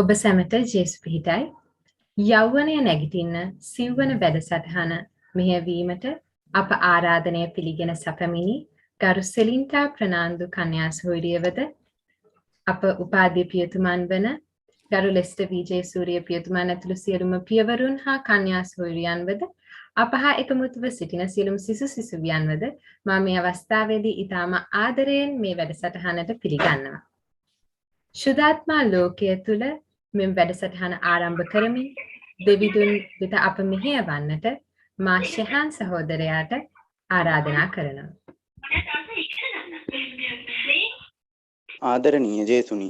ඔබ සැමට ජේසු පිහිටයි. යෞවනය නැගිටින්න සිව්වන වැඩසටහන මෙහෙයවීමට අප ආරාධනය පිළිගෙන සැපමිනි ගරු සෙලින්ටා ප්‍රනාන්දු කන්‍යා සොහොයුරියවද අප උපාධ්‍ය පියතුමන් වන ගරු ලෙස්ටර් විජේ සූරිය පියතුමන් ඇතුළු සියලුම පියවරුන් හා කන්‍යා සොහොයුරියන්වද අප හා එකමුතුව සිටින සියලුම සිසු සිසුවියන්වද මා මේ අවස්ථාවේදී ඊටම ආදරයෙන් මේ වැඩසටහනට පිළිගන්නවා. ශුද්ධාත්මා ලෝකය තුළ මෙම වැඩසටහන ආරම්භ කරමින් දෙවිදුන් වෙත අප මෙහෙයවන්නට මා ශෙහාන් සහෝදරයාට ආරාධනා කරනවා. ආදරණීය ජේසුනි,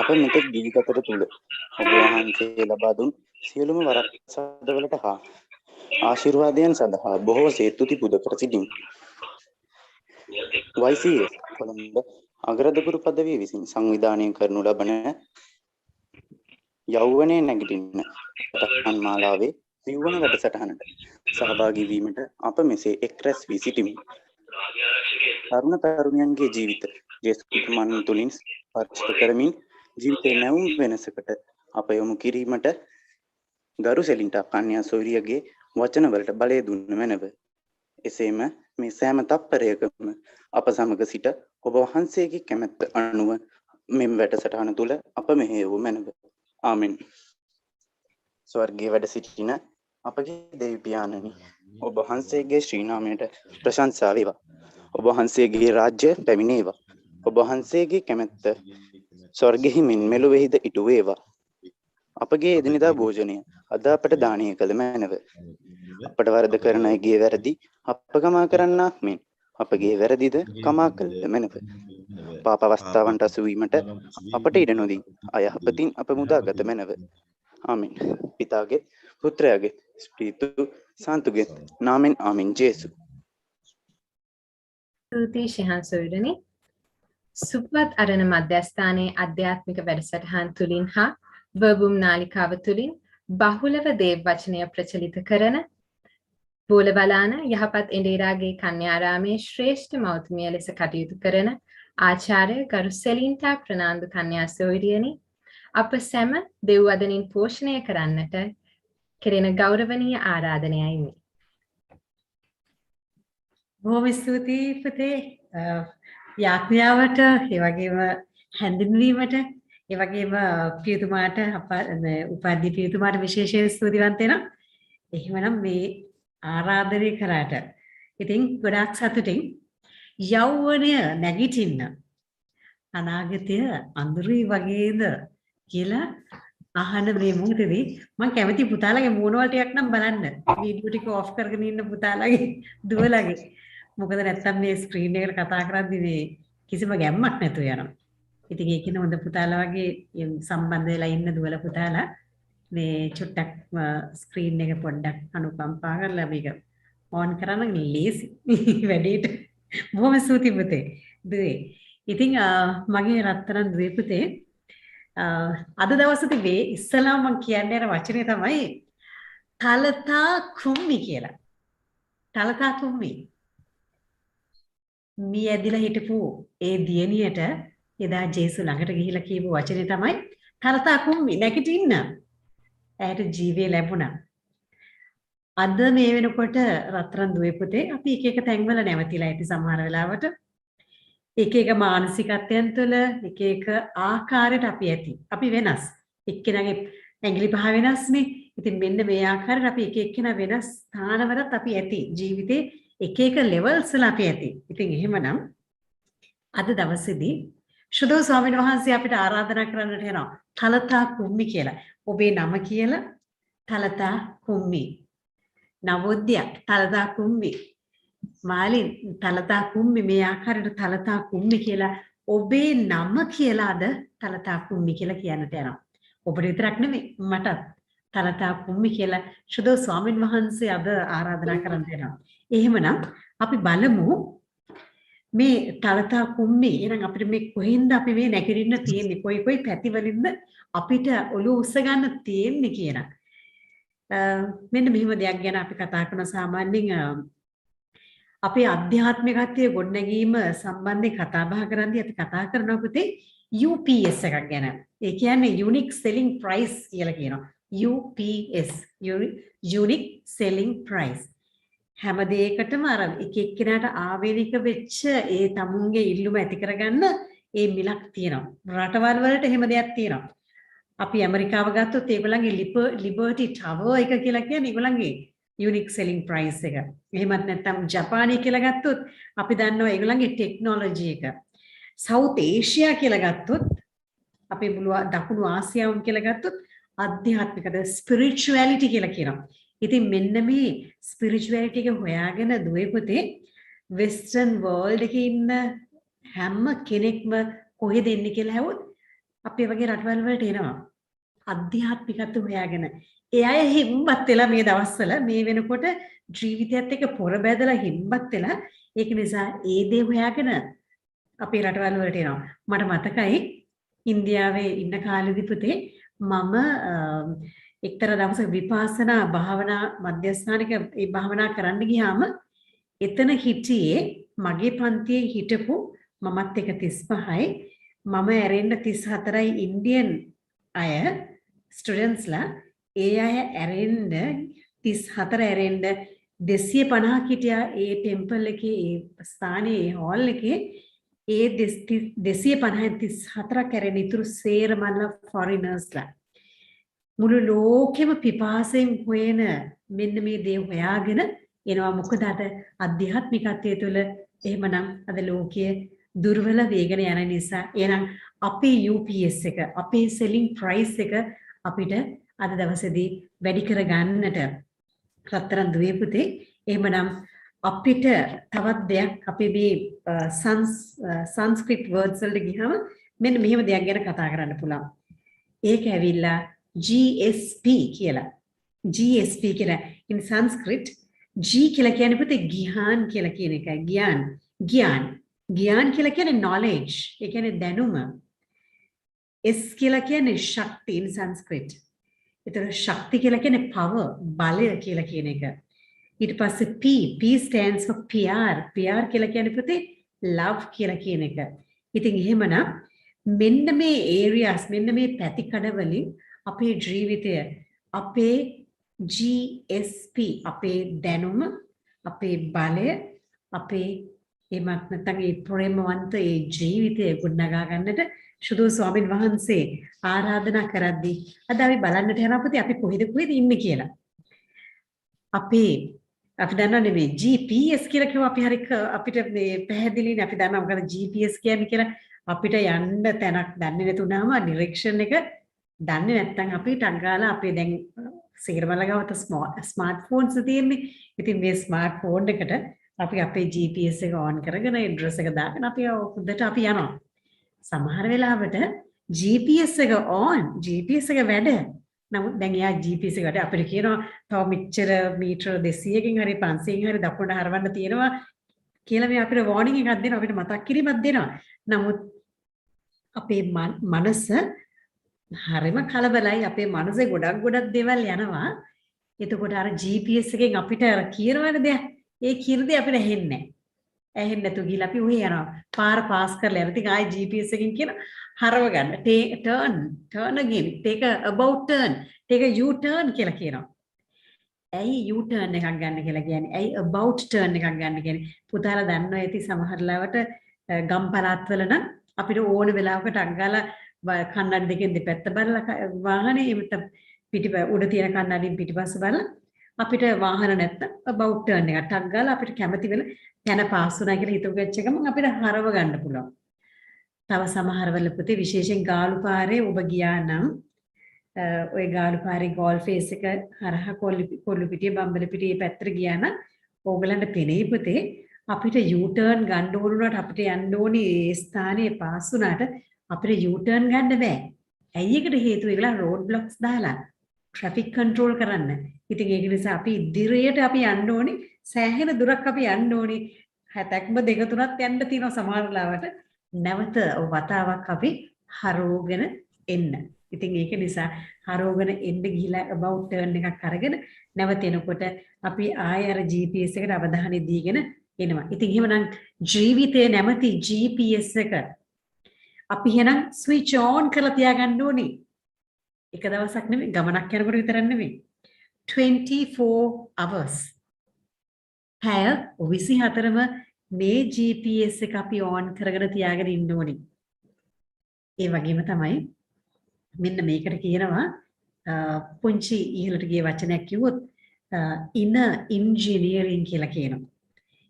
අප මෙතෙක් ජීවිතයට තුළ ඔබ වහන්සේ ලබා දුන් සියලුම වරප්‍රසාදවලට හා ආශිර්වාදයන් සඳහා බොහෝ සේතුති පුද කර සිටිමි. YCS කොළඹ අගරදගුරු පදවිය විසින් සංවිධානය කරනු ලබන යෞවනයේ නැගිටින්න සටහන් මාලාවේ සිව්වන වැඩසටහනට සහභාගී වීමට අප මෙසේ එක් රැස් වී සිටිමි. තරුණ තරුණියන්ගේ ජීවිත ජේසුතුමන් තුලින් ස්පර්ශ කරමින් ජීවිතේ නැවුම් වෙනසකට අප යොමු කිරීමට ගරු සෙලින්ටා කන්‍යා සොහොයුරියගේ වචනවලට බලය දුන්න මැනව. එසේම මේ සෑම තප්පරයකම අප සමග සිට ඔබ වහන්සේගේ කැමැත්ත අනුව මෙම වැඩසටහන තුළ අප මෙහෙයවූ මැනව. ආමෙන්. ස්වර්ගයේ වැඩ සිටින අපගේ දෙවි පියාණනි, ඔබ වහන්සේගේ ශ්‍රී නාමයට ප්‍රශංසා වේවා. ඔබ වහන්සේගේ රාජ්‍ය පැමිණේවා. ඔබ වහන්සේගේ කැමැත්ත ස්වර්ගෙහි මෙන් මෙලොවෙහිද ඉටු වේවා. අපගේ එදිනෙදා භෝජනය අද අපට දානය කළ මැනව. අපට වරද කරන අයගේ වැරදි අප කමා කරන්නාක් මෙන් අපගේ වැරදිද කමා කළ මැනව. පාප අවස්ථාවන්ට අසු වීමට අපට ඉඩ නොදී අයහපතින් අප මුදාගත මැනව. ආමෙන්. පිතාගේ පුත්‍රයාගේ ස්පීතු සාන්තුගේ නාමෙන් ආමෙන්. ජේසු. ස්තුතියි ශෙහාන් සොහොයුරනි. සුපවත් අරණ මධ්‍යස්ථානයේ ආධ්‍යාත්මික වැඩසටහන් තුලින් හා වර්බුම් නාලිකාව තුලින් බහුලව දේව වචනය ප්‍රචලිත කරන බෝලවලාන යහපත් එඬේරාගේ කන්‍යාරාමයේ ශ්‍රේෂ්ඨ මෞතුමිය ලෙස කටයුතු කරන ආචාර්ය ගරු සෙලින්ටා ප්‍රනාන්දු කන්‍යා සොහොයුරියනි, අප සැම දෙව් වදනින් පෝෂණය කරන්නට කෙරෙන ගෞරවනීය ආරාධනයයි මේ. බොහොම ස්තුතියි පුතේ යාඥාවට, ඒ වගේම හැඳින්වීමට, ඒ වගේම පියතුමාට උපාධ්‍ය පියතුමාට විශේෂයෙන් ස්තුතිවන්ත වෙනවා. එහෙමනම් මේ ආරාධනය කරාට ඉතින් ගොඩාක් සතුටින් යෞවනය නැගිටින්න අනාගතය අඳුරුයි වගේද කියලා අහන මේ මොහොතේදී මම කැමති පුතාලගේ මූණ වල ටිකක් නම් බලන්න. වීඩියෝ ටික ඔෆ් කරගෙන ඉන්න පුතාලගේ දුවලගේ. මොකද නැත්තම් මේ ස්ක්‍රීන් එකට කතා කරද්දී මේ කිසිම ගැම්මක් නැතුව යනවා. ඉතින් ඒකින හොඳ පුතාලා වගේ සම්බන්ධ වෙලා ඉන්න දුවල පුතාලා මේ චුට්ටක් ස්ක්‍රීන් එක පොඩ්ඩක් අනුකම්පා කරලා මේක ඕන් කරන්න ලේසි වැඩේට. බොහොම ස්තුතියි පුතේ. දුවේ. ඉතින් මගේ රත්තරන් දුවේ පුතේ අද දවසේදී මේ ඉස්සලා මම කියන්නේ අර වචනේ තමයි තලතා කුම්මි කියලා. තලතා කුම්මි. මේ ඇදිලා හිටපු ඒ දියණියට එදා ජේසු ළඟට ගිහිලා කියපු වචනේ තමයි තලතා කුම්මි නැගිටින්න. ඇයට ජීවේ ලැබුණා. අද මේ වෙනකොට රත්තරන් දුවේ පුතේ අපි එක එක තැන්වල නැවතිලා ඇති සමහර වෙලාවට එක එක මානසිකත්වයන් තුළ එක එක ආකාරයට අපි ඇති. අපි වෙනස්. එක්කෙනාගේ ඇඟිලි පහ වෙනස්නේ. ඉතින් මෙන්න මේ ආකාරයට අපි එක එක්කෙනා වෙනස් ස්ථානවලත් අපි ඇති. ජීවිතේ එක එක ලෙවල්ස් වල අපි ඇති. ඉතින් එහෙමනම් අද දවසේදී ශුද්ධ ස්වාමීන් වහන්සේ අපිට ආරාධනා කරන්නට යනවා තලතා කුම්මි කියලා. ඔබේ නම කියලා තලතා කුම්මි. නවෝද්‍ය තලතා කුම්මි. මාලින් තලතා කුම්මි මේ ආකාරයට තලතා කුම්මි කියලා ඔබේ නම කියලා අද තලතා කුම්මි කියලා කියන්නට යනවා. ඔබට විතරක් නෙමෙයි මටත් තලතා කුම්මි කියලා ශුද්ධ ස්වාමීන් වහන්සේ අද ආරාධනා කරන්නට යනවා. එහෙමනම් අපි බලමු මේ තලතා කුම්මි එහෙනම් අපිට මේ කොහෙන්ද අපි මේ නැගිටින්න තියෙන්නේ, කොයි පැතිවලින්ද අපිට ඔළුව උස්ස ගන්න තියෙන්නේ කියන මෙන්න මෙහෙම දෙයක් ගැන අපි කතා කරන සාමාන්‍යයෙන් අපේ ආධ්‍යාත්මිකත්වයේ ගොඩනැගීම සම්බන්ධයෙන් කතා බහ කරද්දී අපි කතා කරනවා පුතේ UPS එකක් ගැන. ඒ කියන්නේ unique selling price කියලා කියනවා. UPS unique selling price. හැම දෙයකටම අර එක එක්කෙනාට ආවේනික වෙච්ච ඒ තමුන්ගේ ඉල්ලුම ඇති කරගන්න ඒ මිලක් තියෙනවා. රටවල් වලට එහෙම දෙයක් තියෙනවා. අපි ඇමරිකාව ගත්තොත් ඒගොල්ලන්ගේ ලිබර්ටි ටවර් එක කියලා කියන්නේ ඒගොල්ලන්ගේ unique selling price එක. එහෙමත් නැත්නම් ජපානය කියලා ගත්තොත් අපි දන්නවා ඒගොල්ලන්ගේ ටෙක්නොලොජි එක. සවුත් ඒෂියා කියලා ගත්තොත් අපි දකුණු ආසියාවුන් කියලා ගත්තොත් ආධ්‍යාත්මිකද ස්පිරිචුවැලිටි කියලා කියනවා. ඉතින් මෙන්න මේ ස්පිරිචුවැලිටි එක හොයාගෙන දුවේ පුතේ වෙස්ටර්න් වර්ල්ඩ් එකේ ඉන්න හැම කෙනෙක්ම කොහෙද එන්නේ කියලා ඇහුවොත් අපේ වගේ රටවල් වලට එනවා. අධ්‍යාත්මිකත්ව හොයාගෙන. ඒ අය හිම්බත් වෙලා මේ දවස්වල මේ වෙනකොට ජීවිතයත් එක්ක පොර බැදලා හිම්බත් වෙලා ඒක නිසා ඒ දේ හොයාගෙන අපේ රටවල් වලට එනවා. මට මතකයි ඉන්දියාවේ ඉන්න කාලෙදි පුතේ මම එක්තරා දවසක විපස්සනා භාවනා මධ්‍යස්ථානික ඒ භාවනා කරන්න ගියාම එතන හිටියේ මගේ පන්තියේ හිටපු මමත් එක 35යි මම ඇරෙන්න 34යි ඉන්දියන් අය ස්ටුඩන්ට්ස්ලා ඒ අය ඇරෙන්න 34 ඇරෙන්න 250 හිටියා ඒ ටෙම්පල් එකේ ඒ ස්ථානයේ ඒ හෝල් එකේ ඒ 250 කැරෙන ඉතුරු සේරමල්ලා ෆොරිනර්ස්ලා මුළු ලෝකෙම පිපාසයෙන් හොයන මෙන්න මේ දේ හොයාගෙන එනවා. මොකද අද අධ්‍යාත්මිකත්වයේ තුළ එහෙමනම් අද ලෝකයේ දුර්වල වේගන යන නිසා එහෙනම් අපේ UPS එක අපේ selling price එක අපිට අද දවසේදී වැඩි කර ගන්නට රත්තරන් දුවේ පුතේ එහෙමනම් අපිට තවත් දෙයක් අපි මේ සංස්කෘත words වලට ගියාම මෙන්න මෙහෙම දෙයක් ගැන කතා කරන්න පුළුවන්. ඒක ඇවිල්ලා GSP කියලා. GSP කියලා in Sanskrit G කියලා කියන්නේ පුතේ ගියාන් කියලා කියන එකයි. ගියාන් කියලා කියන්නේ knowledge. ඒ කියන්නේ දැනුම. S කියලා කියන්නේ ශක්ති in Sanskrit. ඒතර ශක්ති කියලා කියන්නේ power, බලය කියලා කියන එක. ඊට පස්සේ P stands for PR. PR කියලා කියන්නේ පුතේ love කියලා කියන එක. ඉතින් එහෙමනම් මෙන්න මේ areas මෙන්න මේ පැතිකඩ වලින් අපේ ජීවිතය අපේ GSP අපේ දැනුම අපේ බලය අපේ එමත් නැත්නම් ඒ ප්‍රේමවන්ත ඒ ජීවිතය ගොඩනගා ගන්නට සුදු ස්වාමීන් වහන්සේ ආරාධනා කරද්දී අද අපි බලන්නට යනවා පුතේ අපි කොහෙද ඉන්නේ කියලා. අපි දන්නවනේ මේ GPS කියලා කිව්ව අපි හරිය අපිට මේ පැහැදිලිනේ අපි දන්නවා මොකද GPS කියන්නේ කියලා අපිට යන්න තැනක් දන්නේ නැතුණාම ඩිරෙක්ෂන් එක දන්නේ නැත්නම් අපි ටක් ගාලා අපේ දැන් සිගරමලගාවත ස්මාර්ට් ෆෝන්ස් තියෙන්නේ. ඉතින් මේ ස්මාර්ට් ෆෝන් එකට අපි අපේ GPS එක on කරගෙන ඇඩ්‍රස් එක දාගෙන අපි හොඳට අපි යනවා. සමහර වෙලාවට GPS එක on GPS එක වැඩ. නමුත් දැන් යා GPS එකට අපිට කියනවා තව මෙච්චර මීටර 200කින් හරි 500කින් හරි දකුණට හරවන්න තියෙනවා කියලා මේ අපිට warning එකක් දෙනවා අපිට මතක් කිරීමක් දෙනවා. නමුත් අපේ මනස හරිම කලබලයි අපේ මනසේ ගොඩක් දේවල් යනවා. එතකොට අර GPS එකෙන් අපිට අර කියනවනේ දෙයක්. ඒ කියන දේ අපිට ඇහෙන්නේ නැහැ. ඇහෙන්නේ නැතු ගිහලා අපි ඔහේ යනවා. පාර පාස් කරලා යනවා. ඉතින් ආයි GPS එකෙන් කියන හරව ගන්න. turn again. take a about turn. take a U turn කියලා කියනවා. ඇයි U turn එකක් ගන්න කියලා කියන්නේ? ඇයි about turn එකක් ගන්න කියන්නේ? පුතාලා දන්නවා ඇති සමහර ලාවට ගම් පළාත්වල නම් අපිට ඕන වෙලාවකට අංගාලා කන්නඩි දෙකෙන් දෙපැත්ත බලලා වාහනේ එමෙත උඩ තියෙන කන්නඩින් පිටිපස්ස බලලා අපිට වාහන නැත්තම් about turn එකක් ටක් ගාලා අපිට කැමති වෙන තැන පාස් වුණා කියලා හිතුව ගච්ච ගමන් අපිට හරව ගන්න පුළුවන්. තව සමහර වෙල පුතේ විශේෂයෙන් ගාලු පාරේ ඔබ ගියා නම් ওই ගාලු පාරේ ගෝල් ෆේස් එක හරහා කොල්ලු පිටිය බම්බල පිටිය පැත්තට ගියා නම් ඕගලන්ට පෙනෙයි පුතේ අපිට U turn ගන්න ඕනුනට අපිට යන්න ඕනේ ඒ ස්ථානයේ පාස් වුණාට අපිට U turn ගන්න බෑ. ඇයි ඒකට හේතුව ඒගොල්ලන් රෝඩ් බ්ලොක්ස් දාලා ට්‍රැෆික් කන්ට්‍රෝල් කරන්න. ඉතින් ඒක නිසා අපි ඉදිරියට අපි යන්න ඕනේ සෑහෙන දුරක් අපි යන්න ඕනේ. 7ක්ම 2 3ක් යන්න තියෙනවා සමහර ලාවට. නැවත වතාවක් අපි හරවගෙන එන්න. ඉතින් ඒක නිසා හරවගෙන එන්න ගිහිලා about turn එකක් අරගෙන නැවත එනකොට අපි ආයෙ අර GPS එකට අවධානය දීගෙන එනවා. ඉතින් එහෙමනම් ජීවිතයේ නැමැති GPS එක අපි එහෙනම් ස්විච් ඔන් කරලා තියාගන්න ඕනේ. එක දවසක් නෙමෙයි ගමනක් යනකොට විතරක් නෙමෙයි. 24 hours. පැය 24ම මේ GPS එක අපි on කරගෙන තියාගෙන ඉන්න ඕනේ. ඒ වගේම තමයි මෙන්න මේකට කියනවා පුංචි ඉහළට ගිය වචනයක් කිව්වොත් inner engineering කියලා කියනවා.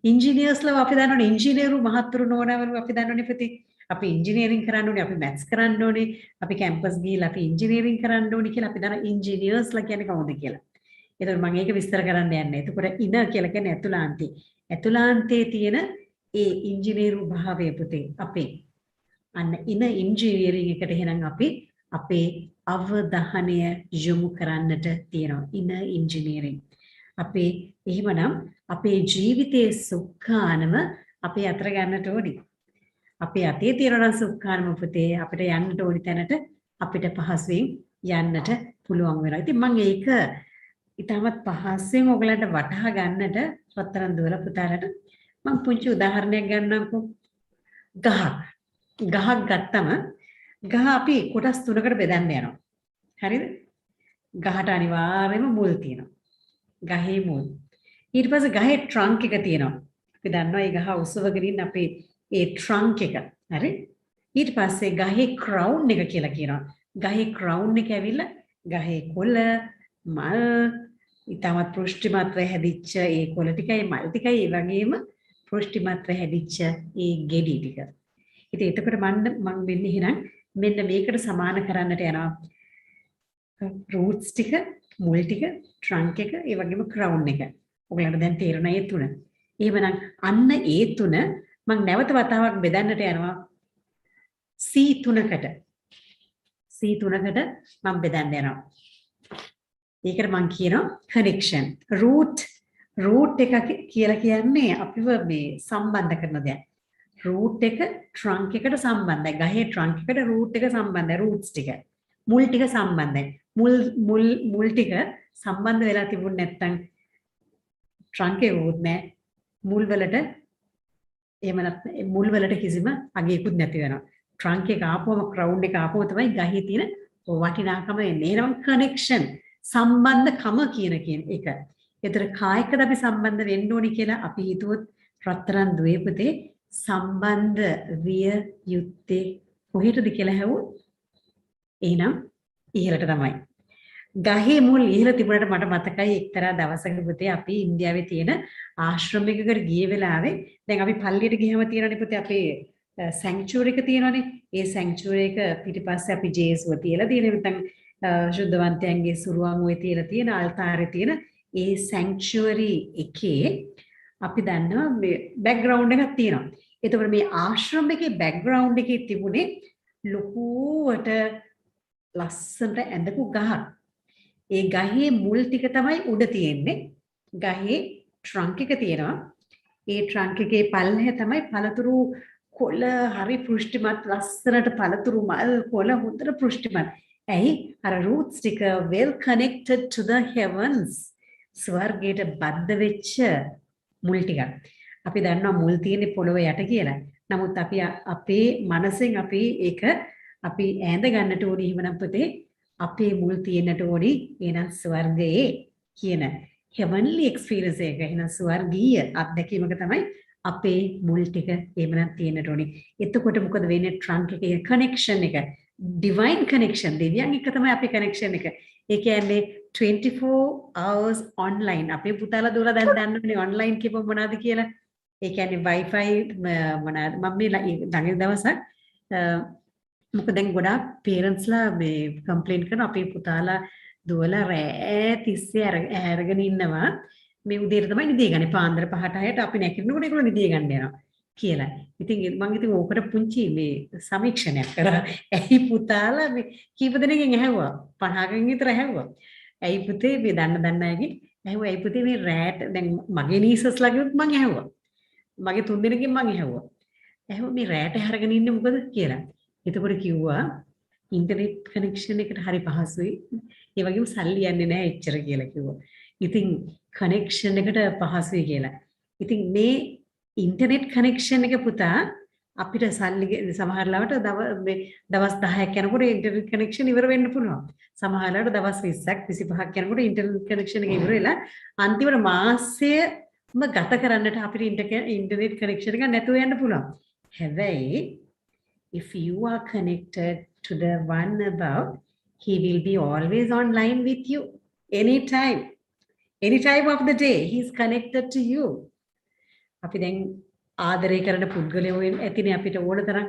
ඉංජිනේර්ස්ලා අපි දන්නවනේ ඉංජිනේරු මහත්තුරු නෝනවරු අපි දන්නවනේ ප්‍රති අපි ඉංජිනේරින් කරන්න ඕනේ අපි මැත්ස් කරන්න ඕනේ අපි කැම්පස් ගිහිල්ලා අපි ඉංජිනේරින් කරන්න ඕනේ කියලා අපි දන්න ඉංජිනේර්ස්ලා කියන්නේ කවුද කියලා. එතකොට මම ඒක විස්තර කරන්න යන්නේ. එතකොට ඉන කියලා කියන්නේ ඇතුළාන්තේ. ඇතුළාන්තේ තියෙන ඒ ඉංජිනේරු භාවය පුතේ අපේ අන්න ඉන ඉංජිනේරින් එකට එහෙනම් අපි අපේ අවධානය යොමු කරන්නට තියෙනවා. ඉන ඉංජිනේරින්. අපේ එහෙමනම් අපේ ජීවිතයේ සුඛානම අපේ අතර ගන්නට ඕනේ. අපේ අතේ තියෙන සුඛානම පුතේ අපිට යන්නට ඕනි තැනට අපිට පහසුවෙන් යන්නට පුළුවන් වෙනවා. ඉතින් මම ඒක ඊටමත් පහසුවෙන් ඔයගලන්ට වටහා ගන්නට රත්තරන් දුවල පුතාලට මම පුංචි උදාහරණයක් ගන්නම්කෝ. ගහක් ගත්තම ගහ අපි කොටස් තුනකට බෙදන්න යනවා. හරිද? ගහට අනිවාර්යයෙන්ම මුල් තියෙනවා. ගහේ මුල්. ඊට පස්සේ ගහේ ට්‍රන්ක් එක තියෙනවා. අපි දන්නවා මේ ගහ උසවගෙන ඉන්න අපේ ඒ ට්‍රන්ක් එක. හරි? ඊට පස්සේ ගහේ ක්‍රවුන් එක කියලා කියනවා. ගහේ ක්‍රවුන් එක ඇවිල්ලා ගහේ කොළ, මල්, ඊටමත් පෘෂ්ටිමත්ව හැදිච්ච ඒ කොළ ටිකයි මල් ටිකයි ඒ වගේම පෘෂ්ටිමත්ව හැදිච්ච ඒ ගෙඩි ටික. ඉතින් එතකොට මම වෙන්නේ එහෙනම් මෙන්න මේකට සමාන කරන්නට යනවා. රූට්ස් ටික, මුල් ටික, ට්‍රන්ක් එක, ඒ වගේම ක්‍රවුන් එක. ඔයගලන්ට දැන් තේරෙනවා ඒ තුන. එහෙමනම් අන්න ඒ තුන මම නැවත වතාවක් බෙදන්නට යනවා C3කට. C3කට මම බෙදන්න යනවා. ඒකට මම කියනවා කනෙක්ෂන්. රූට් එක කියලා කියන්නේ අපිව මේ සම්බන්ධ කරන දෙයක්. රූට් එක ට්‍රන්ක් එකට සම්බන්ධයි. ගහේ ට්‍රන්ක් එකට රූට් එක සම්බන්ධයි. රූට්ස් ටික. මුල් ටික සම්බන්ධයි. මුල් ටික සම්බන්ධ වෙලා තිබුණ නැත්නම් ට්‍රන්ක් එක උත් නැහැ. මුල් වලට එහෙම නැත්නම් මුල් වලට කිසිම අගයකුත් නැති වෙනවා. ට්‍රන්ක් එක ආපුවම ක්‍රවුන් එක ආපුවම තමයි ගහේ තියෙන වටිනාකම එන්නේ. එහෙනම් කනෙක්ෂන් සම්බන්ධකම කියන එක. ඒතර කායකද අපි සම්බන්ධ වෙන්න ඕනි කියලා අපි හිතුවොත් රත්තරන් ද්වේපතේ සම්බන්ධ විය යුත්තේ කොහෙටද කියලා හැවුවොත් එහෙනම් ඉහළට තමයි. ගහේ මුල් ඉහළ තිබුණාට මට මතකයි එක්තරා දවසක පුතේ අපි ඉන්දියාවේ තියෙන ආශ්‍රමයකට ගිය වෙලාවේ දැන් අපි පල්ලියට ගියම තියෙනනේ පුතේ අපේ සැන්ක්චුවරි එක තියෙනවනේ. ඒ සැන්ක්චුවරි එක පිටිපස්සේ අපි ජේසුව තියලා තියෙන නැත්නම් ශුද්ධවන්තයන්ගේ සුරුවමුවේ තියලා තියෙන අල්තාරේ තියෙන ඒ සැන්ක්චුවරි එකේ අපි දන්නවා මේ බෑග්ග්‍රවුන්ඩ් එකක් තියෙනවා. එතකොට මේ ආශ්‍රම එකේ බෑග්ග්‍රවුන්ඩ් එකේ තිබුණේ ලොකුවට ලස්සනට ඇඳපු ගහක්. ඒ ගහේ මුල් ටික තමයි උඩ තියෙන්නේ. ගහේ ට්‍රන්ක් එක තියෙනවා. ඒ ට්‍රන්ක් එකේ පල්ලෙහ තමයි පළතුරු කොළ හරි පෘෂ්ටිමත් ලස්සනට පළතුරු මල් කොළ හොඳට පෘෂ්ටිමත්. ඇයි අර roots ටික well connected to the heavens. ස්වර්ගයට බද්ධ වෙච්ච මුල් ටිකක්. අපි දන්නවා මුල් තියෙන්නේ පොළොව යට කියලා. නමුත් අපි අපේ මනසෙන් අපි ඒක අපි ඈඳ ගන්නට ඕනේ. එහෙමනම් පුතේ අපේ මුල් තියෙන්නට ඕනේ එහෙනම් ස්වර්ගයේ කියන heavenly experience එක. එහෙනම් ස්වර්ගීය අත්දැකීමක තමයි අපේ මුල් ටික එහෙමනම් තියෙන්නට ඕනේ. එතකොට මොකද වෙන්නේ? ට්‍රන්ක් එකේ කනෙක්ෂන් එක divine connection දෙවියන් එක තමයි අපේ connection එක. ඒ කියන්නේ 24 hours online. අපේ පුතාලා දුවලා දැන් දන්නවනේ online කියපුව මොනවද කියලා. ඒ කියන්නේ wifi මොනවද මම මේ ළඟ දවසක් මොකද දැන් ගොඩාක් පේරන්ට්ස්ලා මේ කම්ප්ලේන්ට් කරන අපේ පුතාලා දුවලා රෑ තිස්සේ අරගෙන ඉන්නවා මේ උදේට තමයි නිදිය ගන්නේ පාන්දර 5ට 6ට අපි නැගිටිනකොට ඒගොල්ලෝ නිදිය ගන්න යනවා කියලා. ඉතින් මම ඉතින් ඕකට පුංචි මේ සමීක්ෂණයක් කරා. ඇයි පුතාලා මේ කීප දෙනෙක්ගෙන් ඇහුවා 50කින් විතර ඇහුවා. ඇයි පුතේ මේ දන්න අයගෙන් ඇහුවා ඇයි පුතේ මේ රෑට දැන් මගේ නීසස්ලාගෙත් මම ඇහුවා. මගේ තුන් දෙනෙක්ගෙන් මම ඇහුවා. ඇහුවා මේ රෑට අරගෙන ඉන්නේ මොකද කියලා. එතකොට කිව්වා ඉන්ටර්නෙට් කනෙක්ෂන් එකට හරි පහසුයි. ඒ වගේම සල්ලි යන්නේ නැහැ එච්චර කියලා කිව්වා. ඉතින් කනෙක්ෂන් එකට පහසුයි කියලා. ඉතින් මේ ඉන්ටර්නෙට් කනෙක්ෂන් එක පුතා අපිට සල්ලි සමහර ලාවට දවස් 10ක් යනකොට ඉන්ටර්නෙට් කනෙක්ෂන් ඉවර වෙන්න පුළුවන්. සමහර ලාවට දවස් 20ක් 25ක් යනකොට ඉන්ටර්නෙට් කනෙක්ෂන් එක ඉවර වෙලා අන්තිමට මාසෙම ගත කරන්නට අපිට ඉන්ටර්නෙට් කනෙක්ෂන් එක නැතුව යන්න පුළුවන්. හැබැයි if you are connected to the one above, he will be always online with you anytime. Any time of the day, he is connected to you. අපි දැන් ආදරය කරන පුද්ගලයෝ ඇතිනේ අපිට ඕන තරම්.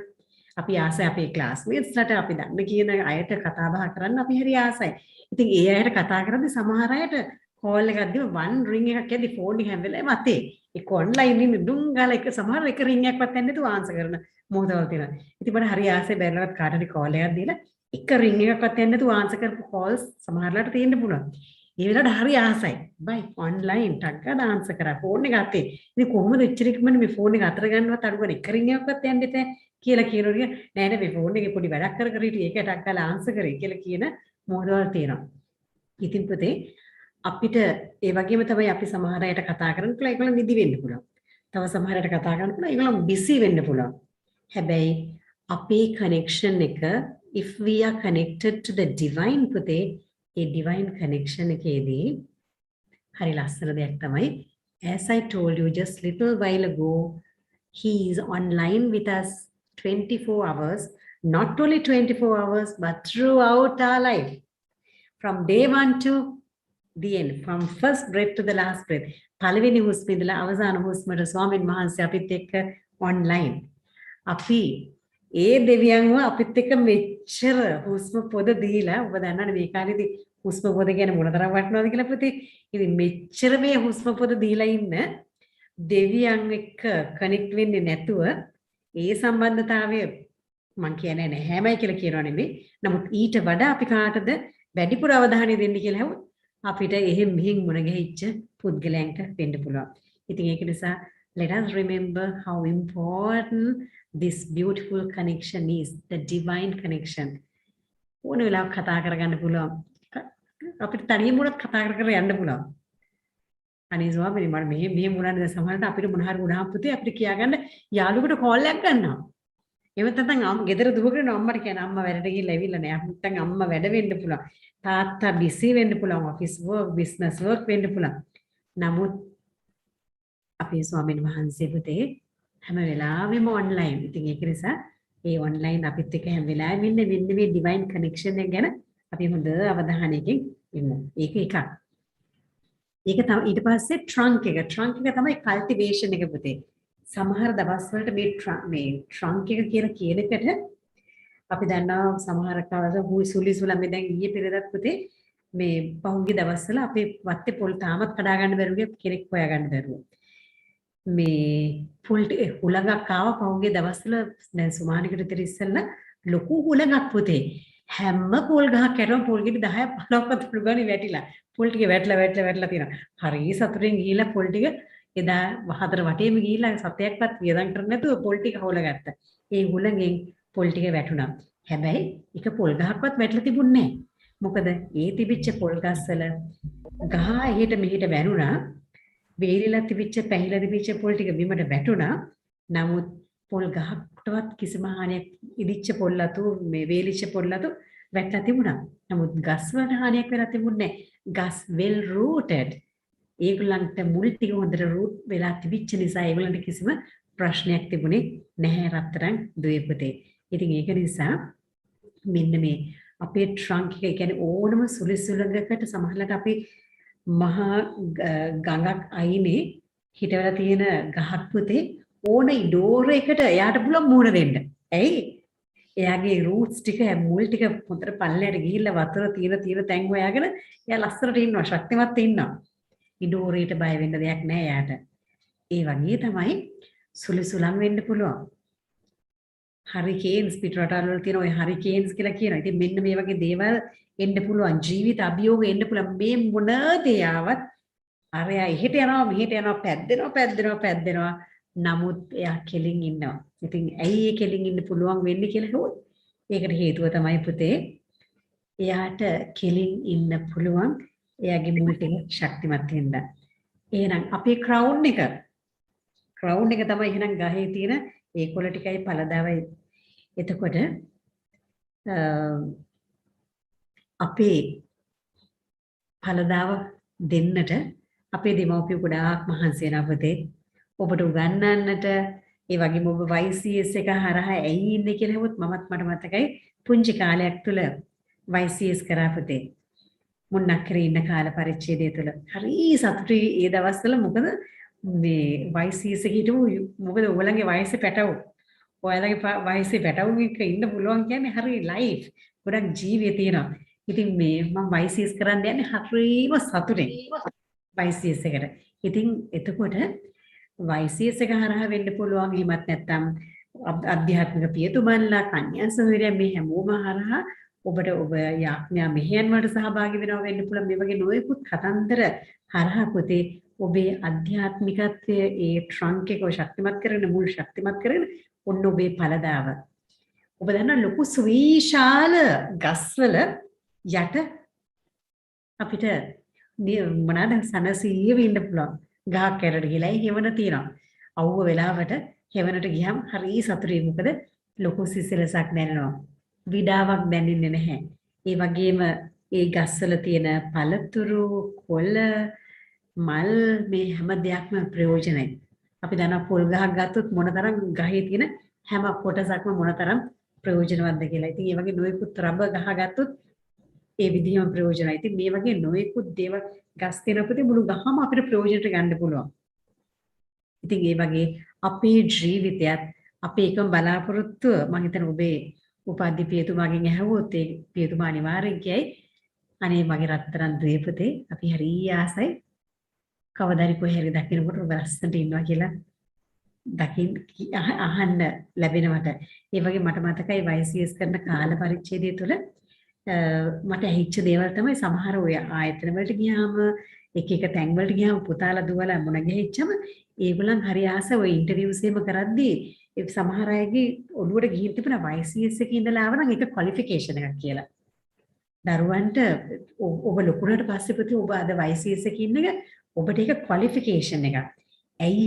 අපි ආසයි අපේ ක්ලාස්මේට්ස්ලට අපි දන්න කියන අයට කතා බහ කරන්න අපි හරි ආසයි. ඉතින් ඒ අයට කතා කරද්දී සමහර අයට කෝල් එකක් දීම වන් රින් එකක් යද්දී ෆෝන් එක හැම වෙලාවෙම අතේ. ඒක ඔන්ලයින් ඉන්නේ ඩුම් ගාලා එක සමහර එක රින් එකක්වත් යන්නේ නැතුව ආන්සර් කරන මොහොතවල් තියෙනවා. ඉතින් මට හරි ආසයි බැලුවත් කාටද කෝල් එකක් දීලා එක රින් එකක්වත් යන්නේ නැතුව ආන්සර් කරපු කෝල්ස් සමහරලාට තියෙන්න පුළුවන්. ඒ වෙලාවට හරි ආසයි. බයි ඔන්ලයින් ටක් ගාලා ආන්සර් කරා ෆෝන් එක අතේ. ඉතින් කොහොමද එච්චර ඉක්මනට මේ ෆෝන් එක අතර ගන්නවත් අඩු ගන්න එක රින් එකක්වත් යන්නේ නැහැ කියලා කියනෝනිය නෑ නෑ මේ ෆෝන් එකේ පොඩි වැඩක් කර කර හිටියේ ඒක ටක් ගාලා ආන්සර් කරේ කියලා කියන මොහොතවල් තියෙනවා. ඉතින් පුතේ අපිට ඒ වගේම තමයි අපි සමහර අයට කතා කරන්න පුළුවන් ඒගොල්ලෝ නිදි වෙන්න පුළුවන්. තව සමහර අයට කතා කරන්න පුළුවන් ඒගොල්ලෝ බිසි වෙන්න පුළුවන්. හැබැයි අපේ කනෙක්ෂන් එක if we are connected to the divine පුතේ ඒ divine connection එකේදී හරි ලස්සන දෙයක් තමයි as I told you just little while ago he is online with us 24 hours, not only 24 hours but throughout our life from day one to the end, from first breath to the last breath. පළවෙනි හුස්ම ඉඳලා අවසාන හුස්මට ස්වාමීන් වහන්සේ අපිත් එක්ක online. අපි ඒ දෙවියන්ව අපිත් එක්ක මෙච්චර හුස්ම පොද දීලා ඔබ දන්නවනේ මේ කාලේදී හුස්ම පොද කියන්නේ මොනතරම් වටිනවද කියලා පුතේ. ඉතින් මෙච්චර මේ හුස්ම පොද දීලා ඉන්න දෙවියන් එක්ක කනෙක්ට් වෙන්නේ නැතුව ඒ සම්බන්ධතාවය මම කියන්නේ නැහැමයි කියලා කියනවා නෙමෙයි. නමුත් ඊට වඩා අපි කාටද වැඩිපුර අවධානය දෙන්න කියලා හවුත් අපිට එහෙම මෙහෙන් මුණ ගැහිච්ච පුද්ගලයන්ට වෙන්න පුළුවන්. ඉතින් ඒක නිසා let us remember how important this beautiful connection is, the divine connection. ඕන වෙලාවක කතා කරගන්න පුළුවන්. අපිට තනියම උනත් කතා කර යන්න පුළුවන්. අනේ ස්වාමීනි මම මෙහෙම වුණානේ සමහරවිට අපිට මොන හරි වුණාම පුතේ අපිට කියාගන්න යාළුවෙකුට කෝල් එකක් ගන්නවා. එහෙම නැත්නම් ගෙදර දුවගෙන අම්මට කියන අම්මා වැඩට ගිහිල්ලා ඇවිල්ලා නෑ. නැත්නම් අම්මා වැඩ වෙන්න පුළුවන්. තාත්තා බිසි වෙන්න පුළුවන්. ඔෆිස් වර්ක්, බිස්නස් වර්ක් වෙන්න පුළුවන්. නමුත් අපේ ස්වාමීන් වහන්සේ පුතේ හැම වෙලාවෙම ඔන්ලයින්. ඉතින් ඒක නිසා මේ ඔන්ලයින් අපිත් එක්ක හැම වෙලාවෙම ඉන්න මේ ඩිවයින් කනෙක්ෂන් එක ගැන අපි හොඳ අවධානයකින් ඉමු. ඒක එකක්. ඒක තමයි ඊට පස්සේ ට්‍රන්ක් එක තමයි කල්ටිවේෂන් එක පුතේ. සමහර දවස් වලට මේ ට්‍රන්ක් එක කියලා කියන එකට අපි දන්නවා සමහර කාලවල සුලිසුලම් මේ දැන් ඊයේ පෙරේදත් පුතේ මේ පහුගිය දවස්වල අපේ වත්තේ පොල් තාමත් කඩා ගන්න බැරුව කෙනෙක් හොයා ගන්න බැරුව. මේ පොල් හුලඟක් ආව පහුගිය දවස්වල දැන් සුමානිකට ඉතින් ඉස්සෙල්ලා ලොකු හුලඟක් පුතේ. හැම පොල් ගහක් කැටම පොල් ගෙඩි 10ක් 15ක්වත් පුළුගානේ වැටිලා. පොල් ටික වැටලා තියෙනවා. හරි සතුටින් ගිහිල්ලා පොල් ටික එදා හතර වටේම ගිහිල්ලා සතයක්වත් වියදම් කරන්නේ නැතුව පොල් ටික හොලගත්තා. ඒ හුලඟෙන් පොල් ටික වැටුණා. හැබැයි එක පොල් ගහක්වත් වැටලා තිබුණේ නැහැ. මොකද ඒ තිබිච්ච පොල් ගස්වල ගහ එහෙට මෙහෙට වැරුණා. වේලිලා තිබිච්ච පැහිලා තිබිච්ච පොල් ටික බිමට වැටුණා. නමුත් පොල් ගහකටවත් කිසිම හානියක් ඉදිච්ච පොල් අතු මේ වේලිච්ච පොල් අතු වැටලා තිබුණා. නමුත් ගස් වල හානියක් වෙලා තිබුණේ නැහැ. ගස් well rooted. ඒගොල්ලන්ට මුල් ටික හොඳට රූට් වෙලා තිබිච්ච නිසා ඒගොල්ලන්ට කිසිම ප්‍රශ්නයක් තිබුණේ නැහැ රත්තරන් දුවේ පුතේ. ඉතින් ඒක නිසා මෙන්න මේ අපේ ට්‍රන්ක් එක කියන්නේ ඕනම සුලිසුලඟකට සමහරවිට අපි මහා ගඟක් අයිනේ හිටවලා තියෙන ගහක් පුතේ ඕන ඩෝර එකට එයාට පුළුවන් මුහුණ දෙන්න. ඇයි? එයාගේ රූට්ස් ටික මුල් ටික හොඳට පල්ලයට ගිහිල්ලා වතුර තියෙන තැන් හොයාගෙන එයා ලස්සනට ඉන්නවා ශක්තිමත් ඉන්නවා. ඉඩෝරේට බය වෙන්න දෙයක් නෑ එයාට. ඒ වගේ තමයි සුලිසුලම් වෙන්න පුළුවන්. හරිකේන්ස් පිටරටවල වල තියෙන ওই හරිකේන්ස් කියලා කියනවා. ඉතින් මෙන්න මේ වගේ දේවල් එන්න පුළුවන්. ජීවිත අභියෝග එන්න පුළුවන්. මේ මොන දේ ආවත් අරයා එහෙට යනවා මෙහෙට යනවා පැද්දෙනවා. නමුත් එයා කෙලින් ඉන්නවා. ඉතින් ඇයි ඒ කෙලින් ඉන්න පුළුවන් වෙන්නේ කියලා හෙවොත් ඒකට හේතුව තමයි පුතේ එයාට කෙලින් ඉන්න පුළුවන් එයාගේ මුල් ටික ශක්තිමත් වෙන්න. එහෙනම් අපේ ක්‍රවුන් එක ක්‍රවුන් එක තමයි එහෙනම් ගහේ තියෙන ඒ කොළ ටිකයි පළදාවයි. එතකොට අපේ පළදාව දෙන්නට අපේ දෙමව්පියෝ ගොඩාක් මහන්සි වෙනවා පුතේ. ඔබට උගන්වන්නට ඒ වගේම ඔබ YCS එක හරහා ඇයි ඉන්නේ කියලා හෙවොත් මට මතකයි පුංචි කාලයක් තුල YCS කරා පුතේ. මුන්නක්කරේ ඉන්න කාල පරිච්ඡේදය තුල. හරි සතුටුයි ඒ දවස්වල මොකද මේ YCS එකේ හිටපු මොකද ඔයගලගේ වයසේ පැටවු. ඔයාලගේ වයසේ පැටවු එක ඉන්න පුළුවන් කියන්නේ හරි ලයිෆ්. ගොඩක් ජීවිතය තියෙනවා. ඉතින් මේ මම YCS කරන්න යන්නේ හරිම සතුටින්. YCS එකට. ඉතින් එතකොට YCS එක හරහා වෙන්න පුළුවන් එහෙමත් නැත්නම් අධ්‍යාත්මික පියතුමන්ලා කන්‍යා සොයුරිය මේ හැමෝම හරහා ඔබට ඔබ යාඥා මෙහෙයන් වලට සහභාගී වෙනවා වෙන්න පුළුවන් මේ වගේ නොයෙකුත් කතන්දර හරහා පුතේ ඔබේ අධ්‍යාත්මිකත්වයේ ඒ ට්‍රන්ක් එක ශක්තිමත් කරගෙන මුල් ශක්තිමත් කරගෙන ඔන්න ඔබේ පළදාව. ඔබ දන්නා ලොකු සුවිශාල ගස්වල යට අපිට මොනවාද සනසීව ඉන්න පුළුවන්. ගහක් ඇරට ගිහලා හෙවණ තියෙනවා. අවුව වෙලාවට හෙවණට ගියම් හරි සතුටුයි. මොකද ලොකු සිසිලසක් දැනෙනවා. විඩාවක් දැනෙන්නේ නැහැ. ඒ වගේම ඒ ගස්වල තියෙන පළතුරු, කොළ, මල් මේ හැම දෙයක්ම ප්‍රයෝජනයි. අපි දන්නවා පොල් ගහක් ගත්තොත් මොනතරම් ගහේ තියෙන හැම කොටසක්ම මොනතරම් ප්‍රයෝජනවත්ද කියලා. ඉතින් ඒ වගේ නොයෙකුත් රබර් ගහ ගත්තොත් ඒ විදිහම ප්‍රයෝජනයි. ඉතින් මේ වගේ නොයෙකුත් දේවල් ගස් තියෙනකොට මුළු ගහම අපිට ප්‍රයෝජනට ගන්න පුළුවන්. ඉතින් ඒ වගේ අපේ ජීවිතයත් අපේ එකම බලාපොරොත්තුව මම හිතන ඔබේ උපාධි පියතුමාගෙන් ඇහුවොත් ඒ පියතුමා අනිවාර්යෙන් කියයි අනේ මගේ රත්තරන් ද්වේපතේ අපි හරිය ආසයි කවදාරි කොහේ හරි දකින්නකොට ඔබ ලස්සනට ඉන්නවා කියලා අහන්න ලැබෙනවට. ඒ වගේ මට මතකයි YCS කරන කාල පරිච්ඡේදය තුළ මට ඇහිච්ච දේවල් තමයි සමහර ඔය ආයතන වලට ගියාම එක තැන් වලට ගියාම පුතාලා දුවලා මුණ ගැහිච්චම ඒගොල්ලන් හරි ආස ඔය ඉන්ටර්විව්ස් එහෙම කරද්දී ඒ සමහර අයගේ ඔළුවට ගිහින් තිබුණා YCS එකේ ඉඳලා ආව නම් ඒක ක්වොලිෆිකේෂන් එකක් කියලා. දරුවන්ට ඔබ ලොකුනට පස්සේ පුතේ ඔබ අද YCS එකේ ඉන්න එක ඔබට ඒක ක්වොලිෆිකේෂන් එකක්. ඇයි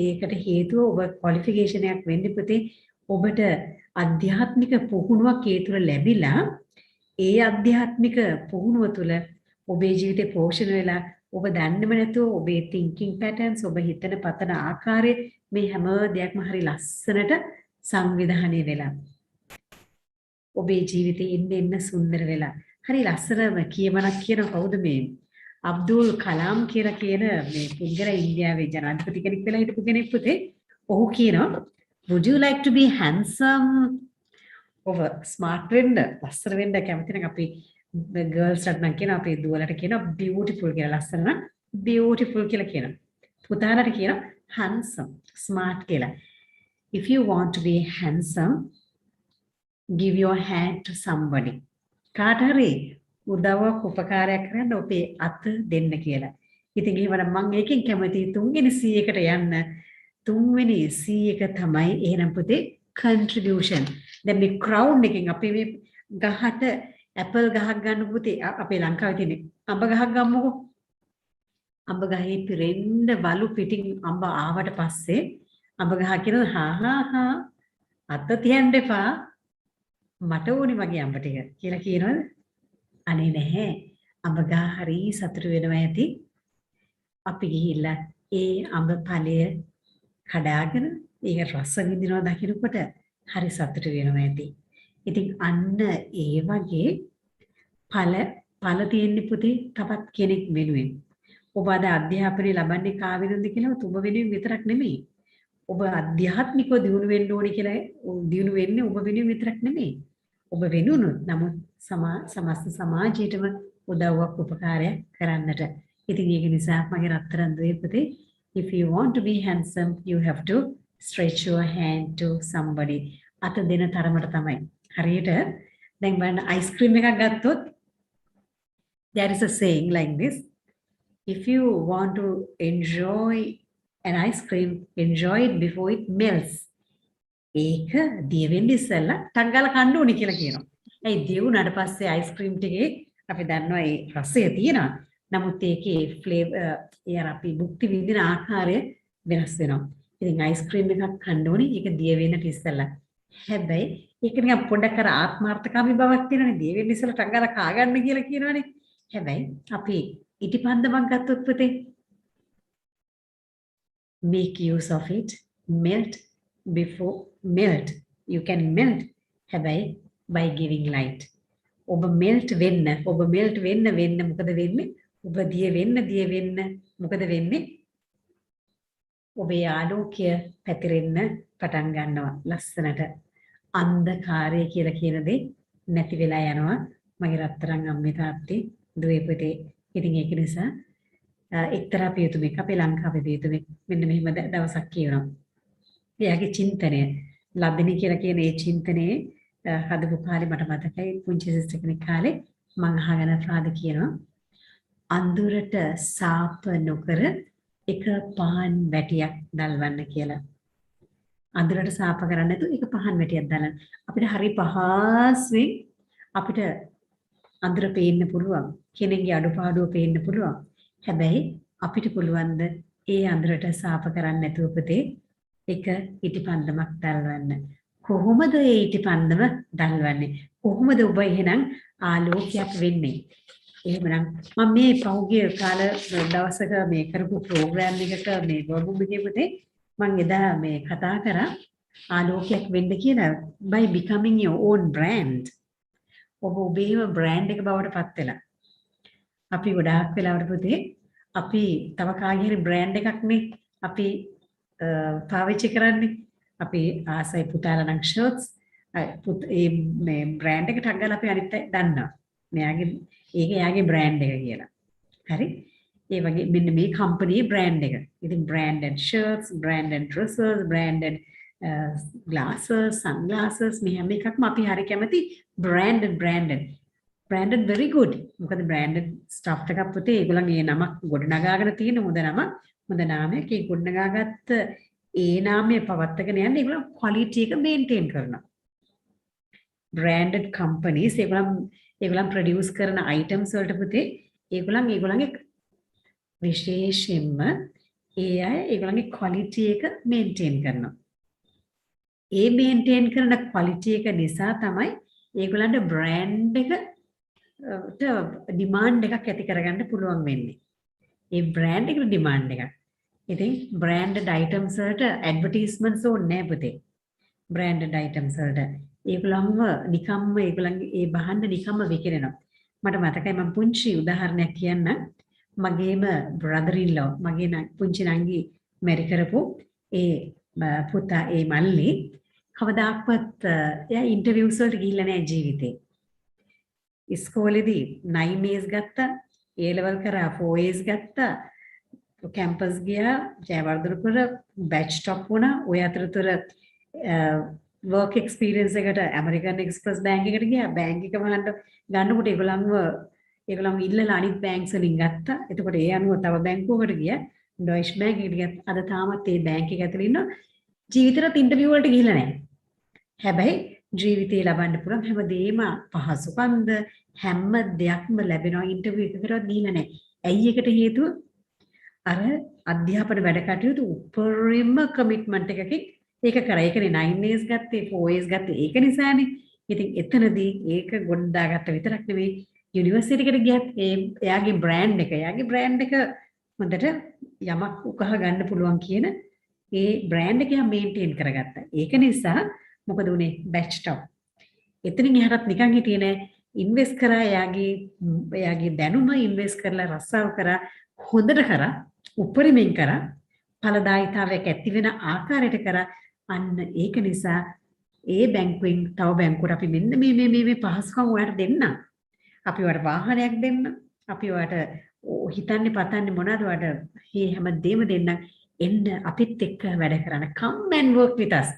ඒකට හේතුව ඔබ ක්වොලිෆිකේෂන් එකක් වෙන්නේ පුතේ ඔබට අධ්‍යාත්මික පුහුණුවක් ඒ තුළ ලැබිලා ඒ අධ්‍යාත්මික පුහුණුව තුළ ඔබේ ජීවිතේ පෝෂණය වෙලා ඔබ දන්නේම නැතුව ඔබේ thinking patterns ඔබ හිතන පතන ආකාරය මේ හැම දෙයක්ම හරි ලස්සනට සංවිධානය වෙලා ඔබේ ජීවිතේ ඉන්න සුන්දර වෙලා හරි ලස්සනම කියමනක් කියන කවුද මේ අබ්දුල් කලාම් කියලා කියන මේ පුද්ගලයා ඉන්දියාවේ ජනාධිපති කෙනෙක් වෙලා හිටපු කෙනෙක් පුතේ ඔහු කියනවා would you like to be handsome ඔබ ස්මාර්ට් වෙන්න ලස්සන වෙන්න කැමති නම් අපි ගර්ල්ස් ට නම් කියන අපේ දුවලට කියනවා beautiful කියලා ලස්සන නම් beautiful කියලා කියනවා පුතාලට කියනවා handsome smart කියලා if you want to be handsome give your hand to somebody කාට හරි උදව්වක් උපකාරයක් කරන්න ඔබේ අත දෙන්න කියලා. ඉතින් එහෙමනම් මම ඒකෙන් කැමති තුන්වෙනි C එකට යන්න. තුන්වෙනි C එක තමයි එහෙනම් පුතේ contribution. දැන් මේ crown එකෙන් අපි මේ ගහට ඇපල් ගහක් ගන්න පුතේ අපේ ලංකාවේ තියෙන අඹ ගහක් ගමුකෝ. අඹ ගහේ පිරෙන්න බලු පිටින් අඹ ආවට පස්සේ අඹ ගහ කියනවා හා අත තියන්න එපා මට ඕනේ මගේ අඹ ටික කියලා කියනවද? අනේ නැහැ. අඹ ගහ හරි සතුටු වෙනවා ඇති. අපි ගිහිල්ලා ඒ අඹ ඵලය කඩාගෙන ඒක රස විඳිනවා දකින්නකොට හරි සතුටු වෙනවා ඇති. ඉතින් අන්න ඒ වගේ ඵල තියෙන පුතේ තවත් කෙනෙක් වෙනුවෙන්. ඔබ අද අධ්‍යාපනය ලබන්නේ කා වෙනුවෙන්ද කියලා ඔබ වෙනුවෙන් විතරක් නෙමෙයි. ඔබ අධ්‍යාත්මිකව දියුණු වෙන්න ඕනේ කියලා දියුණු වෙන්නේ ඔබ වෙනුවෙන් විතරක් නෙමෙයි. ඔබ වෙනුනොත් නමුත් සමස්ත සමාජයටම උදව්වක් උපකාරයක් කරන්නට. ඉතින් ඒක නිසා මගේ රත්තරන් ද්වේපතේ if you want to be handsome you have to stretch your hand to somebody. අත දෙන තරමට තමයි. හරියට දැන් බලන්න අයිස්ක්‍රීම් එකක් ගත්තොත් there is a saying like this if you want to enjoy an ice cream enjoy it before it melts. ඒක දිය වෙන්න ඉස්සෙල්ලා ටංගල කන්න ඕනේ කියලා කියනවා. ඒ දිය වුණාට පස්සේ අයිස්ක්‍රීම් ටිකේ අපි දන්නවා ඒ රසය තියෙනවා. නමුත් ඒකේ ෆ්ලේවර් අපි භුක්ති විඳින ආකාරය වෙනස් වෙනවා. ඉතින් අයිස්ක්‍රීම් එකක් කන්න ඕනේ. ඒක දිය වෙන්නට ඉස්සෙල්ලා. හැබැයි ඒක නිකන් පොඩක් අර ආත්මార్థකාමී බවක් තියෙනනේ. දිය වෙන්න ඉස්සෙල්ලා ටංගර කා ගන්න කියලා කියනවනේ. හැබැයි අපි ඉටිපන්දමක් ගත්තොත් පුතේ make use of it, melt before melt. You can melt හැබැයි by giving light. ඔබ melt වෙන්න මොකද වෙන්නේ? ඔබ දිය වෙන්න මොකද වෙන්නේ? ඔබේ ආලෝකය පැතිරෙන්න පටන් ගන්නවා ලස්සනට. අන්ධකාරය කියලා කියන දේ නැති වෙලා යනවා. මගේ රත්තරන් අම්මේ තාත්තේ දුවේ පුතේ. ඉතින් ඒක නිසා එක්තරා පියතුමෙක් අපේ ලංකාවේ පියතුමෙක් මෙන්න මෙහෙම දවසක් කියනවා. එයාගේ චින්තනය ලබ්ධිනී කියලා කියන ඒ චින්තනයේ හදපු කාලේ මට මතකයි පුංචි සිස්ටර් කෙනෙක් කාලේ මං අහගෙන ප්‍රාද කියනවා අඳුරට සාප නොකර එක පහන් වැටියක් දල්වන්න කියලා. අඳුරට සාප කරන්නේ නැතුව එක පහන් වැටියක් දාලා අපිට හරි පහසුවෙන් අපිට අඳුර පේන්න පුළුවන්. කෙනෙක්ගේ අඩුපාඩුව පේන්න පුළුවන්. හැබැයි අපිට පුළුවන් ද ඒ අඳුරට සාප කරන්නේ නැතුව පුතේ එක ඉටිපන්දමක් දල්වන්න. කොහොමද ඒ ඉටිපන්දම දල්වන්නේ? කොහොමද ඔබ එහෙනම් ආලෝකයක් වෙන්නේ? එහෙමනම් මම මේ පහුගිය කාල දවසක මේ කරපු ප්‍රෝග්‍රෑම් එකක මේ වගුම් එකේ මම එදා මේ කතා කරා ආලෝකයක් වෙන්න කියලා by becoming your own brand. ඔබ ඔබේම බ්‍රෑන්ඩ් එක බවට පත් වෙලා. අපි ගොඩාක් වෙලාවට පුතේ අපි තව කාගේ හරි බ්‍රෑන්ඩ් එකක් නේ අපි පාවිච්චි කරන්නේ. අපි ආසයි පුතාලා නම් ෂර්ට්ස් මේ බ්‍රෑන්ඩ් එක ටග් ගාලා අපි අනිත් අය දන්නවා. මෙයාගේ ඒක එයාගේ බ්‍රෑන්ඩ් එක කියලා. හරි? ඒ වගේ මෙන්න මේ කම්පැනි බ්‍රෑන්ඩ් එක. ඉතින් branded shirts, branded dresses, branded glasses, sunglasses මේ හැම එකක්ම අපි හරි කැමති branded very good. මොකද branded stuff එකක් පුතේ ඒගොල්ලන්ගේ නමක් ගොඩනගාගෙන තියෙන හොඳ නාමයක්. ඒ ගොඩනගාගත්ත ඒ නාමය පවත්වාගෙන යන්න ඒගොල්ලන් quality එක maintain කරනවා. branded companies ඒගොල්ලන් produce කරන items වලට පුතේ ඒගොල්ලන්ගේ විශේෂයෙන්ම ඒගොල්ලන්ගේ quality එක maintain කරනවා. ඒ maintain කරන quality එක නිසා තමයි ඒගොල්ලන්ට brand එක demand එකක් ඇති කරගන්න පුළුවන් වෙන්නේ. ඒ brand එකට demand එකක්. ඉතින් branded items වලට advertisements ඕනේ නැහැ පුතේ. branded items වලට ඒගොල්ලන්ව නිකම්ම ඒගොල්ලන්ගේ ඒ බහන්න නිකම්ම විකිරෙනවා. මට මතකයි මම පුංචි උදාහරණයක් කියන්න. මගේම brother in law මගේ පුංචි නංගි මැරි කරපු ඒ පුතා ඒ මල්ලි කවදාක්වත් එයා ඉන්ටර්විව්ස් වලට ගිහිල්ලා නැහැ ජීවිතේ. ඉස්කෝලේදී 9 A's ගත්තා, A level කරා 4 A's ගත්තා, කැම්පස් ගියා, ජයවර්ධනපුර බැච් টপ වුණා. ඔය අතරතුර work experience එකට American Express bank එකට ගියා. bank එක ගන්නකොට ඒගොල්ලන්ව ඉල්ලලා අනිත් banks වලින් ගත්තා. එතකොට ඒ අනුව තව බැංකුවකට ගියා. Deutsche Bank එකට ගියා. අද තාමත් ඒ bank එක ඇතුළේ ඉන්නවා. ජීවිතේට ඉන්ටර්විව් වලට ගිහිල්ලා නැහැ. හැබැයි ජීවිතේ ලබන්න පුළුවන් හැමදේම පහසුකම්ද හැම දෙයක්ම ලැබෙනවා ඉන්ටර්විව් එකකටවත් ගිහිල්ලා නැහැ. ඇයි ඒකට හේතුව? අර අධ්‍යාපන වැඩ කටයුතු උපරිම කමිට්මන්ට් එකකින් ඒක කරා. ඒකනේ 9 A's ගත්තේ 4 A's ගත්තේ ඒක නිසානේ. ඉතින් එතනදී ඒක ගොඩදාගත්ත විතරක් නෙවෙයි යුනිවර්සිටි එකට ගියත් එයාගේ බ්‍රෑන්ඩ් එක හොඳට යමක් උකහා ගන්න පුළුවන් කියන ඒ බ්‍රෑන්ඩ් එක මේන්ටේන් කරගත්තා. ඒක නිසා මොකද උනේ බැච් টপ. එතනින් එහාටත් නිකන් හිටියේ නෑ. ඉන්වෙස්ට් කරා එයාගේ දැනුම ඉන්වෙස්ට් කරලා රස්සාව කරා හොඳට කරා උපරිමයෙන් කරා ඵලදායීතාවයක් ඇති වෙන ආකාරයට කරා. අන්න ඒක නිසා ඒ බැංකුවෙන් තව බැංකුවට අපි මෙන්න මේ පහසුකම් ඔයාලට දෙන්න. අපි ඔයාලට වාහනයක් දෙන්න. අපි ඔයාලට හිතන්නේ පතන්නේ මොනවද ඔයාලට මේ හැමදේම දෙන්න. එන්න අපිත් එක්ක වැඩ කරන්න. come and work with us.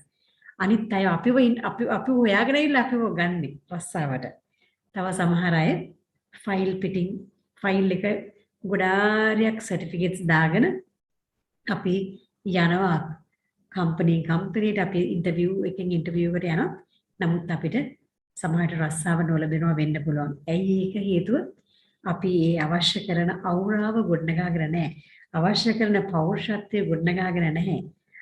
අනිත් අය අපිව හොයාගෙන ඉන්න අපිව ගන්නෙ රස්සාවට. තව සමහර අය ෆයිල් එක ගොඩාරියක් සර්ටිෆිකේට්ස් දාගෙන අපි යනවා කම්පැනිට අපි ඉන්ටර්විව් එකට යනවා. නමුත් අපිට සමහරට රස්සාව නොලැබෙනවා වෙන්න පුළුවන්. ඇයි ඒක හේතුව? අපි ඒ අවශ්‍ය කරන අවුරාව ගොඩනගාගෙන නැහැ. අවශ්‍ය කරන පෞරුෂත්වය ගොඩනගාගෙන නැහැ.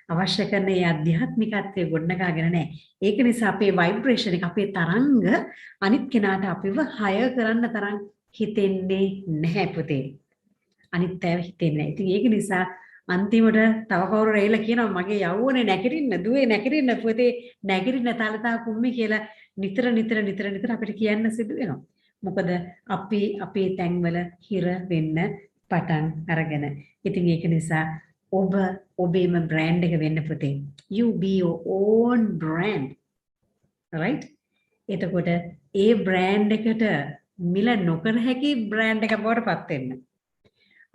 අවශ්‍ය කරන ඒ ආධ්‍යාත්මිකත්වයේ ගොඩනගාගෙන නැහැ. ඒක නිසා අපේ ভাইබ්‍රේෂන් එක අපේ තරංග අනිත් කෙනාට අපිව හය කරන්න තරම් හිතෙන්නේ නැහැ පුතේ. අනිත් අය හිතෙන්නේ නැහැ. ඉතින් ඒක නිසා අන්තිමට තව කවුරු රැයිලා කියනවා මගේ යවුවනේ නැගිටින්න දුවේ නැගිටින්න පුතේ නැගිටින්න තලතා කුම්මි කියලා නිතර අපිට කියන්න සිදු වෙනවා. මොකද අපි අපේ තැන්වල හිර වෙන්න පටන් අරගෙන. ඉතින් ඒක නිසා ඔබ ඔබේම බ්‍රෑන්ඩ් එක වෙන්න පුතේ. You be your own brand. right? එතකොට ඒ බ්‍රෑන්ඩ් එකට මිල නොකර හැකි බ්‍රෑන්ඩ් එකක් බවට පත් වෙන්න.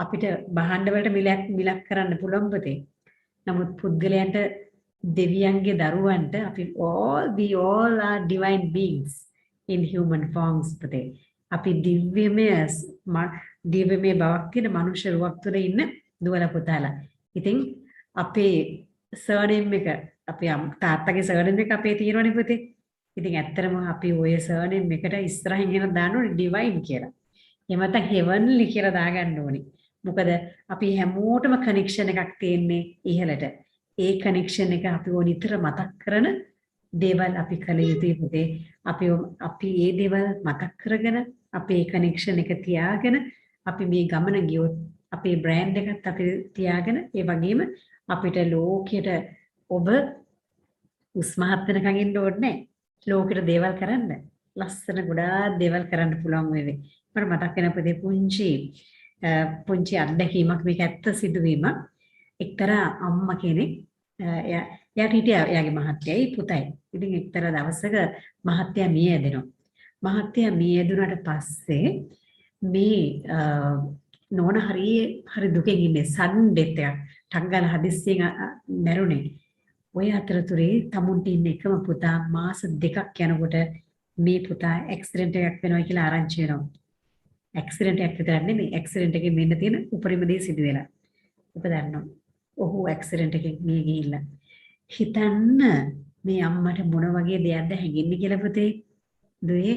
අපිට භාණ්ඩ වලට මිලක් කරන්න පුළුවන් පුතේ. නමුත් පුද්ගලයන්ට දෙවියන්ගේ දරුවන්ට අපි we all are divine beings in human forms පුතේ. අපි දිව්‍යමය බවක් තියෙන මනුෂ්‍ය රුවක් තුළ ඉන්න දුවලා පුතාලා. ඉතින් අපේ සර්නේම් එක අපේ තාත්තගේ සර්නේම් එක අපේ තියෙනවනේ පුතේ. ඉතින් ඇත්තටම අපි ওই සර්නේම් එකට ඉස්සරහින් එන දාන්න ඕනේ ඩිවයින් කියලා. එහෙම නැත්නම් හෙවන්ලි කියලා දාගන්න ඕනේ. මොකද අපි හැමෝටම කනෙක්ෂන් එකක් තියෙන්නේ ඉහළට. ඒ කනෙක්ෂන් එක අපි නිතර මතක් කරන දේවල් අපි කළ යුතුයි පුතේ. අපි මේ දේවල් මතක් කරගෙන අපේ කනෙක්ෂන් එක තියාගෙන අපි මේ ගමන ගියොත් අපේ බ්‍රෑන්ඩ් එකත් අපි තියාගෙන ඒ වගේම අපිට ලෝකෙට ඔබ උස්මහත් වෙනකන් ඉන්න ඕනේ නැහැ. ලෝකෙට දේවල් කරන්න ලස්සන ගොඩාක් දේවල් කරන්න පුළුවන් වෙයි. මට මතක් වෙන පුතේ පුංචි අත්දැකීමක් මේක ඇත්ත සිදුවීමක්. එක්තරා අම්මා කෙනෙක් එයාට හිටියා එයාගේ මහත්තයයි පුතයි. ඉතින් එක්තරා දවසක මහත්තයා මිය යදෙනවා. මහත්තයා මිය යදුනට පස්සේ මේ නෝන හරි දුකෙන් ඉන්නේ. සඩන් ඩෙත් එකක්. ටංගල හදිස්සියෙන් මැරුණේ. ඔය අතරතුරේ තමුන්ට ඉන්න එකම පුතා මාස 2ක් යනකොට මේ පුතා ඇක්සිඩන්ට් එකක් වෙනවා කියලා ආරංචි වෙනවා. ඇක්සිඩන්ට් එකක් විතරක් නෙමෙයි ඇක්සිඩන්ට් එකෙන් වෙන්න තියෙන උපරිම දේ සිදු වෙලා. ඔබ දන්නවා. ඔහු ඇක්සිඩන්ට් එකකින් මිය ගිහිල්ලා. හිතන්න මේ අම්මට මොන වගේ දෙයක්ද හැගෙන්නේ කියලා පුතේ. දුවේ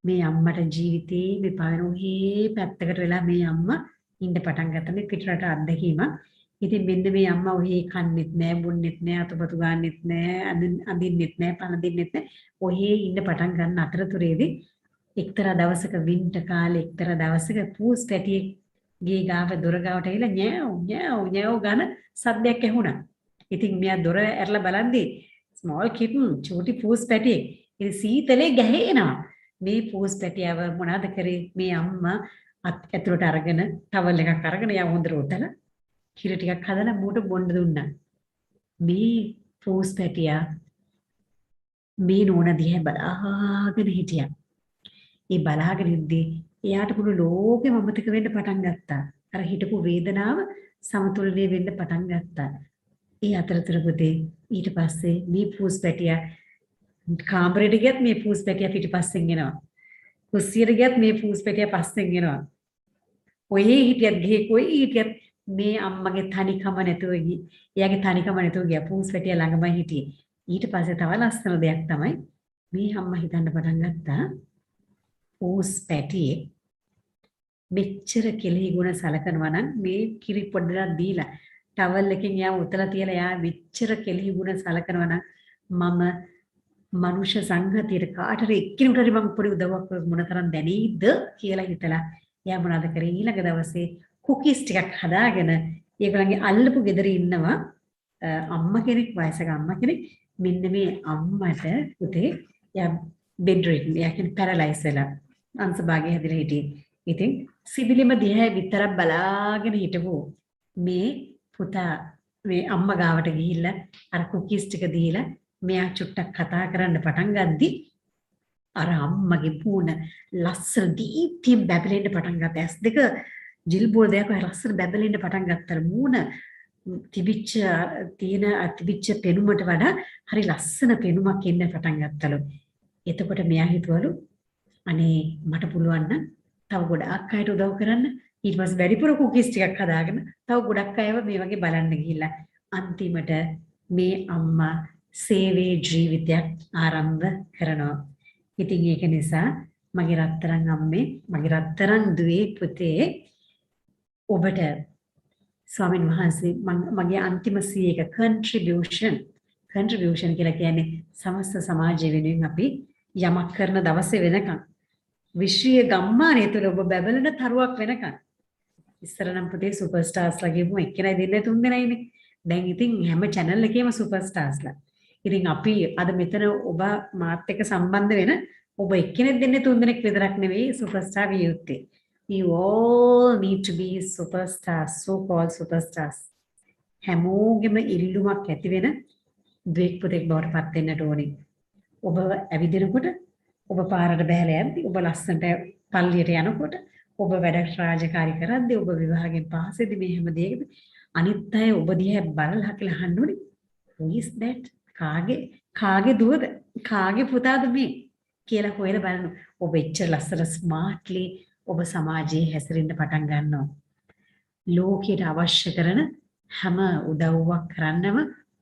මේ අම්මට ජීවිතේ මේ පාරෝහේ පැත්තකට වෙලා මේ අම්මා ඉන්න පටන් ගත්තා. මේ පිටරට අත්දැකීමක්. ඉතින් මෙන්න මේ අම්මා ඔහේ කන්නෙත් නෑ, බොන්නෙත් නෑ, අතපතු ගන්නෙත් නෑ, අඳින්නෙත් නෑ, පණ දෙන්නෙත් නෑ. ඔහේ ඉන්න පටන් ගන්න අතරතුරේදී එක්තරා දවසක වින්ටර් කාලේ එක්තරා දවසක පූස් පැටියෙක්ගේ ගාව දොර ගාවට ඇවිල්ලා ñෑව් ගාන සද්දයක් ඇහුණා. ඉතින් මෙයා දොර ඇරලා බලද්දී ස්මෝල් කිටන් චූටි පූස් පැටියෙක්. ඉතින් සීතලේ ගැහෙනවා. මේ පූස් පැටියව මොනවද කරේ? මේ අම්මා ඇතුළට අරගෙන ටවල් එකක් අරගෙන යා හොඳට උතලා කිර ටිකක් හදලා මූට බොන්න දුන්නා. මේ පූස් පැටියා මේ නෝන දිහා බලාගෙන හිටියා. ඒ බලාගෙන ඉද්දී එයාට මුළු ලෝකෙම අමතක වෙන්න පටන් ගත්තා. අර හිටපු වේදනාව සමතුලනය වෙන්න පටන් ගත්තා. ඒ අතරතුර පුතේ ඊට පස්සේ මේ පූස් පැටියා කාමරේට ගියත් මේ පූස් පැටියා පිටිපස්සෙන් එනවා. කුස්සියට ගියත් මේ පූස් පැටියා පස්සෙන් එනවා. ඔයේ හිටියත් ගිහේ කොයි හිටියත් මේ අම්මගේ තනිකම නැතුව එයාගේ තනිකම නැතුව ගියා. පූස් පැටියා ළඟමයි හිටියේ. ඊට පස්සේ තව ලස්සන දෙයක් තමයි මේ අම්මා හිතන්න පටන් ගත්තා. පූස් පැටියේ මෙච්චර කෙලෙහි ගුණ සලකනවා නම් මේ කිරි පොඩ්ඩක් දීලා ටවල් එකෙන් යා උතලා තියලා යා මෙච්චර කෙලෙහි ගුණ සලකනවා නම් මම මනුෂ්‍ය සංගතියට කාටද එක්කිනුටරි මම පොඩි උදව්වක් මොනතරම් දැනෙයිද කියලා හිතලා එයා මොනවද කරේ ඊළඟ දවසේ කුකීස් ටිකක් හදාගෙන ඒගොල්ලන්ගේ අල්ලපු ගෙදර ඉන්නවා අම්මා කෙනෙක් වයසක අම්මා කෙනෙක් මෙන්න මේ අම්මට පුතේ යා බෙඩ් රිඩන් යා කියන්නේ පැරලයිස් වෙලා අංශභාගය හැදිලා හිටියේ. ඉතින් සිවිලිම දිහා විතරක් බලාගෙන හිටවෝ මේ පුතා මේ අම්මා ගාවට ගිහිල්ලා අර කුකීස් ටික දීලා මෙයා චුට්ටක් කතා කරන්න පටන් ගද්දි අර අම්මගේ මූණ ලස්සන දීප්තියෙන් බැබලෙන්න පටන් ගත්තා. ඇස් දෙක ජිල් බෝල් දෙයක් වගේ ලස්සන බැබලෙන්න පටන් ගත්තා. මූණ තිබිච්ච පෙනුමට වඩා හරි ලස්සන පෙනුමක් එන්න පටන් ගත්තලු. එතකොට මෙයා හිතුවලු අනේ මට පුළුවන් නම් තව ගොඩක් අයට උදව් කරන්න. ඊට පස්සේ වැඩිපුර කුකීස් ටිකක් හදාගෙන තව ගොඩක් අයව මේ වගේ බලන්න ගිහිල්ලා අන්තිමට මේ අම්මා සේවයේ ජීවිතයක් ආරම්භ කරනවා. ඉතින් ඒක නිසා මගේ රත්තරන් අම්මේ, මගේ රත්තරන් දුවේ පුතේ ඔබට ස්වාමීන් වහන්සේ මගේ අන්තිම C1 contribution කියලා කියන්නේ සමස්ත සමාජය වෙනුවෙන් අපි යමක් කරන දවසේ වෙනකන් විශ්වීය ගම්මානය තුළ ඔබ බැබලන තරුවක් වෙනකන් ඉස්සර නම් පුතේ සුපර්ස්ටාර්ස්ලා කියමු එක්කෙනයි දෙන්නේ තුන් දෙනයිනේ. දැන් ඉතින් හැම channel එකේම සුපර්ස්ටාර්ස්ලා. ඉතින් අපි අද මෙතන ඔබ මාත් එක්ක සම්බන්ධ වෙන ඔබ එක්කෙනෙක් දෙන්නේ තුන් දෙනෙක් විතරක් නෙවෙයි සුපර්ස්ටාර් විය යුත්තේ. You all need to be superstars, so-called superstars. හැමෝගෙම ඉල්ලුමක් ඇති වෙන ද්වේක් පුතෙක් බවට පත් වෙන්නට ඕනේ. ඔබ ඇවිදිනකොට ඔබ පාරට බහැලා යද්දී ඔබ ලස්සනට පල්ලියට යනකොට ඔබ වැඩ රාජකාරී කරද්දී ඔබ විවාහයෙන් පස්සේදී මේ හැම දෙයකම අනිත් අය ඔබ දිහා බලලා කියලා අහන්න ඕනේ. Who is that? කාගේ දුවද? කාගේ පුතාද මේ? කියලා හොයලා බලන්න. ඔබ එච්චර ලස්සන ස්මාර්ට්ලි ඔබ සමාජයේ හැසිරෙන්න පටන් ගන්නවා. ලෝකයට අවශ්‍ය කරන හැම උදව්වක් කරන්නම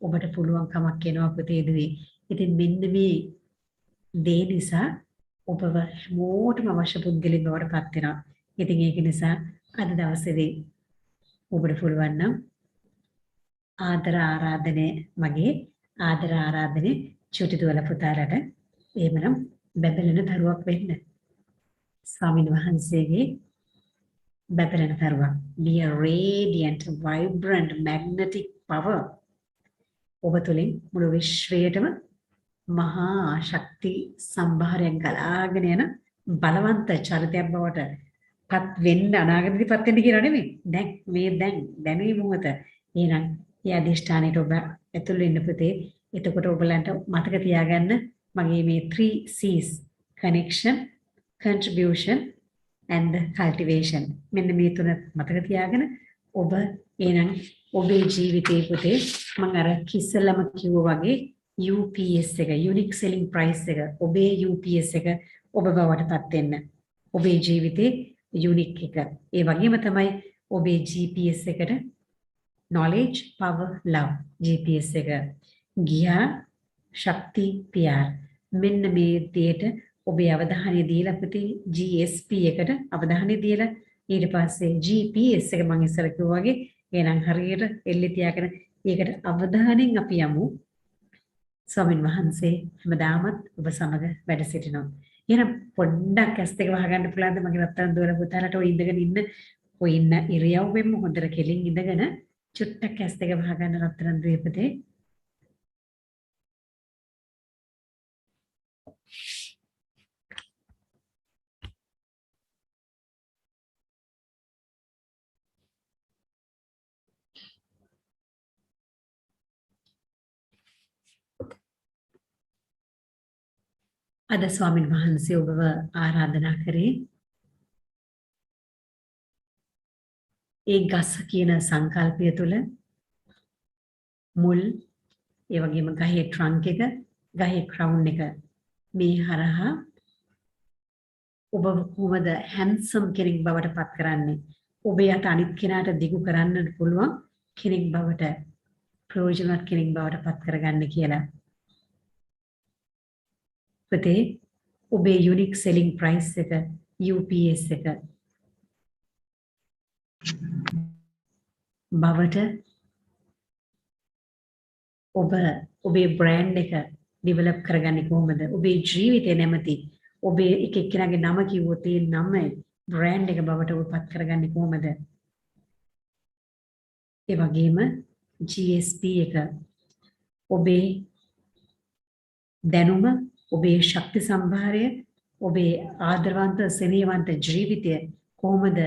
ඔබට පුළුවන්කමක් එනවා පුතේ දුවේ. ඉතින් මෙන්න මේ දේ නිසා ඔබව හැමෝටම අවශ්‍ය පුද්ගලෙක් බවට පත් වෙනවා. ඉතින් ඒක නිසා අද දවසේදී ඔබට පුළුවන් නම් මගේ ආදර ආරාධනේ චුටිදුවල පුතාලට එහෙමනම් බැබලෙන දරුවක් වෙන්න. ස්වාමීන් වහන්සේගේ බැබලෙන දරුවක්. Be a radiant, vibrant, magnetic power. ඔබ තුළින් මුළු විශ්වයටම මහා ශක්ති සම්භාරයක් ගලාගෙන යන බලවන්ත චරිතයක් බවට පත් වෙන්න අනාගතේදී පත් වෙන්න කියලා නෙමෙයි. දැන් මොහොත. එහෙනම් ඒ අධිෂ්ඨානයට ඔබ ඇතුල් වෙන්න පුතේ. එතකොට ඔයගලන්ට මතක තියාගන්න මගේ මේ 3 C's connection, contribution and cultivation. මෙන්න මේ තුන මතක තියාගෙන ඔබ එහෙනම් ඔබේ ජීවිතේ පුතේ මම අර කිස්සලම කිව්වා වගේ UPS එක unique selling price එක ඔබේ UPS එක ඔබ බවට පත් වෙන්න. ඔබේ ජීවිතේ unique එක. ඒ වගේම තමයි ඔබේ GPS එකට knowledge, power, love GPS එක ගියා ශක්ති PR. මෙන්න මේ දෙයට ඔබේ අවධානය දීලා පුතේ GSP එකට අවධානය දීලා ඊට පස්සේ GPS එක මම ඉස්සර කිව්වා වගේ එහෙනම් හරියට එල්ලි තියාගෙන ඒකට අවධානයෙන් අපි යමු. ස්වාමීන් වහන්සේ හැමදාමත් ඔබ සමග වැඩ සිටිනවා. එහෙනම් පොඩ්ඩක් ඇස් දෙක වහගන්න පුළුවන්ද මගේ රත්තරන් දුවල පුතාලට ඔය ඉඳගෙන ඉන්න ඉරියව්වෙම හොඳට කෙලින් ඉඳගෙන චුට්ටක් ඇස් දෙක වහගන්න රත්තරන් දුවේ. අද ස්වාමීන් වහන්සේ ඔබව ආරාධනා කරේ ඒ ගස කියන සංකල්පය තුළ මුල් ඒ වගේම ගහේ ට්‍රන්ක් එක ගහේ ක්‍රවුන් එක මේ හරහා ඔබ කොහොමද හැන්සම් කෙනෙක් බවට පත් කරන්නේ ඔබ යට අනිත් කෙනාට දිගු කරන්න පුළුවන් කෙනෙක් බවට ප්‍රයෝජනවත් කෙනෙක් බවට පත් කරගන්න කියලා. පුතේ ඔබේ unique selling price එක UPS එක බවට ඔබේ brand එක develop කරගන්නේ කොහොමද? ඔබේ ජීවිතේ නැමැති ඔබේ එක එක්කෙනාගේ නම කිව්වොත් ඒ නම brand එක බවට ඔබ පත් කරගන්නේ කොහොමද? ඒ වගේම GSP එක ඔබේ දැනුම ඔබේ ශක්ති සම්භාරය ඔබේ ආදරවන්ත සෙනෙහවන්ත ජීවිතය කොහොමද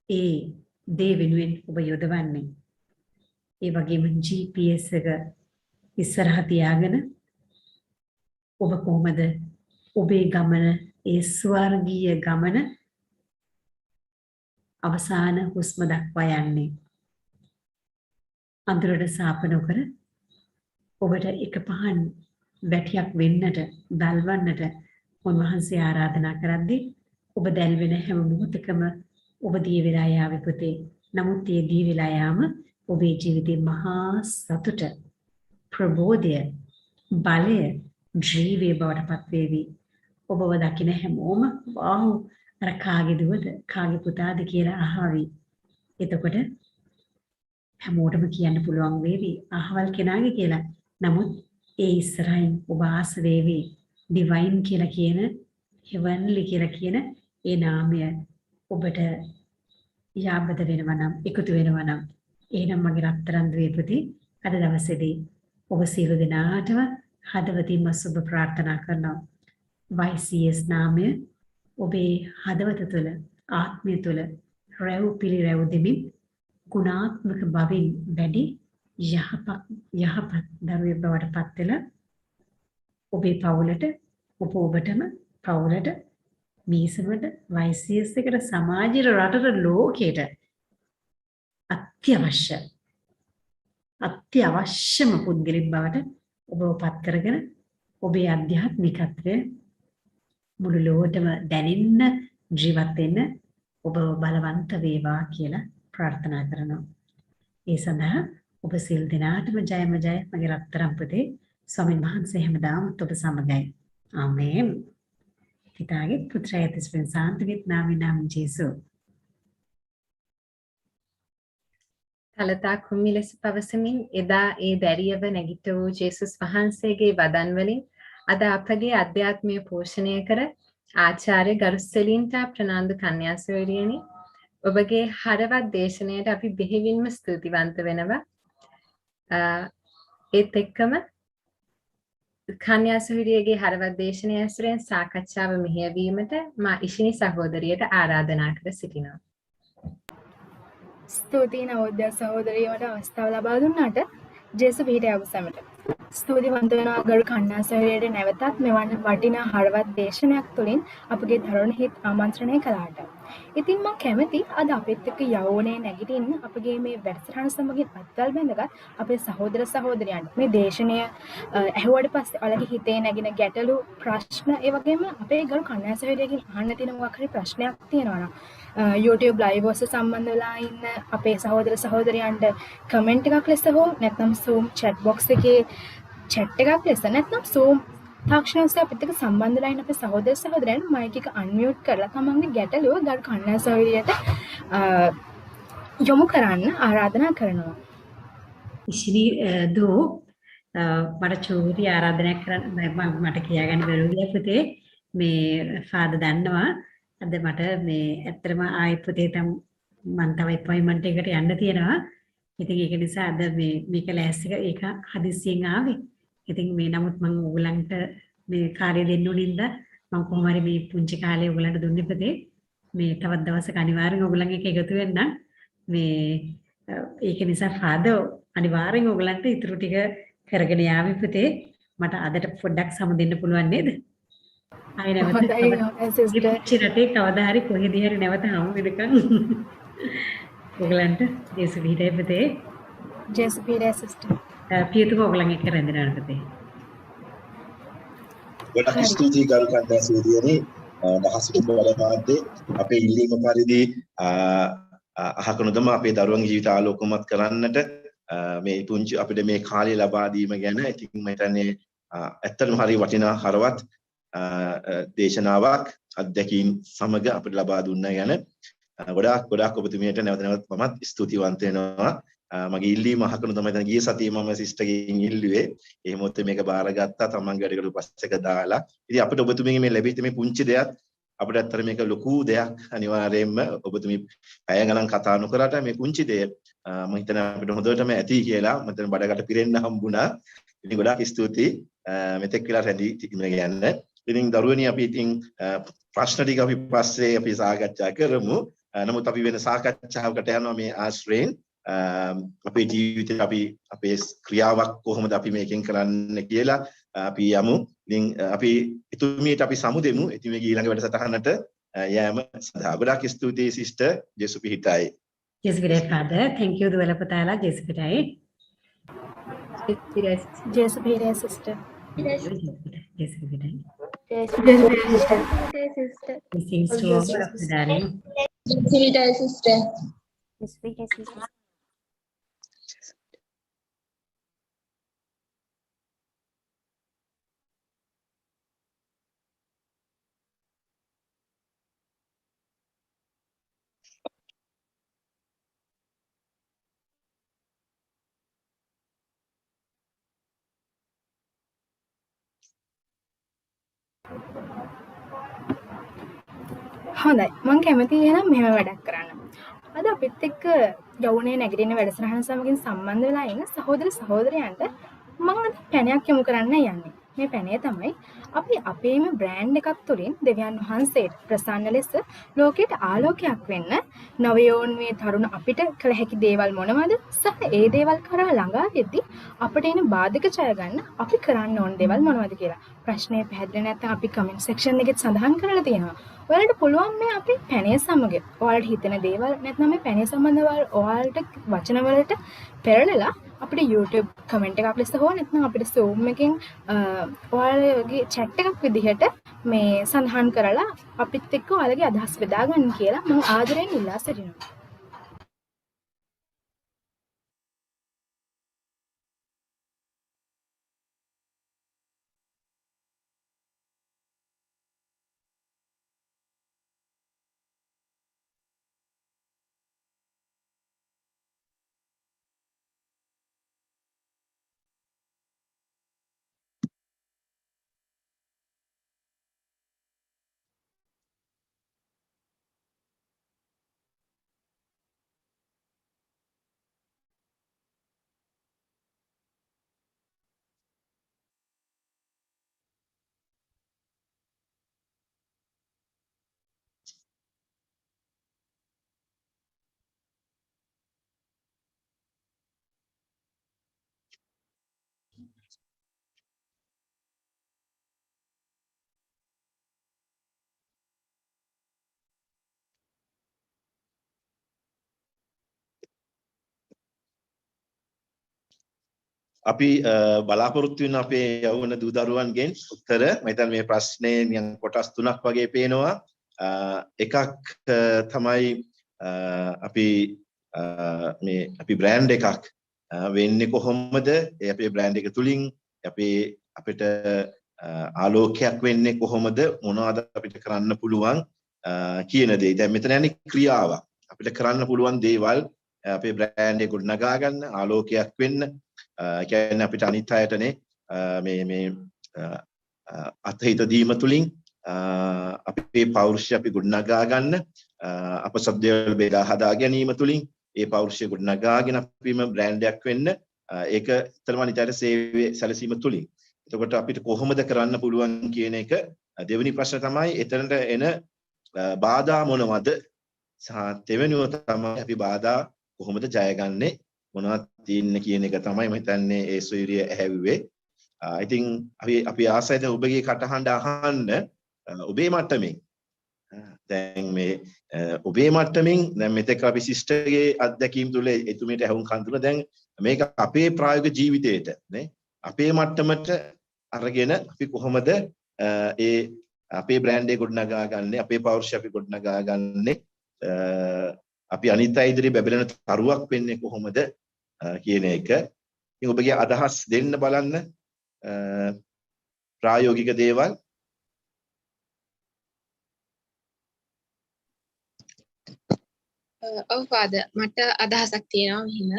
ඒ දේ වෙනුවෙන් ඔබ යොදවන්නේ? ඒ වගේම GPS එක ඉස්සරහ තියාගෙන ඔබ කොහොමද ඔබේ ගමන ඒ ස්වර්ගීය ගමන අවසාන හුස්ම දක්වා යන්නේ? අඳුරට සාප නොකර ඔබට එක පහන් වැටියක් වෙන්නට දල්වන්නට උන්වහන්සේ ආරාධනා කරද්දී ඔබ දැල්වෙන හැම මොහොතකම ඔබ දී වෙලා යාවේ පුතේ. නමුත් ඒ දී වෙලා යාම ඔබේ ජීවිතේ මහා සතුට ප්‍රබෝධය බලය ජීවේ බවට පත් වේවි. ඔබව දකින හැමෝම වාව් අර කාගේ දුවද කාගේ පුතාද කියලා අහවි. එතකොට හැමෝටම කියන්න පුළුවන් වේවි අහවල් කෙනාගේ කියලා. නමුත් ඒ ඉස්සරහින් ඔබ ආස වේවි ඩිවයින් කියලා කියන හෙවන්ලි කියලා කියන ඒ නාමය ඔබට යාබද වෙනවා නම් එකතු වෙනවා නම් එහෙනම් මගේ රත්තරන් ද්වීපති අද දවසේදී ඔබ සියලු දෙනාටම හදවතින්ම සුබ ප්‍රාර්ථනා කරනවා. YCS නාමය ඔබේ හදවත තුළ ආත්මය තුළ රැව් පිළිරැව් දෙමින් ගුණාත්මක බවින් වැඩි යහපත් දරුවෙක් බවට පත් වෙලා ඔබේ පවුලට ඔබටම පවුලට මීසමට YCS එකට සමාජයට රටට ලෝකයට අත්‍යවශ්‍යම පුද්ගලෙක් බවට ඔබව පත් කරගෙන ඔබේ අධ්‍යාත්මිකත්වය මුළු ලෝකෙටම දැනෙන්න ජීවත් වෙන්න ඔබ බලවන්ත වේවා කියලා ප්‍රාර්ථනා කරනවා. ඒ සඳහා ඔබ සියලු දෙනාටම ජයම ජය මගේ රත්තරන් පුතේ ස්වාමීන් වහන්සේ හැමදාම ඔබ සමගයි. ආමේන්. පිතාගේ පුත්‍රයාගේ තිස්පෙන් සාන්තගෙත් නාම ජේසු. තලතා කුම්මි ලෙස පවසමින් එදා ඒ දැරියව නැගිට වූ ජේසුස් වහන්සේගේ වදන් වලින් අද අපගේ අධ්‍යාත්මය පෝෂණය කර ආචාර්ය ගරුසෙලින්ටා ප්‍රනාන්දු කන්‍යාසෝරියනි ඔබගේ හරවත් දේශනයට අපි බෙහෙවින්ම ස්තුතිවන්ත වෙනවා. ඒත් එක්කම කන්‍යාසෝරියගේ හරවත් දේශනය ඇසුරෙන් සාකච්ඡාව මෙහෙයවීමට මා ඉෂිනි සහෝදරියට ආරාධනා කර සිටිනවා. ස්තුතියි නවෝදය සහෝදරියට අවස්ථාව ලබා දුන්නාට ජේසු පිහිට අවසමට. ස්තුතිවන්ත වෙනවා ගරු කන්‍යාසෝරියට නැවතත් මෙවන් වටිනා හරවත් දේශනයක් තුළින් අපගේ දරුණු හිත් ආමන්ත්‍රණය කළාට. ඉතින් මම කැමති අද අපිත් එක්ක යවෝනේ නැගිටින්න අපගේ මේ වැඩසටහන සමගින් අත්වල් බැඳගත් අපේ සහෝදර සහෝදරයන්ට මේ දේශනය ඇහුවට පස්සේ ඔයාලගේ හිතේ නැගින ගැටලු ප්‍රශ්න ඒ වගේම අපේ ගරු කන්‍යාසෝරියගෙන් අහන්න තියෙන මොකක් හරි ප්‍රශ්නයක් තියෙනවා නම් YouTube live ඔස්සේ සම්බන්ධ වෙලා ඉන්න අපේ සහෝදර සහෝදරයන්ට කමෙන්ට් එකක් ලෙස හෝ නැත්නම් Zoom chat box එකේ chat එකක් ලෙස නැත්නම් Zoom තාක්ෂණය ඔස්සේ අපිත් එක්ක සම්බන්ධ වෙලා ඉන්න අපේ සහෝදර සහෝදරයන් මයික් එක අන්මියුට් කරලා තමන්ගේ ගැටලුව ගරු කන්‍යාසෝරියට යොමු කරන්න ආරාධනා කරනවා. ඉෂිනි දෝ මට චූටි ආරාධනයක් කරන්න මට කියාගන්න බැරුව ගියා පුතේ මේ ෆාදර් දන්නවා අද මට මේ ඇත්තටම ආයෙත් පුතේ මම තව අපොයින්ට්මන්ට් එකකට යන්න තියෙනවා. ඉතින් ඒක නිසා අද මේක ලෑස්ති ඒක හදිස්සියෙන් ආවේ. ඉතින් මේ නමුත් මම ඕගලන්ට මේ කාර්ය දෙන්න උනින්ද මම කොහොම හරි මේ පුංචි කාලේ ඕගලන්ට දුන්නේ පුතේ. මේ තවත් දවසක අනිවාර්යෙන් ඕගලන් එක්ක එකතු වෙන්න. මේ ඒක නිසා ෆාදර් අනිවාර්යෙන් ඕගලන්ට ඉතුරු ටික කරගෙන යාවි පුතේ. මට අදට පොඩ්ඩක් සමු දෙන්න පුළුවන් නේද? ආයෙ නැවත රටේ කවදා හරි කොහෙදී හරි නැවත හමු වෙනකන් ඔයගලන්ට ජේසු පිහිටයි පුතේ. ජේසු පිහිටයි සිස්ටර්. පියතුම ඔයගලන් එක්ක රැඳෙනවා පුතේ. ගොඩක් ස්තුතියි ගරු කන්‍යාසෝරියනි දහසට බල මාධ්‍යේ අපේ ඉල්ලීම පරිදි අහකනොදම අපේ දරුවන්ගේ ජීවිත ආලෝකමත් කරන්නට මේ පුංචි අපිට මේ කාලය ලබා දීම ගැන ඉතින් මම හිතන්නේ ඇත්තටම හරි වටිනා හරවත් දේශනාවක් අත්දැකීම් සමග අපිට ලබා දුන්න ගැන ගොඩාක් ඔබතුමියට නැවත නැවත මමත් ස්තුතිවන්ත වෙනවා. මගේ ඉල්ලීම අහකනු තමයි දැන් ගිය සතියේ මම සිස්ටර්ගෙන් ඉල්ලුවේ. එහෙම මොකද මේක බාරගත්තා තමන්ගේ වැඩකට පස්සක දාලා. ඉතින් අපිට ඔබතුමියගේ මේ ලැබිච්ච මේ පුංචි දෙයක් අපිට අත්තර මේක ලොකු දෙයක් අනිවාර්යයෙන්ම ඔබතුමී පැය ගණන් කතා නොකරට මේ පුංචි දෙය මම හිතන අපිට හොඳටම ඇති කියලා මම හිතන බඩකට පිරෙන්න හම්බුණා. ඉතින් ගොඩාක් ස්තුතියි මෙතෙක් වෙලා රැඳී ඉන්න. ඉතින් දරුවනි අපි ඉතින් ප්‍රශ්න ටික අපි පස්සේ අපි සාකච්ඡා කරමු. නමුත් අපි වෙන සාකච්ඡාවකට යනවා මේ ආශ්‍රයෙන් අපේ ජීවිතේ අපි අපේ ක්‍රියාවක් කොහොමද අපි මේකෙන් කරන්න කියලා අපි යමු. ඉතින් අපි එතුමියට අපි සමුදෙමු. එතුමියගේ ඊළඟ වැඩසටහනට යෑම සඳහා. ගොඩාක් ස්තුතියි සිස්ටර්. ජේසු පිහිටයි. ජේසු පිහිටයි ෆාදර්. thank you දුවල පුතාලා ජේසු පිහිටයි. ජේසු පිහිටයි සිස්ටර්. ජේසු පිහිටයි. ජේසු පිහිටයි sister. Blessings to all of you, darling. ජේසු පිහිටයි සිස්ටර්. ජේසු පිහිටයි සිස්ටර්. හොඳයි. මම කැමතියි එහෙනම් මෙහෙම වැඩක් කරන්න. අද අපිත් එක්ක යවුනේ නැගිටින වැඩසටහන සමගින් සම්බන්ධ වෙලා ඉන්න සහෝදර සහෝදරයන්ට මම අද පැනයක් යොමු කරන්න යන්නේ. මේ පැනේ තමයි අපි අපේම බ්‍රෑන්ඩ් එකක් තුළින් දෙවියන් වහන්සේට ප්‍රසන්න ලෙස ලෝකයට ආලෝකයක් වෙන්න නවයෝන් මේ තරුණ අපිට කළ හැකි දේවල් මොනවද සහ ඒ දේවල් කරා ළඟා වෙද්දී අපිට එන බාධක ජය ගන්න අපි කරන්න ඕන දේවල් මොනවද කියලා ප්‍රශ්නේ පැහැදිලි නැත්නම් අපි කමෙන්ට් සෙක්ෂන් එකේ සඳහන් කරලා තියෙනවා. ඔයාලට පුළුවන් මේ අපේ පැනේ සමග ඔයාලට හිතෙන දේවල් නැත්නම් මේ පැනේ සම්බන්ධව ඔයාලට වචන වලට පෙරලලා අපිට YouTube කමෙන්ට් එකක් ලෙස හෝ නැත්නම් අපිට Zoom එකෙන් ඔයාලගේ chat එකක් විදිහට මේ සඳහන් කරලා අපිත් එක්ක ඔයාලගේ අදහස් බෙදා ගන්න කියලා මම ආදරෙන් ඉල්ලා සිටිනවා. අපි බලාපොරොත්තු වෙන අපේ යෞවන දූ දරුවන්ගෙන් උත්තර මම හිතන්නේ මේ ප්‍රශ්නේ නිකන් කොටස් තුනක් වගේ පේනවා. එකක් තමයි අපි බ්‍රෑන්ඩ් එකක් වෙන්නේ කොහොමද? ඒ අපේ බ්‍රෑන්ඩ් එක තුලින් අපිට ආලෝකයක් වෙන්නේ කොහොමද? මොනවද අපිට කරන්න පුළුවන් කියන දේ. දැන් මෙතන යන්නේ ක්‍රියාවක්. අපිට කරන්න පුළුවන් දේවල් අපේ බ්‍රෑන්ඩ් එක ගොඩනගා ගන්න, ආලෝකයක් වෙන්න. කියන්නේ අපිට අනිත් අයටනේ මේ අත්හිත දීම තුලින් අපේ පෞරුෂය අපි ගොඩනගා ගන්න අප සබ්දවල බෙදා හදා ගැනීම තුලින් ඒ පෞරුෂය ගොඩනගාගෙන අපිම බ්‍රෑන්ඩ් එකක් වෙන්න ඒක තරම අනිත් අයට සේවය සැලසීම තුලින්. එතකොට අපිට කොහොමද කරන්න පුළුවන් කියන එක දෙවෙනි ප්‍රශ්න තමයි එතනට එන බාධා මොනවද? සහ දෙවෙනිව තමයි අපි බාධා කොහොමද ජයගන්නේ? මොනවද තියෙන්නේ කියන එක තමයි මම හිතන්නේ ඒ සොයුරිය ඇහැව්වේ. ඉතින් අපි ආසයිද ඔබගේ කටහඬ අහන්න ඔබේ මට්ටමින්. දැන් මේ ඔබේ මට්ටමින් දැන් මෙතෙක් අපි සිස්ටර්ගේ අත්දැකීම් තුළ එතුමියට ඇහුම්කන් දුන්නා. දැන් මේක අපේ ප්‍රායෝගික ජීවිතේට නේ අපේ මට්ටමට අරගෙන අපි කොහොමද ඒ අපේ බ්‍රෑන්ඩ් එක ගොඩනගා ගන්නේ, අපේ පෞරුෂය අපි ගොඩනගා ගන්නේ, අපි අනිත් අය ඉදිරියේ බැබලෙන තරුවක් වෙන්නේ කොහොමද කියන එක. ඉතින් ඔබගේ අදහස් දෙන්න බලන්න ප්‍රායෝගික දේවල්. ඔව් ෆාදර් මට අදහසක් තියෙනවා මෙහිම.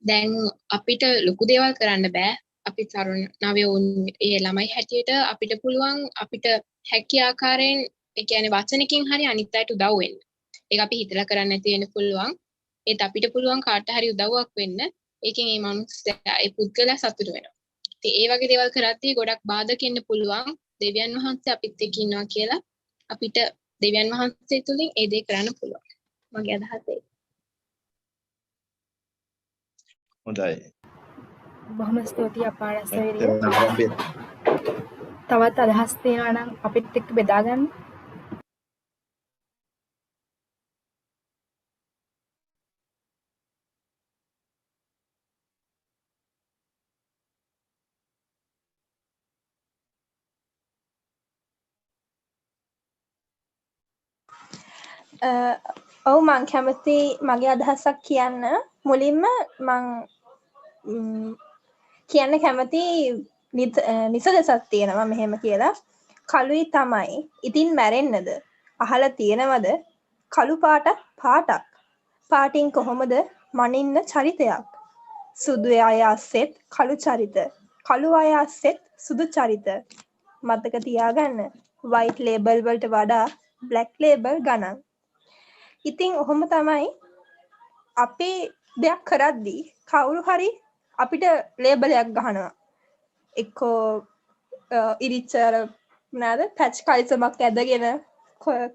දැන් අපිට ලොකු දේවල් කරන්න බෑ. අපි තරුණ නවයෝන් ඒ ළමයි හැටියට අපිට පුළුවන් අපිට හැකි ආකාරයෙන් ඒ කියන්නේ වචනකින් හරි අනිත් අයට උදව් වෙන්න. ඒක අපි හිතලා කරන්න නැති වෙන්න පුළුවන්. ඒත් අපිට පුළුවන් කාට හරි උදව්වක් වෙන්න. ඒකෙන් මේ මනුස්සයා ඒ පුද්ගලයා සතුටු වෙනවා. ඉතින් ඒ වගේ දේවල් කරද්දී ගොඩක් බාධක එන්න පුළුවන්. දෙවියන් වහන්සේ අපිත් එක්ක ඉන්නවා කියලා අපිට දෙවියන් වහන්සේ තුලින් ඒ දේ කරන්න පුළුවන්. මගේ අදහස ඒක. හොඳයි. බොහොම ස්තුතියි අපාරසවිරිය. තවත් අදහස් තියෙනවා නම් අපිත් එක්ක බෙදා ගන්න. ඔව් මං කැමති මගේ අදහසක් කියන්න. මුලින්ම මං කියන්න කැමති නිසදසක් තියෙනවා මෙහෙම කියලා. කළුයි තමයි. ඉතින් මැරෙන්නද? අහලා තියෙනවද? කළු පාටක්. පාටින් කොහොමද මනින්න චරිතයක්. සුදු අය අස්සෙත් කළු චරිත. කළු අය අස්සෙත් සුදු චරිත. මතක තියාගන්න. white label වලට වඩා බ්ලැක් ලේබල් ගණන්. ඉතින් ඔහොම තමයි අපි දෙයක් කරද්දී කවුරු හරි අපිට ලේබලයක් ගහනවා. එක්කෝ ඉරිච්චර මොනවාද පැච් කලිසමක් ඇදගෙන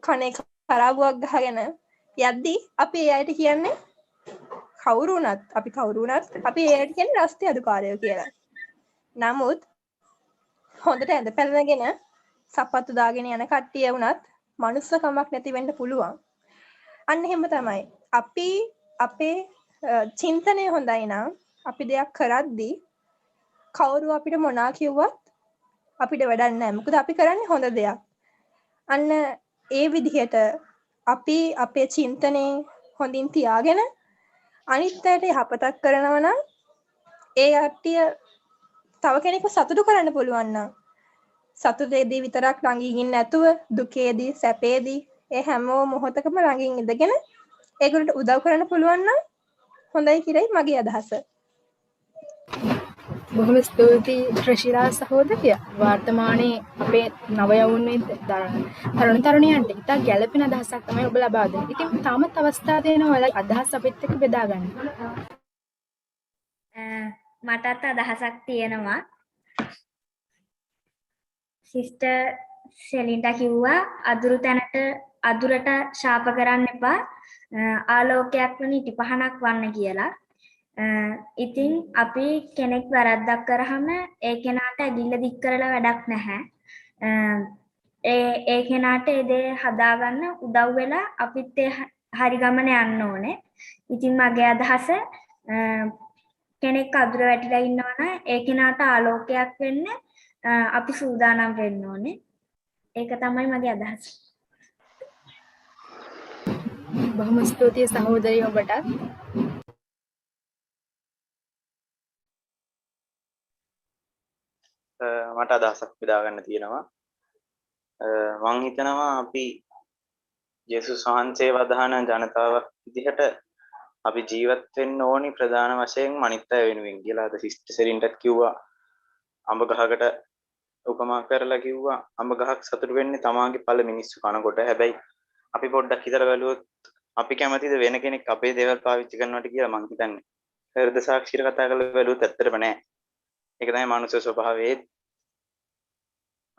කනේ කරාබුවක් ගහගෙන යද්දී අපි ඒ අයට කියන්නේ කවුරු වුණත් අපි ඒ අයට කියන්නේ රස්ති අඩුකාරයෝ කියලා. නමුත් හොඳට ඇඳ පැළඳගෙන සපත්තු දාගෙන යන කට්ටිය වුණත් මනුස්සකමක් නැති වෙන්න පුළුවන්. අන්න එහෙම තමයි. අපි අපේ චින්තනය හොඳයි නම් අපි දෙයක් කරද්දී කවුරු අපිට මොනා කිව්වත් අපිට වැඩක් නැහැ. මොකද අපි කරන්නේ හොඳ දෙයක්. අන්න ඒ විදිහට අපි අපේ චින්තනය හොඳින් තියාගෙන අනිත් අයට යහපතක් කරනවා නම් ඒ කට්ටිය තව කෙනෙක්ව සතුටු කරන්න පුළුවන් නම් සතුටේදී විතරක් ළඟින් ඉන්න නැතුව දුකේදී සැපේදී ඒ හැම මොහොතකම ළඟින් ඉඳගෙන ඒගොල්ලන්ට උදව් කරන්න පුළුවන් නම් හොඳයි කියලායි මගේ අදහස. බොහොම ස්තුතියි ත්‍රිශිලා සහෝදරිය. වර්තමානයේ අපේ නවයවුන් මේ තරුණ තරුණියන්ට ඉතා ගැළපෙන අදහසක් තමයි ඔබ ලබා දෙන්නේ. ඉතින් තාමත් අවස්ථා දෙනවා ඔයාලා අදහස් අපිත් එක්ක බෙදා ගන්න. මටත් අදහසක් තියෙනවා. සිස්ටර් සෙලින්ටා කිව්වා අදුරට ශාප කරන්න එපා. ආලෝකයක් වන ඉටිපහනක් වන්න කියලා. ඉතින් අපි කෙනෙක් වැරද්දක් කරාම ඒ කෙනාට ඇගිල්ල දික් කරලා වැඩක් නැහැ. ඒ කෙනාට ඒ දේ හදාගන්න උදව් වෙලා අපිත් ඒ හරි ගමන යන්න ඕනේ. ඉතින් මගේ අදහස කෙනෙක් අදුර වැටිලා ඉන්නවනම් ඒ කෙනාට ආලෝකයක් වෙන්න අපි සූදානම් වෙන්න ඕනේ. ඒක තමයි මගේ අදහස. බොහොම ස්තුතියි සහෝදරිය ඔබට. මට අදහසක් බෙදා ගන්න තියෙනවා. මං හිතනවා අපි යේසුස් වහන්සේ වදාන ජනතාවක් විදිහට අපි ජීවත් වෙන්න ඕනි ප්‍රධාන වශයෙන් අනිත් අය වෙනුවෙන් කියලා. අද සිස්ටර් සෙලින්ටත් කිව්වා අඹ ගහකට උපමා කරලා කිව්වා අඹ ගහක් සතුටු වෙන්නේ තමාගේ පළ මිනිස්සු කනකොට. හැබැයි අපි පොඩ්ඩක් හිතලා බැලුවොත් අපි කැමතිද වෙන කෙනෙක් අපේ දේවල් පාවිච්චි කරනවට කියලා මං හිතන්නේ. හෘද සාක්ෂියට කතා කරලා බැලුවොත් ඇත්තටම නෑ. ඒක තමයි මනුෂ්‍ය ස්වභාවය.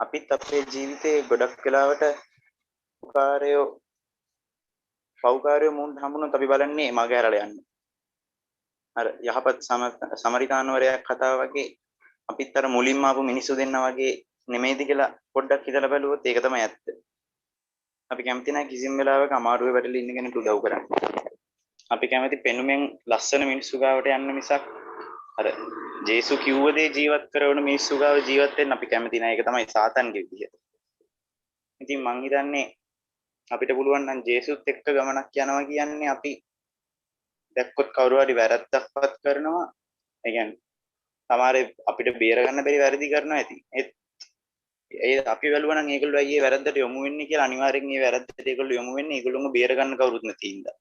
අපිත් අපේ ජීවිතේ ගොඩක් වෙලාවට පෞකාරයෝ මුන් හම්බුනොත් අපි බලන්නේ මග ඇරලා යන්න. අර යහපත් සමරිකානුවරයක් කතාව වගේ අපිත් අර මුලින්ම ආපු මිනිස්සු දෙන්නා වගේ නෙමෙයිද කියලා පොඩ්ඩක් හිතලා බලුවොත් ඒක තමයි ඇත්ත. අපි කැමති නැහැ කිසිම වෙලාවක අමාරුවේ වැටලා ඉන්න කෙනෙකුට උදව් කරන්න. අපි කැමති පෙනුමෙන් ලස්සන මිනිස්සු ගාවට යන්න මිසක් අර ජේසු කිව්ව දේ ජීවත් කරන මිනිස්සු ගාව ජීවත් වෙන්න අපි කැමති නැහැ. ඒක තමයි සාතන්ගේ විදිය. ඉතින් මං හිතන්නේ අපිට පුළුවන් නම් ජේසුත් එක්ක ගමනක් යනවා කියන්නේ අපි දැක්කොත් කවුරු හරි වැරද්දක්වත් කරනවා. ඒ කියන්නේ සමහර අපිට බේර ගන්න බැරි වැරදි කරනවා ඇති. ඒ අපි වැළුවා නම් ඒගොල්ලෝ අයියේ වැරද්දට යොමු වෙන්නේ කියලා අනිවාර්යෙන් මේ වැරද්දට ඒගොල්ලෝ යොමු වෙන්නේ ඒගොල්ලෝම බේර ගන්න කවුරුත් නැති හින්දා.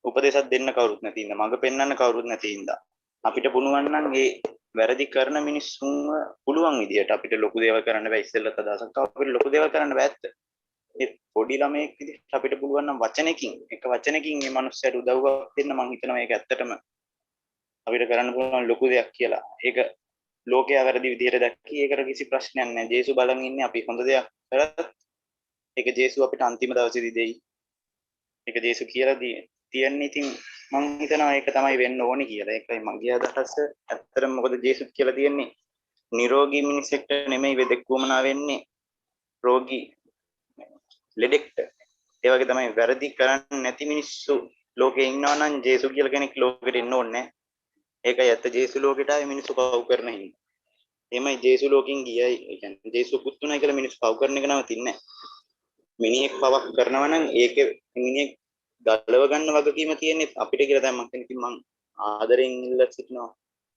උපදේශයක් දෙන්න කවුරුත් නැති හින්දා. මඟ පෙන්වන්න කවුරුත් නැති හින්දා. අපිට පුළුවන් නම් මේ වැරදි කරන මිනිස්සුන්ව පුළුවන් විදියට අපිට ලොකු දේවල් කරන්න බෑ. ඉස්සෙල්ලත් අදහසක් අපිට ලොකු දේවල් කරන්න බෑ ඇත්ත. ඒ පොඩි ළමයෙක් විදිහට අපිට පුළුවන් නම් එක වචනකින් මේ මනුස්සයාට උදව්වක් දෙන්න මං හිතනවා මේක ඇත්තටම අපිට කරන්න පුළුවන් ලොකු දෙයක් කියලා. ඒක ලෝකයා වැරදි විදිහට දැක්කී ඒකට කිසි ප්‍රශ්නයක් නැහැ. ජේසු බලන් ඉන්නේ අපි හොඳ දෙයක් කරත් ඒක ජේසු අපිට අන්තිම දවසේදී දෙයි. ඒක ජේසු කියලා තියන්නේ. ඉතින් මං හිතනවා ඒක තමයි වෙන්න ඕනේ කියලා. ඒකයි මගේ අදහස. ඇත්තටම මොකද ජේසු කියලා තියන්නේ නිරෝගී මිනිසෙක්ට නෙමෙයි වෙදෙක් වුමනා වෙන්නේ රෝගී ලෙඩෙක්ට. ඒ වගේ තමයි වැරදි කරන්නේ නැති මිනිස්සු ලෝකේ ඉන්නවා නම් ජේසු කියලා කෙනෙක් ලෝකෙට එන්න ඕනේ නැහැ. ඒකයි ඇත්ත. ජේසු ලෝකෙට ආවේ මිනිස්සු පව් කරන හින්දා. එමය ජේසු ලෝකෙන් ගියයි. ඒ කියන්නේ ජේසු පුතුණයි කියලා මිනිස්සු පව් කරන එක නවතින්නේ නැහැ. මිනිහෙක් පවක් කරනවා නම් ඒකේ මිනිහෙක් ගලව ගන්න වගකීම තියෙන්නේ අපිට කියලා තමයි මම කියන්නේ. මම ආදරෙන් ඉල්ලා සිටිනවා.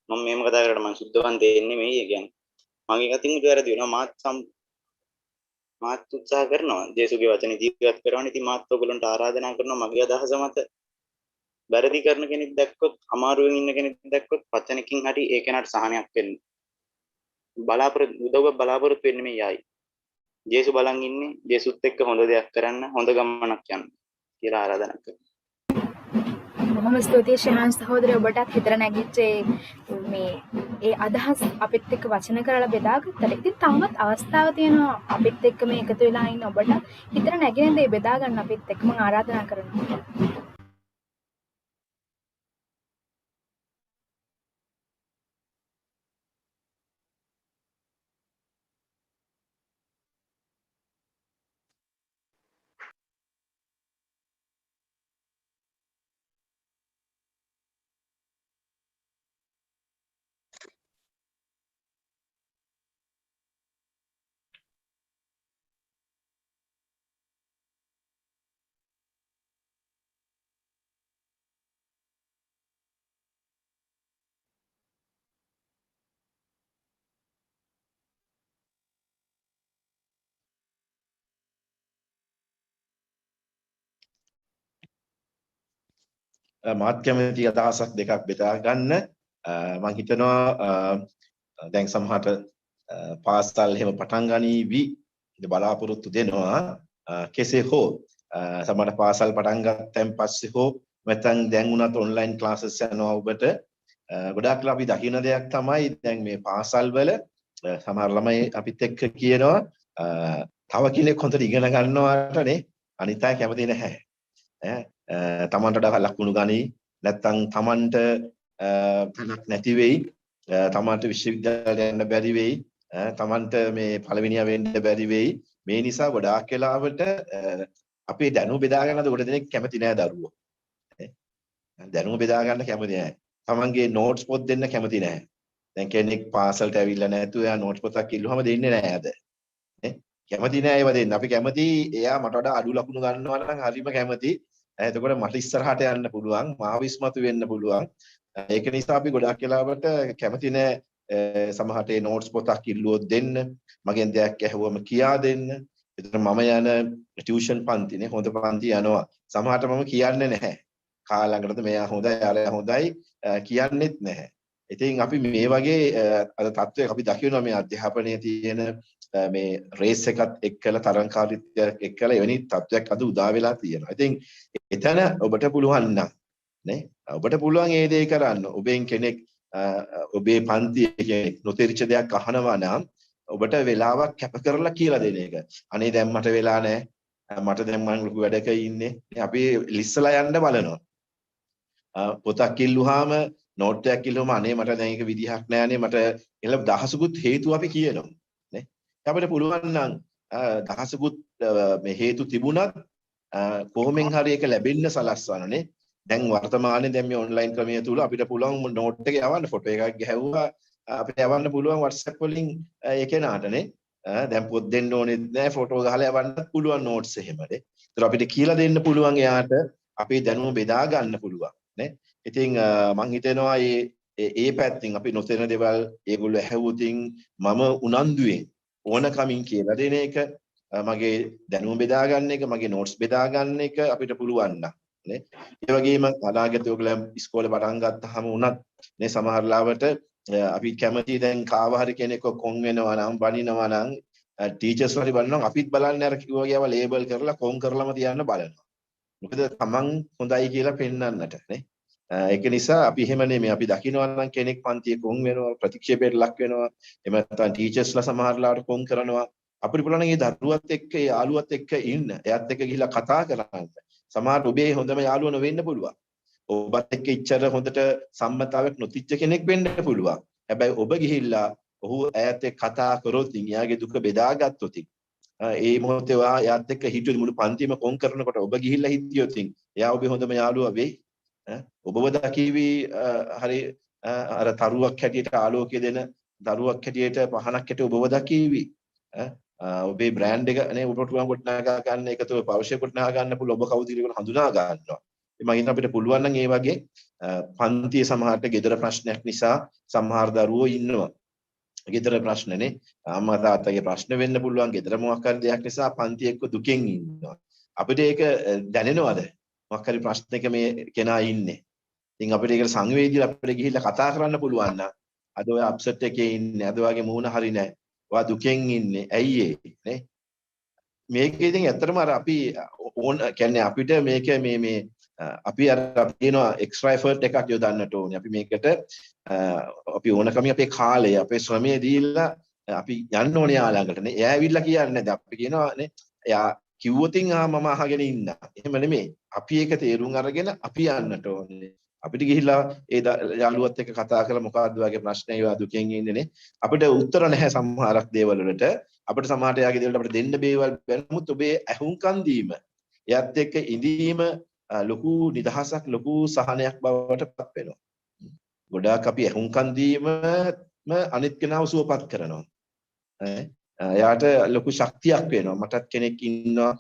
මම මේව කතා කරලා මම සුද්ධවන්තයෙ නෙමෙයි. ඒ කියන්නේ මගේ අතින් වැරදි වෙනවා. මාත් උත්සාහ කරනවා ජේසුගේ වචනේ ජීවත් කරවන්න. ඉතින් මාත් ඔයගොල්ලන්ට ආරාධනා කරනවා මගේ අදහස මත වැරදි කරන කෙනෙක් දැක්කොත් අමාරුවෙන් ඉන්න කෙනෙක් දැක්කොත් වචනකින් හරි ඒ කෙනාට සහනයක් වෙන්න. බලාපොරොත්තු වෙන්නේ මේ යයි. ජේසු බලන් ඉන්නේ ජේසුත් එක්ක හොඳ දෙයක් කරන්න හොඳ ගමනක් යන්න කියලා ආරාධනා කරනවා. බොහොම ස්තුතියි ශහාන් සහෝදරය ඔබටත් හිතර නැගිච්ච ඒ අදහස් අපිත් එක්ක වචන කරලා බෙදාගත්තට. ඉතින් තාමත් අවස්ථාව තියෙනවා අපිත් එක්ක මේ එකතු වෙලා ඉන්න ඔබට හිතර නැගෙන දේ බෙදා ගන්න අපිත් එක්ක මම ආරාධනා කරනවා. මාත් කැමති අදහසක් දෙකක් බෙදා ගන්න. මම හිතනවා දැන් සමහරට පාස්තල් එහෙම පටන් ගනීවි බලාපොරොත්තු දෙනවා. කෙසේ හෝ සමහර පාසල් පටන් ගත්තන් පස්සේ හෝ නැත්නම් දැන් උනත් ඔන්ලයින් ක්ලාසස් යනවා ඔබට ගොඩාක් අපි දකින්න දෙයක් තමයි දැන් මේ පාසල් වල සමහර ළමයි අපිත් එක්ක කියනවා තව කෙනෙක් හොඳට ඉගෙන ගන්නවාටනේ අනිත් අය කැමති නැහැ. තමන්ට වඩා ලකුණු ගනි නැත්නම් තමන්ට තැනක් නැති වෙයි තමන්ට විශ්වවිද්‍යාලයට යන්න බැරි වෙයි තමන්ට මේ පළවෙනියා වෙන්න බැරි වෙයි මේ නිසා ගොඩාක් වෙලාවට අපේ දැනුම බෙදා ගන්නද ගොඩ දෙනෙක් කැමති නෑ දරුවෝ දැනුම බෙදා ගන්න කැමති නෑ තමන්ගේ නෝට්ස් පොත් දෙන්න කැමති නෑ දැන් කෙනෙක් පාසලට ඇවිල්ලා නැතුව එයා නෝට්ස් පොතක් ඉල්ලුවම දෙන්නේ නෑ අද කැමති නෑ ඒව දෙන්න අපි කැමති එයා මට වඩා අඩු ලකුණු ගන්නවා නම් හරිම කැමති එතකොට මට ඉස්සරහට යන්න පුළුවන් මාව ඉස්මතු වෙන්න පුළුවන් ඒක නිසා අපි ගොඩාක් වෙලාවට කැමති නෑ සමහරට ඒ නෝට්ස් පොතක් ඉල්ලුවොත් දෙන්න මගෙන් දෙයක් ඇහුවම කියා දෙන්න එතන මම යන ටියුෂන් පන්තිනේ හොඳ පන්ති යනවා සමහරට මම කියන්නේ නැහැ කාලඟටද මෙයා හොඳයි අරයා හොඳයි කියන්නෙත් නැහැ ඉතින් අපි මේ වගේ අර තත්ත්වයක් අපි දකිනවා මේ අධ්‍යාපනයේ තියෙන මේ රේස් එකත් එක්කලා තරංකාරීත්වයක් එක්කලා එවැනි තත්ත්වයක් අද උදා වෙලා තියෙනවා. ඉතින් එතන ඔබට පුළුවන් නම් නේ ඔබට පුළුවන් ඒ දේ කරන්න. ඔබෙන් කෙනෙක් ඔබේ පන්තියේ කෙනෙක් නොතේරිච්ච දෙයක් අහනවා නම් ඔබට වෙලාවක් කැප කරලා කියලා දෙන එක. අනේ දැන් මට වෙලා නැහැ. මට දැන් මම ලොකු වැඩක ඉන්නේ. අපි ලිස්සලා යන්න බලනවා. පොතක් ඉල්ලුවාම නෝට් එකක් ඉල්ලුවාම අනේ මට දැන් ඒක විදිහක් නැහැනේ මට එළ දහසකුත් හේතු අපි කියනවා. නේ අපිට පුළුවන් නම් දහසකුත් මේ හේතු තිබුණත් කොහොමෙන් හරි ඒක ලැබෙන්න සලස්වනනේ දැන් වර්තමානයේ දැන් මේ ඔන්ලයින් ක්‍රමය තුල අපිට පුළුවන් නෝට් එක යවන්න ෆොටෝ එකක් ගැහුවා අපිට යවන්න පුළුවන් WhatsApp වලින් ඒ කෙනාටනේ දැන් පොත් දෙන්න ඕනෙත් නෑ ෆොටෝ ගහලා යවන්නත් පුළුවන් නෝට්ස් එහෙමනේ ඒතර අපිට කියලා දෙන්න පුළුවන් එයාට අපේ දැනුම බෙදා ගන්න පුළුවන් නේ ඉතින් මම හිතනවා ඒ පැත්තෙන් අපි නොතේරෙන දේවල් ඒගොල්ලෝ ඇහුවොතින් මම උනන්දුවෙන් ඕනකමින් කියලා දෙන එක මගේ දැනුම බෙදා ගන්න එක මගේ නෝට්ස් බෙදා ගන්න එක අපිට පුළුවන් නේ ඒ වගේම අනාගතේ ඔයගොල්ලෝ ඉස්කෝලේ පටන් ගත්තාම උනත් නේ සමහර ලාවට අපි කැමති දැන් කාව හරි කෙනෙක් කොන් වෙනවා නම් බනිනවා නම් ටීචර්ස් වලි බලනවා අපිත් බලන්නේ අර කිව්වා කියව ලේබල් කරලා කොන් කරලම තියන්න බලනවා මොකද තමන් හොඳයි කියලා පෙන්වන්නට නේ ඒක නිසා අපි එහෙම නෙමෙයි අපි දකිනවා නම් කෙනෙක් පන්තියේ කොන් වෙනවා ප්‍රතික්ෂේපයට ලක් වෙනවා එහෙම නැත්නම් ටීචර්ස්ලා සමහර ලාවට කොන් කරනවා අපිට පුළුවන් ඒ දරුවත් එක්ක ඒ යාළුවත් එක්ක ඉන්න එයාත් එක්ක ගිහිල්ලා කතා කරන්න සමහර ඔබේ හොඳම යාළුවා නොවෙන්න පුළුවන් ඔබත් එක්ක ඉච්චර හොඳට සම්මතාවක් නොතිච්ච කෙනෙක් වෙන්න පුළුවන් හැබැයි ඔබ ගිහිල්ලා ඔහු ඈත් එක්ක කතා කරොත් එයාගේ දුක බෙදාගත්තොත් ඒ මොහොතේ එයාත් එක්ක හිටියොත් මුළු පන්තිම කොන් කරනකොට ඔබ ගිහිල්ලා හිටියොත් එයා ඔබේ හොඳම යාළුවා වෙයි ඔබව දකිවි හරි අර තරුවක් හැටියට ආලෝකය දෙන දරුවක් හැටියට පහනක් හැටියට ඔබව දකිවි ඔබේ බ්‍රෑන්ඩ් එක නේ ඔබට පුළුවන් ගොඩනගා ගන්න එකතු පෞෂය ගොඩනගා ගන්න පුළුවන් ඔබ කවුද කියලා හඳුනා ගන්නවා මම හිතන අපිට පුළුවන් නම් ඒ වගේ පන්තියේ සමහරට ගෙදර ප්‍රශ්නයක් නිසා සමහර දරුවෝ ඉන්නවා ගෙදර ප්‍රශ්නනේ අම්මා තාත්තගේ ප්‍රශ්න වෙන්න පුළුවන් ගෙදර මොකක් හරි දෙයක් නිසා පන්ති එක්ක දුකෙන් ඉන්නවා අපිට ඒක දැනෙනවද මොකක් හරි ප්‍රශ්නයක මේ කෙනා ඉන්නේ ඉතින් අපිට ඒක සංවේදීව අපිට ගිහිල්ලා කතා කරන්න පුළුවන් නම් අද ඔය අප්සෙට් එකේ ඉන්නේ අද වගේ මූණ හරි නැහැ ඔයා දුකෙන් ඉන්නේ ඇයි ඒ නේ මේක ඉතින් ඇත්තටම අර අපි ඕන කියන්නේ අපිට මේක මේ අපි අර තියෙනවා එක්ස්ට්‍රා එෆර්ට් එකක් යොදන්නට ඕනේ. අපි මේකට අපි ඕනකමින් අපේ කාලය අපේ ශ්‍රමය දීලා අපි යන්න ඕනේ යා ළඟටනේ. එයා ඇවිල්ලා කියන්නේ නැද්ද? අපි කියනවානේ එයා කිව්වොතින් මම අහගෙන ඉන්න. එහෙම නෙමෙයි. අපි ඒක තේරුම් අරගෙන අපි යන්නට ඕනේ. අපිට ගිහිල්ලා ඒ යාළුවත් එක්ක කතා කරලා මොකද්ද වගේ ප්‍රශ්න ඒවා දුකෙන් ඉන්නේනේ. අපිට උත්තර නැහැ සමහරක් දේවල් වලට. අපිට සමහරට යාගේ දේවල්ට අපිට දෙන්න බේවල් බැලමුත් ඔබේ ඇහුම්කන් දීම එයත් එක්ක ඉඳීම ලොකු නිදහසක් ලොකු සහනයක් බවට පත් වෙනවා. ගොඩාක් අපි ඇහුම්කන් දීම අනිත් කෙනාව සුවපත් කරනවා. එයාට ලොකු ශක්තියක් වෙනවා. මටත් කෙනෙක් ඉන්නවා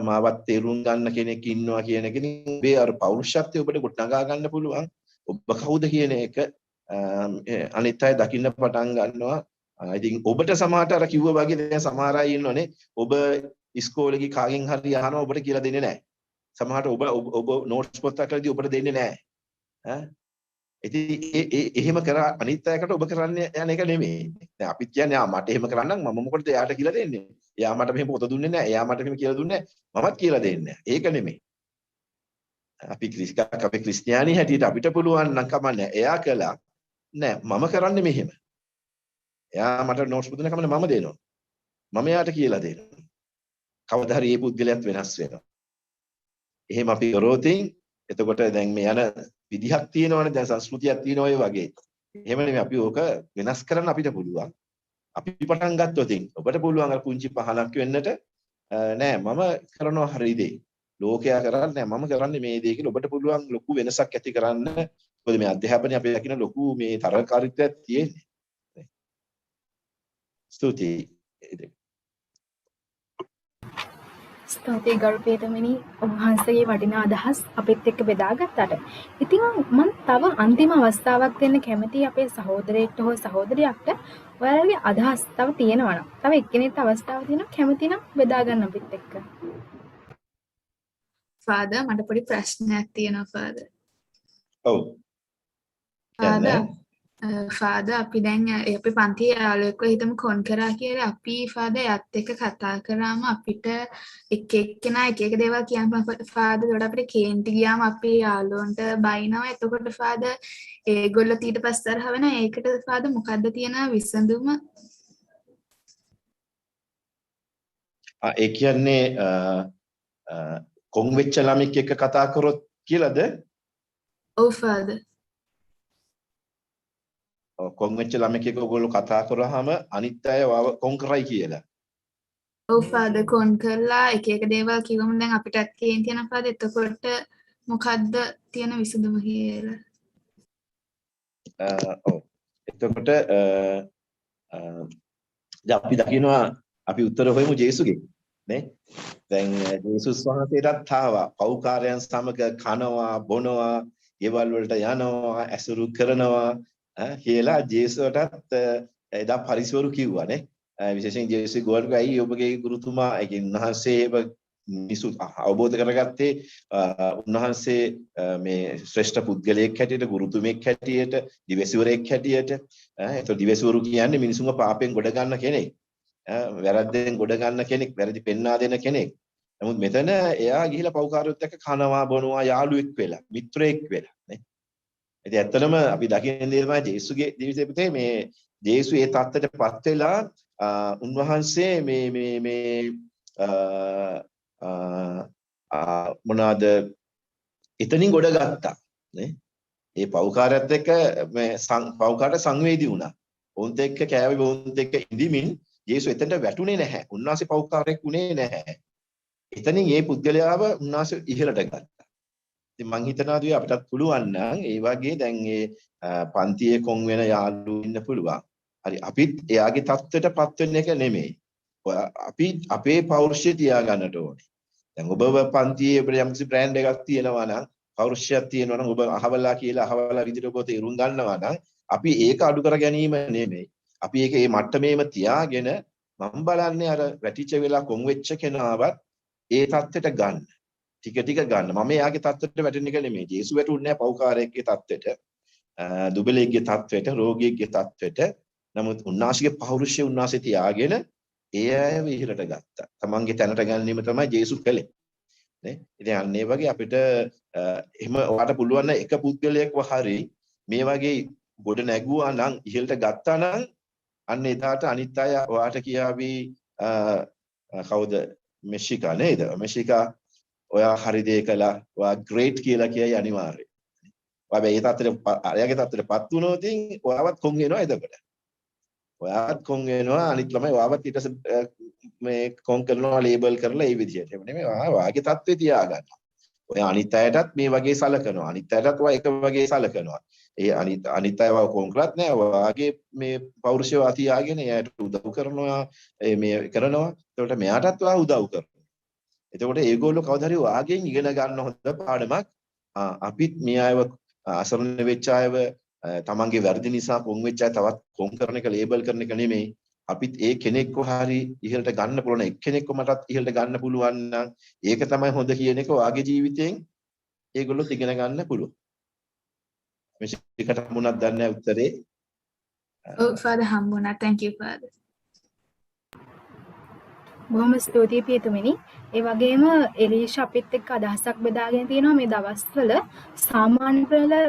මාවත් තේරුම් ගන්න කෙනෙක් ඉන්නවා කියන එක. ඉතින් ඔබේ අර පෞරුෂත්වය ඔබට ගොඩනගා ගන්න පුළුවන්. ඔබ කවුද කියන එක අනිත් අය දකින්න පටන් ගන්නවා. ඉතින් ඔබට සමහරට අර කිව්වා වගේ දැන් සමහර අය ඉන්නෝනේ ඔබ ඉස්කෝලේ ගිහ කාගෙන් හරි අහනවා ඔබට කියලා දෙන්නේ නැහැ. සමහරට ඔබ නෝට්ස් පොතක් කරලා ඔබට දෙන්නේ නැහැ. ඉතින් එහෙම කරා අනිත් අයකට ඔබ කරන්නේ යන එක නෙමෙයි. දැන් අපිත් කියන්නේ මට එහෙම කරන්නම් මම මොකටද එයාට කියලා දෙන්නේ? එයා මට මෙහෙම පොත දුන්නේ නැහැ. එයා මට මෙහෙම කියලා දුන්නේ නැහැ. මමත් කියලා දෙන්නේ නැහැ. ඒක නෙමෙයි. අපි අපේ ක්‍රිස්තියානි හැටියට අපිට පුළුවන් නම් කමන්නේ. එයා කළා නෑ මම කරන්නේ මෙහෙම. එයා මට නෝට්ස් පුදුන කමන්නේ මම දෙනවා. මම එයාට කියලා දෙනවා. කවදා හරි මේ පුද්ගලයාත් වෙනස් වෙනවා. එහෙම අපි කරෝතින් එතකොට දැන් මේ යන විදිහක් තියෙනවනේ දැන් සංස්කෘතියක් තියෙනවා ඒ වගේ. එහෙම නෙමෙයි අපි ඕක වෙනස් කරන්න අපිට පුළුවන්. අපි පටන් ගත්තොත් ඔබට පුළුවන් අර පුංචි පහලක් වෙන්නට නෑ මම කරනවා හරි දේ. ලෝකයා කරන්නේ නෑ මම කරන්නේ මේ දේ කියලා ඔබට පුළුවන් ලොකු වෙනසක් ඇති කරන්න. මොකද මේ අධ්‍යාපනයේ අපි දකින ලොකු මේ තරකාරීත්වයක් තියෙන්නේ. ස්තුතියි. ස්තුතියි ගරු පීඨමනි ඔබ වහන්සේගේ වටිනා අදහස් අපිත් එක්ක බෙදාගත්තට. ඉතින් මම තව අන්තිම අවස්ථාවක් දෙන්න කැමතියි අපේ සහෝදරයෙක්ට හෝ සහෝදරියක්ට. ඔයාලගේ අදහස් තව තියෙනවා නම් තව එක්කෙනෙක්ට අවස්ථාවක් දෙනවා කැමති නම් බෙදා ගන්න අපිත් එක්ක. ෆාදර් මට පොඩි ප්‍රශ්නයක් තියෙනවා ෆාදර්. ඔව්. ෆාදර් අපි දැන් අපේ පන්තියේ යාළුවෙක්ව හිතමු කොන් කරා කියලා අපි ෆාදර් එයත් එක්ක කතා කරාම අපිට එක එක්කෙනා එක එක දේවල් කියන්න ෆාදර් ඒකට අපිට කේන්ති ගියාම අපි යාළුවන්ට බයිනවා. එතකොට ෆාදර් ඒගොල්ලෝ ඊට පස්සේ තරහ වෙන ඒකට ෆාදර් මොකද්ද තියෙන විසඳුම? ඒ කියන්නේ කොන් වෙච්ච ළමෙක් එක්ක කතා කරොත් කියලාද? ඔව් ෆාදර්. කොන් වෙච්ච ළමෙක් එක්ක ඔයගොල්ලෝ කතා කරාම අනිත් අය කොන් කරයි කියලා. ඔව් ෆාදර් කොන් කරලා එක එක දේවල් කිව්වම දැන් අපිටත් කේන්ති යනවා ෆාදර්. එතකොට මොකද්ද තියෙන විසඳුම කියලා? ඔව්. එතකොට දැන් අපි දකිනවා අපි උත්තර හොයමු ජේසුගෙන් නේ. දැන් ජේසුස් වහන්සේටත් ආවා පෞකාරයන් සමග කනවා බොනවා ගෙවල් වලට යනවා ඇසුරු කරනවා කියලා ජේසුවටත් එදා පරිසවරු කිව්වා නේ. විශේෂයෙන් ජේසුස් ගෝල්ක ඇයි ඔබගේ ගුරුතුමා ඒ කියන්නේ උන්වහන්සේ මිනිසු අවබෝධ කරගත්තේ උන්වහන්සේ මේ ශ්‍රේෂ්ඨ පුද්ගලයෙක් හැටියට ගුරුතුමෙක් හැටියට දිවසිවරයෙක් හැටියට ඒතකොට දිවසිවරු කියන්නේ මිනිසුන්ව පාපෙන් ගොඩ ගන්න කෙනෙක් වැරද්දෙන් ගොඩ ගන්න කෙනෙක් වැරදි පෙන්වා දෙන කෙනෙක්. නමුත් මෙතන එයා ගිහිලා පෞකාරයොත් එක්ක කනවා බොනවා යාළුවෙක් වෙලා මිත්‍රයෙක් වෙලා නේ. ඉතින් ඇත්තටම අපි දකින්න දේ තමයි ජේසුගේ ජීවිතේ පුතේ මේ ජේසු ඒ தත්තටපත් වෙලා උන්වහන්සේ මේ මොනවාද එතනින් ගොඩ ගත්තා නේ. ඒ පෞකාරයත් එක්ක මේ පෞකාරට සංවේදී වුණා. වොන්ත් එක්ක කෑවේ වොන්ත් එක්ක ඉඳිමින් ජේසු එතනට වැටුනේ නැහැ. උන්වහන්සේ පෞකාරයෙක් වුණේ නැහැ. එතනින් මේ පුද්ගලයාව උන්වහන්සේ ඉහළට ගත්තා. ඉතින් මං හිතනවා අපිටත් පුළුවන් නම් ඒ වගේ දැන් මේ පන්තියේ කොන් වෙන යාළුවෝ ඉන්න පුළුවන්. හරි අපිත් එයාගේ தත්ත්වයටපත් වෙන්න එක නෙමෙයි. අපි අපේ පෞරුෂය තියාගන්නට ඕනේ. දැන් ඔබ පන්තියේ ඔබ යම්කිසි බ්‍රෑන්ඩ් එකක් තියෙනවා නම් පෞරුෂයක් තියෙනවා නම් ඔබ අහවලා කියලා අහවලා විදිහට ඔබ තේරුම් ගන්නවා නම් අපි ඒක අඩු කර ගැනීම නෙමෙයි. අපි ඒක මේ මට්ටමේම තියාගෙන මම බලන්නේ අර වැටිච්ච වෙලා කොන් වෙච්ච කෙනාවත් ඒ தත්ත්වයට ගන්න. ටික ටික ගන්න. මම එයාගේ தත්ත්වයට වැටෙන එක නෙමෙයි. ජේසු වැටුන්නේ නැහැ පෞකාරයෙක්ගේ தත්ත්වයට. දුබලෙක්ගේ தත්ත්වයට, රෝගියෙක්ගේ தත්ත්වයට. නමුත් උන්වහන්සේගේ පෞරුෂය උන්වහන්සේ තියාගෙන ඒ අයව ඉහළට ගත්තා. තමන්ගේ තැනට ගැනීම තමයි ජේසුස් කළේ. නේ? ඉතින් අන්න ඒ වගේ අපිට එහෙම ඔයාට පුළුවන් එක පුද්ගලයෙක්ව හරි මේ වගේ ගොඩ නැගුවා නම් ඉහළට ගත්තා නම් අන්න එදාට අනිත් අය ඔයාට කියාවි කවුද මෙෂිකා නේද? මෙෂිකා ඔයා හරි දේ කළා. ඔයා ග්‍රේට් කියලා කියයි අනිවාර්යයෙන්. ඔයා මේ තත්ත්වෙට අයගේ තත්ත්වෙටපත් වුණොත් ඔයාවත් කොන් වෙනවා එතකොට. ඔයාත් කොන් වෙනවා අනිත් ළමයි ඔයාවත් ඊට මේ කොන් කරනවා ලේබල් කරලා ඒ විදිහට. එහෙම නෙමෙයි ඔයාගේ තත්ත්වේ තියාගන්න. ඔය අනිත් අයටත් මේ වගේ සලකනවා. අනිත් අයටත් ඔයා එක වගේ සලකනවා. ඒ අනිත් අයව කොන් කරත් නෑ. ඔයාගේ මේ පෞරුෂය තියාගෙන එයාට උදව් කරනවා මේ කරනවා. ඒකට මෙයාටත් ඔයා උදව් කරනවා. එතකොට ඒගොල්ලෝ කවදා හරි ඔයාගෙන් ඉගෙන ගන්න හොඳ පාඩමක් අපිත් මේ අයව අසරණ වෙච්ච අයව තමන්ගේ වැරදි නිසා කොන් වෙච්ච අය තවත් කොන් කරන එක ලේබල් කරන එක නෙමෙයි. අපිත් ඒ කෙනෙක්ව හරි ඉහළට ගන්න පුළුවන් එක්කෙනෙක්ව මටත් ඉහළට ගන්න පුළුවන් නම් ඒක තමයි හොඳ කියන එක ඔයාගේ ජීවිතයෙන් ඒගොල්ලෝ ඉගෙන ගන්න පුළුවන්. මේකට මොනවද දන්නේ උත්තරේ? ඔව් ෆාදර් හම්බුණා. thank you father. බොහොම ස්තුතියි පියතුමිනි. ඒ වගේම එලීෂා අපිත් එක්ක අදහසක් බෙදාගෙන තියෙනවා මේ දවස්වල සාමාන්‍ය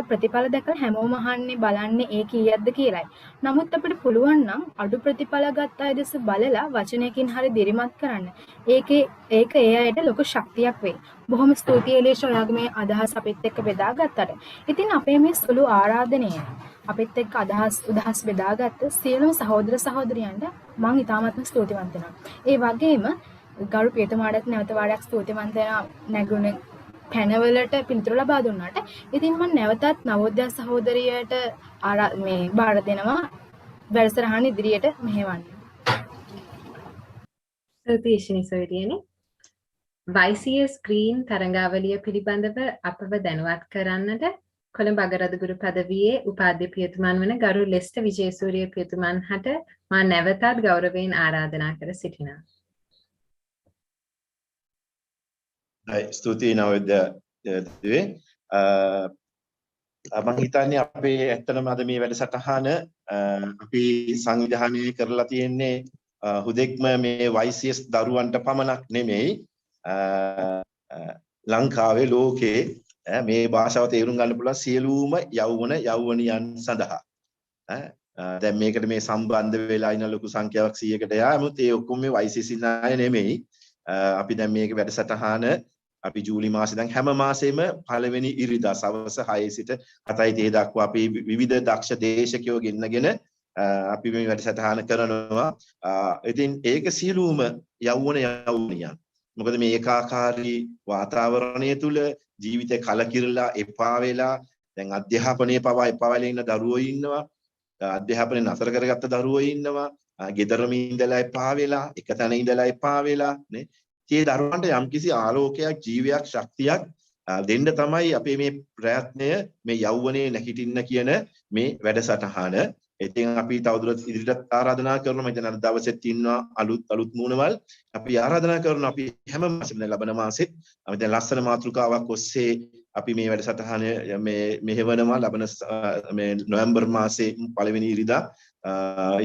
ප්‍රතිඵල දැකලා හැමෝම අහන්නේ බලන්නේ ඒ කීයක්ද කියලායි. නමුත් අපිට පුළුවන් නම් අඩු ප්‍රතිඵල ගත්ත අය දෙස බලලා වචනයකින් හරි දිරිමත් කරන්න. ඒක ඒ අයට ලොකු ශක්තියක් වෙයි. බොහොම ස්තුතියි එලීෂා ඔයාගේ මේ අදහස් අපිත් එක්ක බෙදාගත්තට. ඉතින් අපේ මේ සුළු ආරාධනය අපිත් එක්ක උදහස් බෙදාගත්ත සියලුම සහෝදර සහෝදරියන්ට මම ඉතාමත්ම ස්තුතිවන්ත වෙනවා. ඒ වගේම ගරු පියතුමාටත් නැවත වාරයක් ස්තුතිවන්ත වෙනවා නැගුණ පැනවලට පිළිතුරු ලබා දුන්නාට. ඉතින් මම නැවතත් නවෝදය සහෝදරියට මේ බාර දෙනවා වැඩසටහන ඉදිරියට මෙහෙවන්න. ස්තුතියි සොයරියනි. YCS Green තරඟාවලිය පිළිබඳව අපව දැනුවත් කරන්නට කොළඹ අගරදුගුරු පදවියේ උපාධ්‍ය පියතුමන් වන ගරු ලෙස්ටර් විජේසූරිය පියතුමන් හට මා නැවතත් ගෞරවයෙන් ආරාධනා කර සිටිනවා. ස්තුතියි නවෝදය දිවේ. මම හිතන්නේ අපේ ඇත්තටම අද මේ වැඩසටහන අපි සංවිධානය කරලා තියෙන්නේ හුදෙක්ම මේ YCS දරුවන්ට පමණක් නෙමෙයි ලංකාවේ ලෝකේ මේ භාෂාව තේරුම් ගන්න පුළුවන් සියලුම යෞවනියන් සඳහා. දැන් මේකට මේ සම්බන්ධ වෙලා ඉන්න ලොකු සංඛ්‍යාවක් 100කට යාමුත් ඒ ඔක්කොම මේ YCS නාය නෙමෙයි. අපි දැන් මේක වැඩසටහන අපි ජූලි මාසේ දැන් හැම මාසෙම පළවෙනි ඉරිදා සවස් 6 සිට 7:30 දක්වා අපි විවිධ දක්ෂ දේශකයෝ ගෙන්නගෙන අපි මේ වැඩසටහන කරනවා. ඉතින් ඒක සියලුම යෞවනියන්. මොකද මේ ඒකාකාරී වාතාවරණය තුල ජීවිතේ කලකිරලා එපා වෙලා දැන් අධ්‍යාපනයේ පවා එපා වෙලා ඉන්න දරුවෝ ඉන්නවා. අධ්‍යාපනය නතර කරගත්ත දරුවෝ ඉන්නවා. ගෙදරම ඉඳලා එපා වෙලා එක තැන ඉඳලා එපා වෙලා නේ. ඒ දරුවන්ට යම්කිසි ආලෝකයක් ජීවයක් ශක්තියක් දෙන්න තමයි අපේ මේ ප්‍රයත්නය මේ යෞවනයේ නැගිටින්න කියන මේ වැඩසටහන. ඉතින් අපි තවදුරටත් ඉදිරියට ආරාධනා කරනවා. මම දැන් අද දවසෙත් ඉන්නවා අලුත් මූණවල්. අපි ආරාධනා කරනවා අපි හැම මාසෙම ලබන මාසෙත් අපි දැන් ලස්සන මාතෘකාවක් ඔස්සේ අපි මේ වැඩසටහන මේ මෙහෙවනවා ලබන මේ නොවැම්බර් මාසේ පළවෙනි ඉරිදා.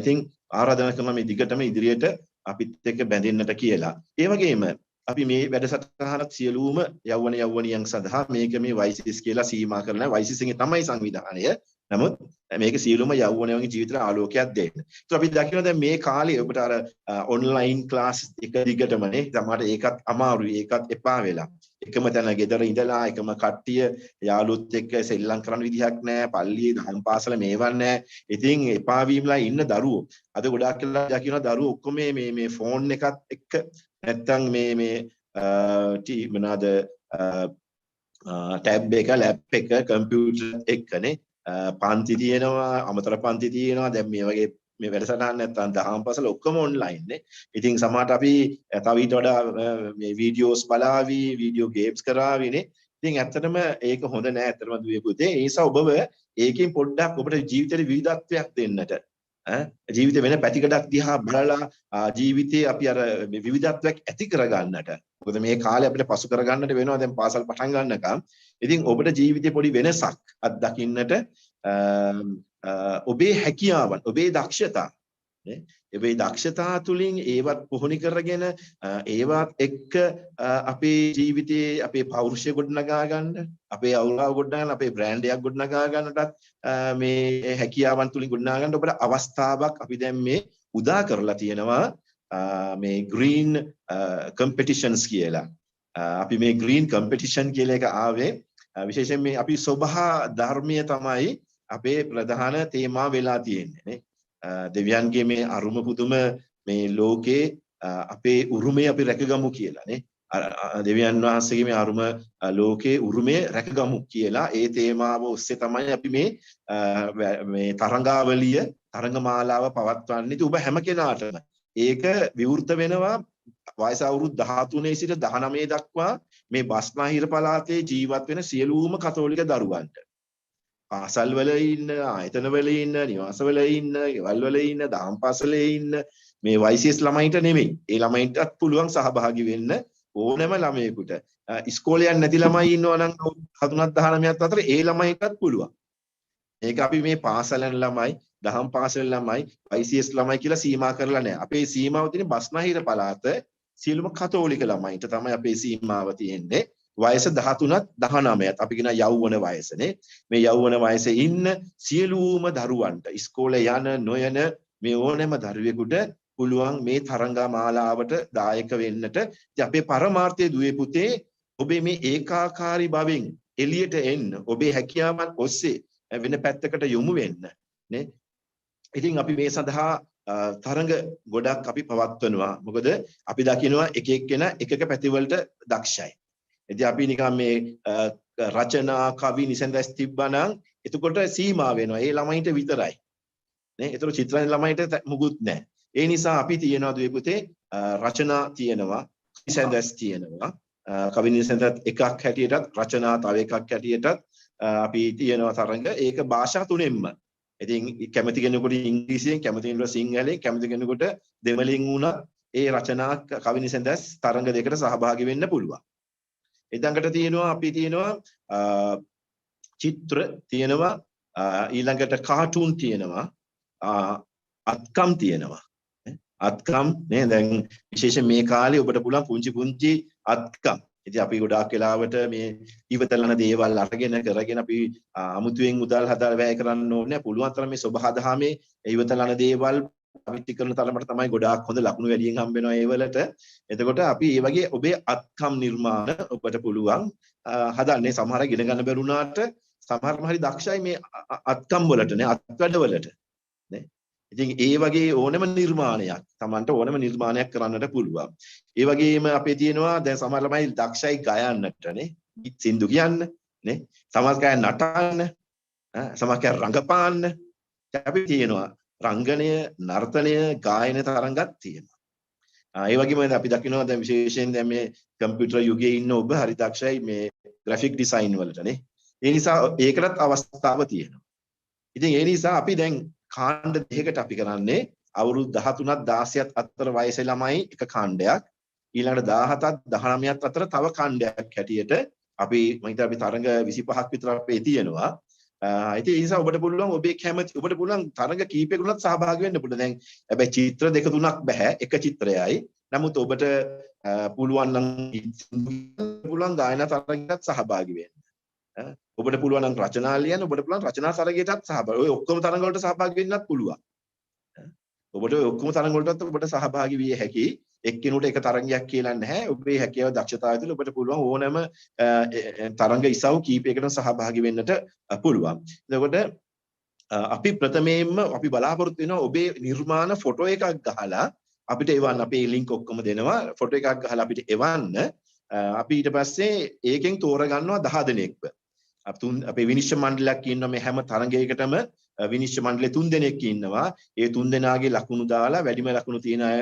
ඉතින් ආරාධනා කරනවා මේ දිගටම ඉදිරියට අපිත් එක්ක බැඳෙන්නට කියලා. ඒ වගේම අපි මේ වැඩසටහනත් සියලුම යෞවනියන් සඳහා මේක මේ YCS කියලා සීමා කරලා YCS එකේ තමයි සංවිධානය. නමුත් මේක සියලුම යෞවනයන්ගේ ජීවිතයට ආලෝකයක් දෙන්න. ඒත් අපි දකිනවා දැන් මේ කාලේ ඔබට අර ඔන්ලයින් ක්ලාස් එක දිගටමනේ සමහරට ඒකත් අමාරුයි ඒකත් එපා වෙලා. එකම තැන ගෙදර ඉඳලා එකම කට්ටිය යාළුවොත් එක්ක සෙල්ලම් කරන්න විදිහක් නැහැ. පල්ලියේ දහම් පාසල මේවන් නැහැ. ඉතින් එපා වීමලා ඉන්න දරුවෝ අද ගොඩාක් කියලා දකිනවා දරුවෝ ඔක්කොම මේ ෆෝන් එකත් එක්ක නැත්තම් මේ මොනවාද ටැබ් එක ලැප් එක කම්පියුටර් එකනේ පන්ති තියෙනවා අමතර පන්ති තියෙනවා දැන් මේ වගේ මේ වැඩසටහන් නැත්තම් දහම් පාසල ඔක්කොම ඔන්ලයින් නේ. ඉතින් සමහරට අපි තව ඊට වඩා මේ වීඩියෝස් බලාවි වීඩියෝ ගේම්ස් කරාවිනේ. ඉතින් ඇත්තටම ඒක හොඳ නෑ ඇත්තටම දුවේ පුතේ. ඒ නිසා ඔබව ඒකෙන් පොඩ්ඩක් ඔබට ජීවිතේ විවිධත්වයක් දෙන්නට ජීවිතේ වෙන පැතිකඩක් දිහා බලලා ජීවිතේ අපි අර විවිධත්වයක් ඇති කරගන්නට. මොකද මේ කාලේ අපිට පසු කරගන්නට වෙනවා දැන් පාසල් පටන් ගන්නකම්. ඉතින් ඔබට ජීවිතේ පොඩි වෙනසක් අත්දකින්නට ඔබේ හැකියාවන් ඔබේ දක්ෂතා ඒ දක්ෂතා තුලින් ඒවත් පුහුණු කරගෙන ඒවත් එක්ක අපේ ජීවිතයේ අපේ පෞරුෂය ගොඩනගා ගන්න, අපේ අවුලාව ගොඩනගා ගන්න, අපේ බ්‍රෑන්ඩ් එකක් ගොඩනගා ගන්නටත් මේ හැකියාවන් තුලින් ගොඩනගා ගන්න ඔබට අවස්ථාවක් අපි දැන් මේ උදා කරලා තියෙනවා මේ green competitions කියලා. අපි මේ green competition කියලා එක ආවේ විශේෂයෙන් මේ අපි සබහා ධර්මීය තමයි අපේ ප්‍රධාන තේමා වෙලා තියෙන්නේ නේ. දෙවියන්ගේ මේ අරුම පුදුම මේ ලෝකේ අපේ උරුමය අපි රැකගමු කියලා නේ. දෙවියන් වහන්සේගේ මේ අරුම ලෝකේ උරුමය රැකගමු කියලා ඒ තේමාව ඔස්සේ තමයි අපි මේ තරංගාවලිය තරංගමාලාව පවත්වන්නේ. ඉතින් ඔබ හැම කෙනාටම ඒක විවෘත වෙනවා වයස අවුරුදු 13 සිට 19 දක්වා මේ බස්නාහිර පළාතේ ජීවත් වෙන සියලුම කතෝලික දරුවන්ට. පාසල් වල ඉන්න, ආයතන වල ඉන්න, නිවාස වල ඉන්න, ගෙවල් වල ඉන්න, දහම් පාසලේ ඉන්න මේ YCS ළමයින්ට නෙමෙයි. ඒ ළමයින්ටත් පුළුවන් සහභාගී වෙන්න ඕනෑම ළමයෙකුට. ඉස්කෝලේ යන්නේ නැති ළමයි ඉන්නවා නම් 13ත් 19ත් අතර ඒ ළමයින්ටත් පුළුවන්. ඒක අපි මේ පාසලන ළමයි, දහම් පාසල ළමයි, YCS ළමයි කියලා සීමා කරලා නැහැ. අපේ සීමාව තියෙන්නේ බස්නාහිර පළාත සියලුම කතෝලික ළමයින්ට තමයි අපේ සීමාව තියෙන්නේ. වයස 13ත් 19ත් අපි කියන යෞවන වයසනේ. මේ යෞවන වයසේ ඉන්න සියලුම දරුවන්ට ඉස්කෝලේ යන නොයන මේ ඕනෑම දරුවෙකුට පුළුවන් මේ තරංගමාලාවට දායක වෙන්නට. ඉතින් අපේ පරමාර්ථයේ දුවේ පුතේ ඔබේ මේ ඒකාකාරී භවෙන් එළියට එන්න, ඔබේ හැකියාවන් ඔස්සේ වෙන පැත්තකට යොමු වෙන්න නේ. ඉතින් අපි මේ සඳහා තරංග ගොඩක් අපි පවත්වනවා. මොකද අපි දකිනවා එක එක්කෙනා එකක පැතිවලට දක්ෂයි. ඉතින් අපි නිකන් මේ රචනා කවි නිසඳස් තිබ්බනම් එතකොට සීමා වෙනවා. ඒ ළමයින්ට විතරයි. නේ? ඒතර චිත්‍රණ ළමයින්ට මුකුත් නැහැ. ඒ නිසා අපි තියනවා දුවේ පුතේ රචනා තියෙනවා, නිසඳස් තියෙනවා. කවි නිසඳත් එකක් හැටියටත් රචනා තව එකක් හැටියටත් අපි තියනවා තරංග. ඒක භාෂා තුනෙන්ම. ඉතින් කැමති කෙනෙකුට ඉංග්‍රීසියෙන්, කැමති කෙනෙකුට සිංහලෙන්, කැමති කෙනෙකුට දෙමළෙන් වුණත් ඒ රචනා කවි නිසඳස් තරංග දෙකට සහභාගී වෙන්න පුළුවන්. ඊළඟට තියෙනවා අපි තියෙනවා චිත්‍ර තියෙනවා, ඊළඟට කාටුන් තියෙනවා, අත්කම් තියෙනවා. අත්කම් නේ දැන් විශේෂයෙන් මේ කාලේ ඔබට පුළුවන් පුංචි අත්කම්. ඉතින් අපි ගොඩාක් වෙලාවට මේ ඉවතලන දේවල් අරගෙන කරගෙන අපි අමුතුවෙන් මුදල් හදාලා වැය කරන්න ඕනේ. පුළුවන් තරම් මේ සබහාදහමේ ඉවතලන දේවල් අවිත්‍ය කරන තරමට තමයි ගොඩාක් හොඳ ලකුණු වැඩියෙන් හම්බ වෙනවා ඒ වලට. එතකොට අපි මේ වගේ ඔබේ අත්කම් නිර්මාණ ඔබට පුළුවන් හදන්නේ. සමහර ඉගෙන ගන්න බැරුණාට සමහරම හරි දක්ෂයි මේ අත්කම් වලට නේ, අත්වැඩ වලට නේ. ඉතින් ඒ වගේ ඕනම නිර්මාණයක් Tamanට ඕනම නිර්මාණයක් කරන්නට පුළුවන්. ඒ වගේම අපේ තියෙනවා දැන් සමහර ළමයි දක්ෂයි ගයන්නට නේ, සින්දු කියන්න නේ, සමහර කය නටන්න, සමහර කය රංගපාන්න. අපි තියෙනවා රංගනය, නර්තනය, ගායන තරංගත් තියෙනවා. ඒ වගේම අපි දකිනවා දැන් විශේෂයෙන් දැන් මේ කම්පියුටර් යුගයේ ඉන්න ඔබ හරි දක්ෂයි මේ ග්‍රැෆික් ඩිසයින් වලට නේ. ඒ නිසා ඒකටත් අවස්ථාව තියෙනවා. ඉතින් ඒ නිසා අපි දැන් කාණ්ඩ දෙකකට අපි කරන්නේ අවුරුදු 13ත් 16ත් අතර වයසේ ළමයි එක කාණ්ඩයක්, ඊළඟට 17ත් 19ත් අතර තව කාණ්ඩයක් හැටියට අපි මම හිතා අපි තරඟ 25ක් විතර අපේ තියෙනවා. ඉතින් ඒ නිසා ඔබට පුළුවන් ඔබේ කැමති ඔබට පුළුවන් තරඟ කීපයකටත් සහභාගී වෙන්න පුළුවන්. දැන් හැබැයි චිත්‍ර දෙක තුනක් බෑ, එක චිත්‍රයයි. නමුත් ඔබට පුළුවන් නම් පුළුවන් ගායනා තරඟයකට සහභාගී වෙන්න. ඔබට පුළුවන් නම් රචනා ලියන්න, ඔබට පුළුවන් රචනා තරගයටත් සහභාගී. ඔය ඔක්කොම තරඟ වලට සහභාගී වෙන්නත් පුළුවන්. ඔබට ඔය ඔක්කොම තරඟ වලටත් ඔබට සහභාගී විය හැකි. එක්කිනුට එක තරඟයක් කියලා නැහැ. ඔබේ හැකියාව දක්ෂතාවය තුළ ඔබට පුළුවන් ඕනෑම තරඟ ඉසව් කීපයකට සහභාගී වෙන්නට පුළුවන්. එතකොට අපි ප්‍රථමයෙන්ම අපි බලාපොරොත්තු වෙනවා ඔබේ නිර්මාණ ෆොටෝ එකක් ගහලා අපිට එවන්න. අපේ ලින්ක් ඔක්කොම දෙනවා. ෆොටෝ එකක් ගහලා අපිට එවන්න. අපි ඊට පස්සේ ඒකෙන් තෝරගන්නවා 10 දෙනෙක්ව. අපේ විනිශ්චය මණ්ඩලයක් ඉන්නවා. මේ හැම තරඟයකටම විනිශ්චය මණ්ඩලේ 3 දෙනෙක් ඉන්නවා. ඒ 3 දෙනාගේ ලකුණු දාලා වැඩිම ලකුණු තියෙන අය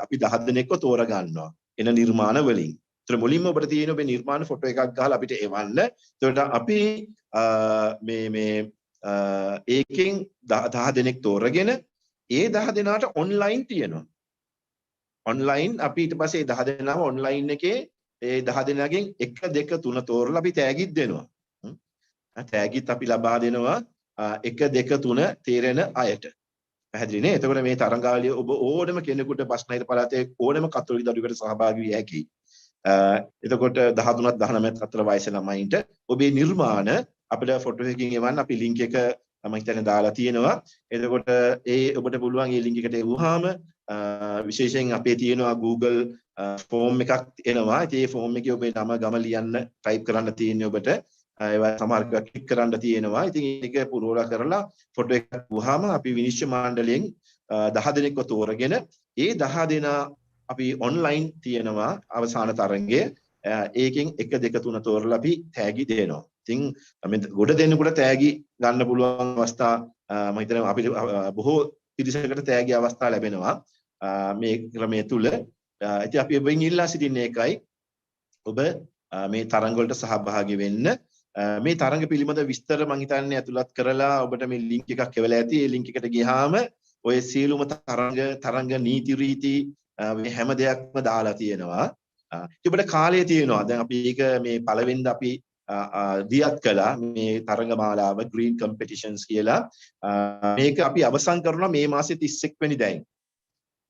අපි 10 දෙනෙක්ව තෝරගන්නවා එන නිර්මාණ වලින්. ඒතර මුලින්ම ඔබට තියෙන ඔබේ නිර්මාණ ෆොටෝ එකක් ගහලා අපිට එවන්න. එතකොට අපි ඒකෙන් 10 දෙනෙක් තෝරගෙන ඒ 10 දෙනාට ඔන්ලයින් තියෙනවා. ඔන්ලයින් අපි ඊට පස්සේ 10 දෙනාම ඔන්ලයින් එකේ ඒ 10 දෙනාගෙන් 1 2 3 තෝරලා අපි තෑගිත් දෙනවා. තෑගිත් අපි ලබා දෙනවා 1 2 3 තේරෙන අයට. පැහැදිලි නේ? එතකොට මේ තරංගාවලිය ඔබ ඕනම කෙනෙකුට බස්නාහිර පළාතේ ඕනම කතෝලික දරුවෙකුට සහභාගී විය හැකියි. එතකොට 13ත් 19ත් අතර වයසේ ළමයින්ට ඔබේ නිර්මාණ අපිට ෆොටෝ එකකින් එවන්න. අපි ලින්ක් එක මම හිතන්නේ දාලා තියෙනවා. එතකොට ඔබට පුළුවන් මේ ලින්ක් එකට එවුවාම විශේෂයෙන් අපේ තියෙනවා Google ෆෝම් එකක් එනවා. ඉතින් මේ ෆෝම් එකේ ඔබේ නම ගම ලියන්න ටයිප් කරන්න තියෙන්නේ ඔබට. ඒවා සමහරක් ක්ලික් කරන්න තියෙනවා. ඉතින් ඒක පුරවලා කරලා ෆොටෝ එකක් වුවාම අපි විනිශ්චය මණ්ඩලයෙන් 10 දෙනෙක්ව තෝරගෙන ඒ 10 දෙනා අපි ඔන්ලයින් තියෙනවා අවසාන තරංගය. ඒකෙන් 1 2 3 තෝරලා අපි තෑගි දෙනවා. ඉතින් මේ ගොඩ දෙන්නෙකුට තෑගි ගන්න පුළුවන් අවස්ථා මම හිතනවා අපිට බොහෝ පිරිසකට තෑගි අවස්ථා ලැබෙනවා මේ ක්‍රමය තුල. ඉතින් අපි ඔබෙන් ඉල්ලා සිටින්නේ ඒකයි ඔබ මේ තරංග වලට සහභාගී වෙන්න. මේ තරංග පිළිබඳ විස්තර මම හිතන්නේ ඇතුළත් කරලා ඔබට මේ ලින්ක් එකක් එවලා ඇති. ඒ ලින්ක් එකට ගියාම ඔය සියලුම තරංග නීති රීති මේ හැම දෙයක්ම දාලා තියෙනවා. ඉතින් ඔබට කාලය තියෙනවා. දැන් අපි ඒක මේ පළවෙනිද අපි දියත් කළා මේ තරංග මාලාව green competitions කියලා. මේක අපි අවසන් කරනවා මේ මාසේ 31 වෙනිදායි.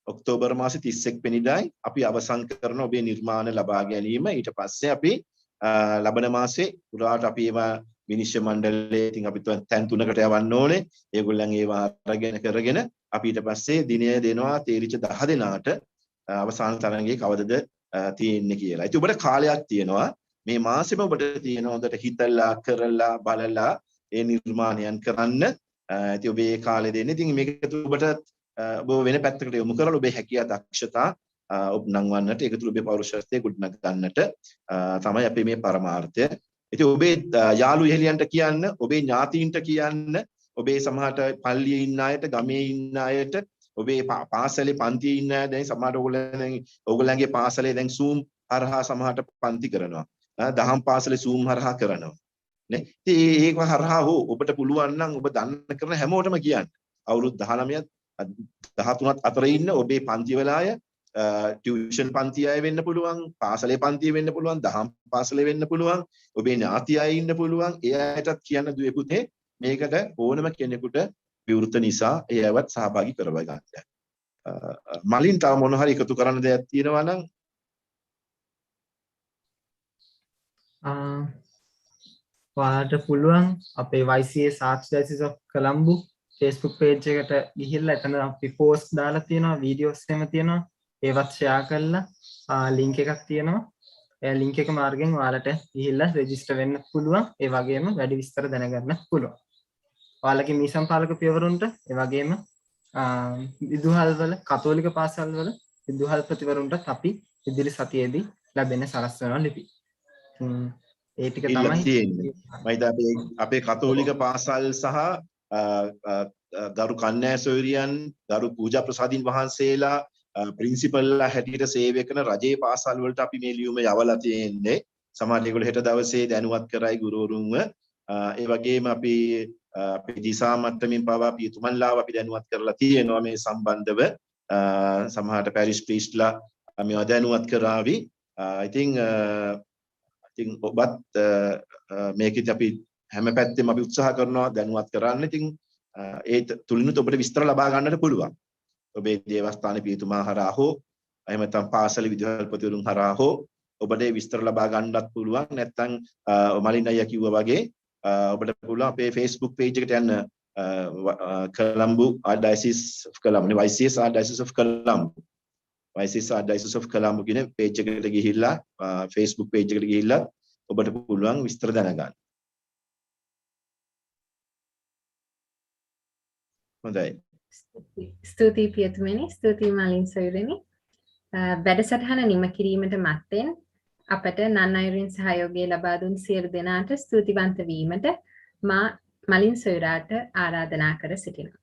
ඔක්තෝබර් මාසේ 31 වෙනිදායි අපි අවසන් කරන ඔබේ නිර්මාණ ලබා ගැනීම. ඊට පස්සේ අපි ලබන මාසේ පුරාට අපි ඒවා විනිශ්චය මණ්ඩලයේ ඉතින් අපි තැන් 3කට යවන්න ඕනේ. ඒගොල්ලන් ඒවා අරගෙන කරගෙන අපි ඊට පස්සේ දිනය දෙනවා තේරිච්ච 10 දෙනාට අවසාන තරංගයේ කවදද තියෙන්නේ කියලා. ඉතින් ඔබට කාලයක් තියෙනවා. මේ මාසෙම ඔබට තියෙනවා හොඳට හිතලා කරලා බලලා ඒ නිර්මාණයන් කරන්න. ඉතින් ඔබ මේ කාලේ දෙන්නේ. ඉතින් මේක ඔබට ඔබ වෙන පැත්තකට යොමු කරලා ඔබේ හැකියාව දක්ෂතා ඔප්නංවන්නට ඒක තුළ ඔබේ පෞරුෂත්වය ගොඩනග ගන්නට තමයි අපේ මේ පරමාර්ථය. ඉතින් ඔබේ යාළු එහෙලියන්ට කියන්න, ඔබේ ඥාතීන්ට කියන්න, ඔබේ සමහරට පල්ලියේ ඉන්න අයට, ගමේ ඉන්න අයට, ඔබේ පාසලේ පන්තියේ ඉන්න අය දැන් සමහරට ඕගොල්ලන්ගේ පාසලේ දැන් Zoom හරහා සමහරට පන්ති කරනවා. දහම් පාසලේ Zoom හරහා කරනවා. නේ? ඉතින් ඒක හරහා හෝ ඔබට පුළුවන් නම් ඔබ දන්න කරන හැමෝටම කියන්න. අවුරුදු 19ත් 13ත් අතර ඉන්න ඔබේ පන්ති වල අය ටියුෂන් පන්ති අය වෙන්න පුළුවන්, පාසලේ පන්තිය වෙන්න පුළුවන්, දහම් පාසලේ වෙන්න පුළුවන්, ඔබේ ඥාති අය ඉන්න පුළුවන්. ඒ අයටත් කියන්න දුවේ පුතේ මේකට ඕනම කෙනෙකුට විවෘත නිසා ඒ අයවත් සහභාගී කරව ගන්න. මලින් තව මොන හරි එකතු කරන්න දෙයක් තියෙනවා නම් ඔයාලට පුළුවන් අපේ YCS Archdiocese of Colombo Facebook page එකට ගිහිල්ලා එතන අපි post දාලා තියෙනවා, videos එහෙම තියෙනවා. ඒවත් share කරලා link එකක් තියෙනවා. ඒ link එක මාර්ගෙන් ඔයාලට ගිහිල්ලා register වෙන්න පුළුවන්. ඒ වගේම වැඩි විස්තර දැනගන්න පුළුවන්. ඔයාලගේ මීසම් පාලක පියවරුන්ට ඒ වගේම විදුහල් වල කතෝලික පාසල් වල විදුහල් ප්‍රතිවරුන්ටත් අපි ඉදිරි සතියේදී ලැබෙන සලස්වන ලිපි. ඒ ටික තමයි තියෙන්නේ. මම අපේ කතෝලික පාසල් සහ ගරු කන්‍යා සොයුරියන්, ගරු පූජා ප්‍රසාදින් වහන්සේලා ප්‍රින්සිපල්ලා හැටියට සේවය කරන රජයේ පාසල් වලට අපි මේ ලියුම යවලා තියෙන්නේ. සමහර ඒගොල්ලෝ හෙට දවසේ දැනුවත් කරයි ගුරුවරුන්ව. ඒ වගේම අපි අපේ දිසා මට්ටමින් පවා පියතුමන්ලාව අපි දැනුවත් කරලා තියෙනවා මේ සම්බන්ධව. සමහරට පැරිස් ප්‍රීස්ට්ලා මේව දැනුවත් කරાવી. ඉතින් ඔබත් මේකෙත් අපි හැම පැත්තෙම අපි උත්සාහ කරනවා දැනුවත් කරන්න. ඉතින් ඒ තුලිනුත් ඔබට විස්තර ලබා ගන්නට පුළුවන්. ඔබේ දේවස්ථානයේ පියතුමා හරහා හෝ එහෙම නැත්නම් පාසලේ විදුහල්පතිවරුන් හරහා හෝ ඔබට විස්තර ලබා ගන්නත් පුළුවන්. නැත්නම් මලින් අයියා කිව්වා වගේ ඔබට පුළුවන් අපේ Facebook page එකට යන්න Colombo Archdiocese of Colombo YCS Archdiocese of Colombo YCS Archdiocese of Colombo කියන page එකට ගිහිල්ලා Facebook page එකට ගිහිල්ලා ඔබට පුළුවන් විස්තර දැනගන්න. හොඳයි. ස්තුතියි පියතුමනි, ස්තුතියි මලින් සොයුරනි. වැඩසටහන නිම කිරීමට මත්තෙන් අපට නන් අයුරින් සහයෝගය ලබා දුන් සියලු දෙනාට ස්තුතිවන්ත වීමට මා මලින් සොයුරාට ආරාධනා කර සිටිනවා.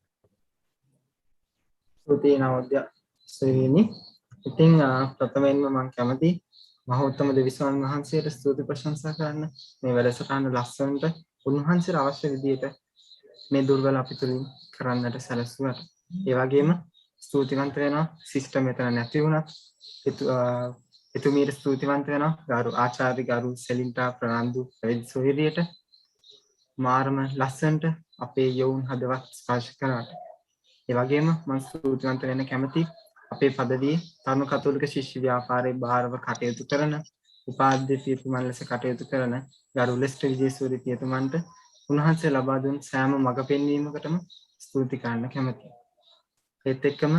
ස්තුතියි නවෝදය සොයුරිනි. ඉතින් ප්‍රථමයෙන්ම මම කැමති මහෞත්තම දෙවිසන් වහන්සේට ස්තුති ප්‍රශංසා කරන්න මේ වැඩසටහන ලස්සනට උන්වහන්සේට අවශ්‍ය විදිහට මේ දුර්වල අපිටුලින් කරන්නට සැලසුවාට. ඒ වගේම ස්තුතිවන්ත වෙනවා සිස්ටම් මෙතන නැති වුණත් එතුමියට ස්තුතිවන්ත වෙනවා ගරු ආචාර්ය ගරු සෙලින්ටා ප්‍රනාන්දු සොයුරියට මාරම ලස්සනට අපේ යොවුන් හදවත් ස්පර්ශ කරාට. ඒ වගේම මම ස්තුතිවන්ත වෙන්න කැමතියි අපේ පදවියේ තරුණ කතෝලික ශිෂ්‍ය ව්‍යාපාරයේ භාරව කටයුතු කරන උපාධ්‍ය පියතුමන් ලෙස කටයුතු කරන ගරු ලෙස්ටර් විජේසූරිය පියතුමන්ට උන්වහන්සේ ලබා දුන් සෑම මඟ පෙන්වීමකටම ස්තුති කරන්න කැමතියි. ඒත් එක්කම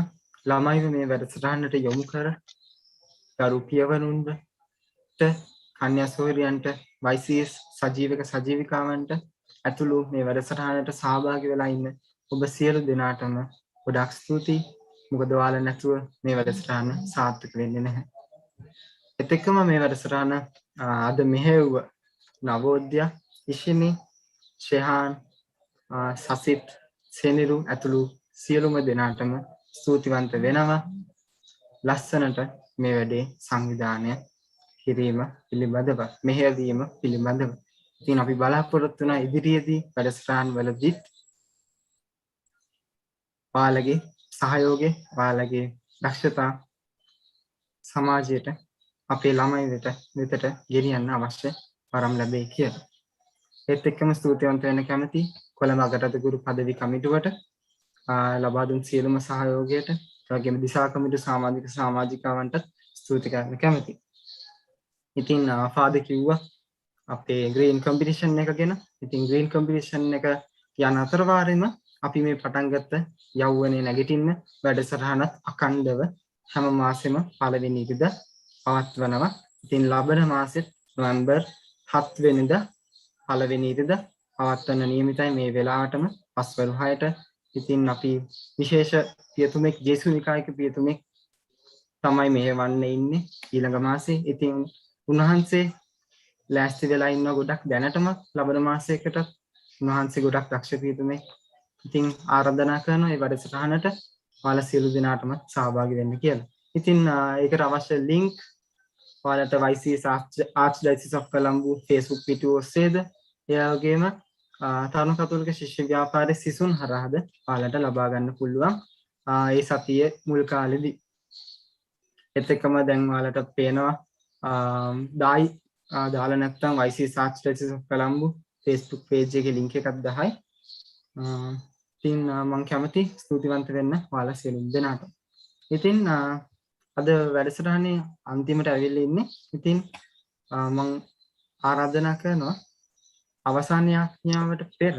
ළමයිව මේ වැඩසටහනට යොමු කර ගරු පියවරුන්ට කන්‍යා සොහොයුරියන්ට YCS සජීවක සජීවිකාවන්ට ඇතුළු මේ වැඩසටහනට සහභාගී වෙලා ඉන්න ඔබ සියලු දෙනාටම ගොඩාක් ස්තුතියි. මොකද ඔයාලා නැතුව මේ වැඩසටහන සාර්ථක වෙන්නේ නැහැ. ඒත් එක්කම මේ වැඩසටහන අද මෙහෙයුව නවෝදය ඉෂිනි ශෙහාන් සසිත් සෙනිරු ඇතුළු සියලුම දෙනාටම ස්තුතිවන්ත වෙනවා. ලස්සනට මේ වැඩේ සංවිධානය කිරීම පිළිබඳව මෙහෙයවීම පිළිබඳව. ඉතින් අපි බලාපොරොත්තු වන ඉදිරියේදී වැඩසටහන් වලදී ඔයාලගේ සහයෝගය ඔයාලගේ දක්ෂතා සමාජයට අපේ ළමයි වෙතට ගෙනියන්න අවශ්‍ය වරම් ලැබෙයි කියලා. ඒත් එක්කම ස්තුතිවන්ත වෙන්න කැමතියි කොළඹ අගටද ගුරු පදවි කමිටුවට ලබා දුන් සියලුම සහයෝගයට ඒ වගේම දිසා කමිටු සමාජිකාවන්ට ස්තුති කරන්න කැමතියි. ඉතින් ෆාදර් කිව්වා අපේ ග්‍රීන් කම්පිටිෂන් එක ගැන. ඉතින් ග්‍රීන් කම්පිටිෂන් එක යන අතරවාරෙම අපි මේ පටන් ගත්ත යෞවනයේ නැගිටින්න වැඩසටහනත් අඛණ්ඩව හැම මාසෙම පළවෙනි ඉරිදා පවත්වනවා. ඉතින් ලබන මාසෙත් නොවැම්බර් 7 වෙනිදා පළවෙනි ඉරිදා පවත්වන නියමිතයි මේ වෙලාවටම පස්වරු 6ට. ඉතින් අපි විශේෂ පියතුමෙක් ජේසුනිකායක පියතුමෙක් තමයි මෙහෙවන්න ඉන්නේ ඊළඟ මාසේ. ඉතින් උන්වහන්සේ ලෑස්ති වෙලා ඉන්න ගොඩක් දැනටම ලබන මාසයකට උන්වහන්සේ ගොඩක් දක්ෂ පියතුමෙක්. ඉතින් ආරාධනා කරනවා මේ වැඩසටහනට ඔයාලා සියලු දෙනාටම සහභාගී වෙන්න කියලා. ඉතින් ඒකට අවශ්‍ය ලින්ක් ඔයාලට YCS Archdiocese of Colombo Facebook පිටුව ඔස්සේද ඒ වගේම තරුණ කතෝලික ශිෂ්‍ය ව්‍යාපාරයේ සිසුන් හරහාද ඔයාලට ලබා ගන්න පුළුවන් ඒ සතියේ මුල් කාලෙදී. ඒත් එක්කම දැන් ඔයාලට පේනවා දායි දාලා නැත්නම් YCS Archdiocese of Colombo Facebook page එකේ link එකක් 10යි. ඉතින් මම කැමති ස්තුතිවන්ත වෙන්න ඔයාලා සියලු දෙනාට. ඉතින් අද වැඩසටහනේ අන්තිමට ඇවිල්ලා ඉන්නේ. ඉතින් මම ආරාධනා කරනවා අවසාන යාඥාවට පෙර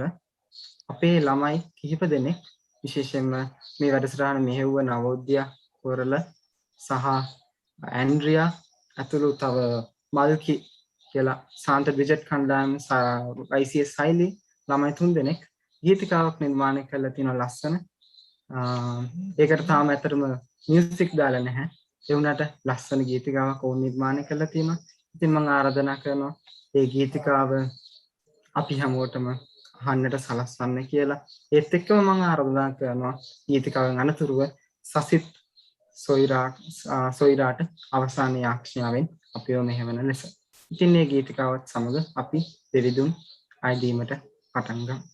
අපේ ළමයි කිහිප දෙනෙක් විශේෂයෙන්ම මේ වැඩසටහන මෙහෙව්ව නවෝදය කොරල සහ ඇන්ඩ්‍රියා ඇතුළු තව මල්කි කියලා සාන්ත බ්‍රිජට් කණ්ඩායම YCS සයිලි ළමයි 3 දෙනෙක් ගීතිකාවක් නිර්මාණය කරලා තියෙනවා ලස්සන. ඒකට තාම ඇත්තටම මියුසික් දාලා නැහැ. ඒ වුණාට ලස්සන ගීතිකාවක් ඕන නිර්මාණය කරලා තියෙනවා. ඉතින් මම ආරාධනා කරනවා මේ ගීතිකාව අපි හැමෝටම අහන්නට සලස්වන්න කියලා. ඒත් එක්කම මම ආරාධනා කරනවා ගීතිකාවෙන් අනතුරුව සසිත් සොයිරාට අවසාන යාක්ෂණයෙන් අපිව මෙහෙවන ලෙස. ඉතින් මේ ගීතිකාවත් සමග අපි දෙවිදුන් අයදීමට පටන් ගමු.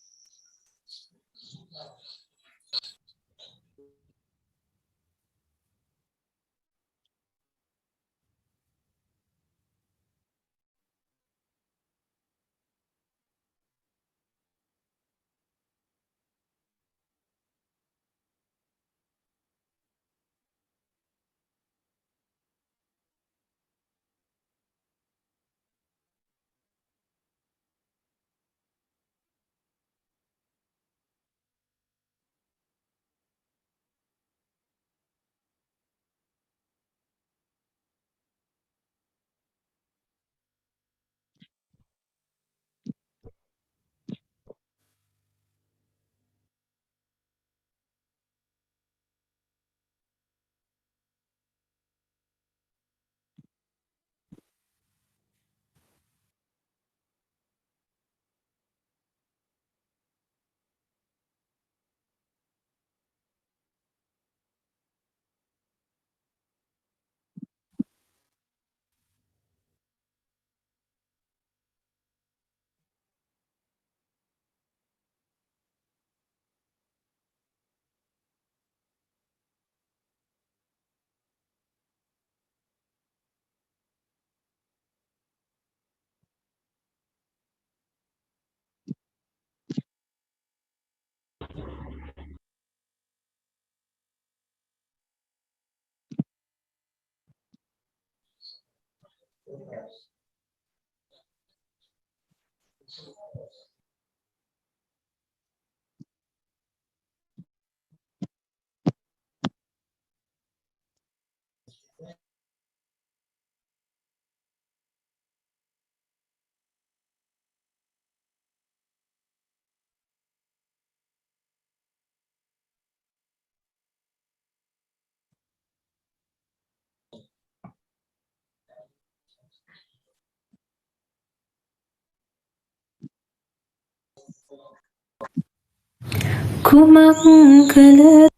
කුමක් කළද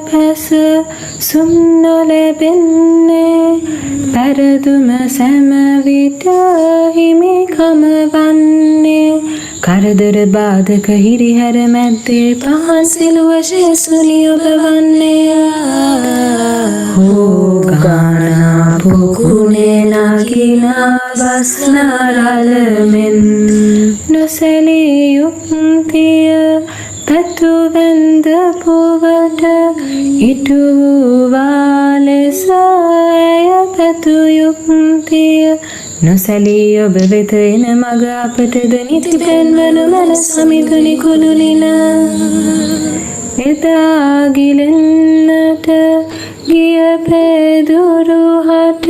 පැස සුම් නොලැබෙන්නේ පැරදුම සැමවිට හිමිකම වන්නේ කරදර බාධක හිරිහැර මැද්දේ පහන් සිළුවශය සුනි ඔබ වන්නේ හෝ ගානා පුකුණේ නගිනා බස්නාරලමෙන් නොසැලී යුක්තිය පැතු වැන්ද පුවට ඉටු වාලෙසය පැතු යුක්තිය නොසැලී ඔබ වෙත එන මග අපටද නිති පෙන්වනු මන සමිතුනි කුළුලින එදා ගිලෙන්නට ගිය පෙදුරු හට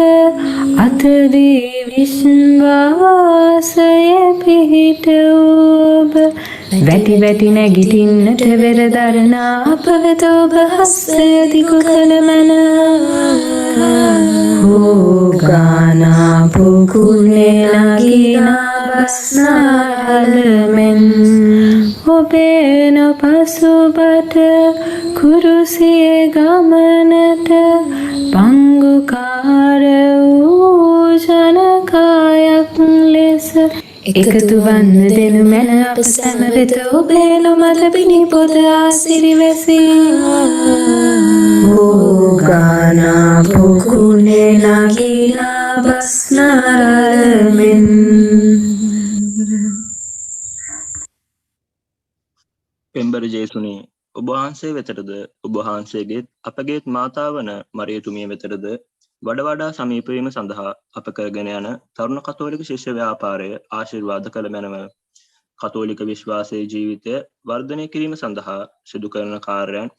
අතදී විශ්වාසය පිහිට ඔබ වැටි වැටි නැගිටින්නට වෙරදරනා අප වෙත ඔබ හස්තය දිගු කළ මැන හෝ ගානා පුකුණේ නගිනා බස්නාරලමෙන් ඔබේ නොපසුබට කුරුසියේ ගමනට පංගුකාර වූ ජනකායක් ලෙස එකතු වන්න දෙනු මැන අප සැම වෙත ඔබේ නොමත පිණි පොද ආසිරි වැසී හෝ ගානා පුකුණේ නගිනා බස්නාරලමෙන් පෙම්බර ජේසුනි ඔබ වහන්සේ වෙතටද ඔබ වහන්සේගේත් අපගේත් මාතාව වන මරියතුමිය වෙතටද වඩ වඩා සමීප වීම සඳහා අප කරගෙන යන තරුණ කතෝලික ශිෂ්‍ය ව්‍යාපාරය ආශිර්වාද කළ මැනව. කතෝලික විශ්වාසයේ ජීවිතය වර්ධනය කිරීම සඳහා සිදු කරන කාර්යයන්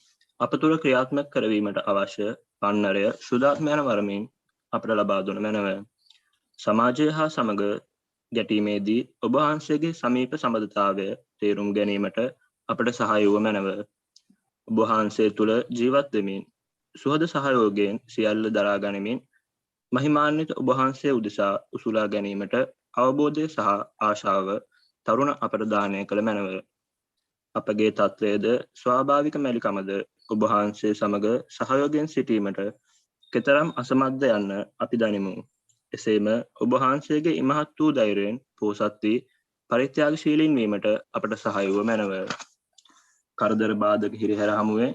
අප තුළ ක්‍රියාත්මක කරවීමට අවශ්‍ය පන්නරය ශුද්ධාත්මයන වරමින් අපට ලබා දුන මැනව. සමාජය හා සමග ගැටීමේදී ඔබ වහන්සේගේ සමීප සම්බන්ධතාවය තේරුම් ගැනීමට අපට සහාය වූ මැනව. ඔබ වහන්සේ තුළ ජීවත් වෙමින් සුහද සහයෝගයෙන් සියල්ල දරා ගනිමින් මහිමාන්විත ඔබ වහන්සේ උදෙසා උසුලා ගැනීමට අවබෝධය සහ ආශාව තරුණ අපට දානය කළ මැනව. අපගේ තත්ත්වයේද ස්වාභාවික මැලිකමද ඔබ වහන්සේ සමග සහයෝගයෙන් සිටීමට කෙතරම් අසමත්ද යන්න අපි දනිමු. එසේම ඔබ වහන්සේගේ ඉමහත් වූ ධෛර්යයෙන් පෝසත් වී පරිත්‍යාගශීලීන් වීමට අපට සහාය වූ මැනව. කරදර බාධක හිරිහැර හමුවේ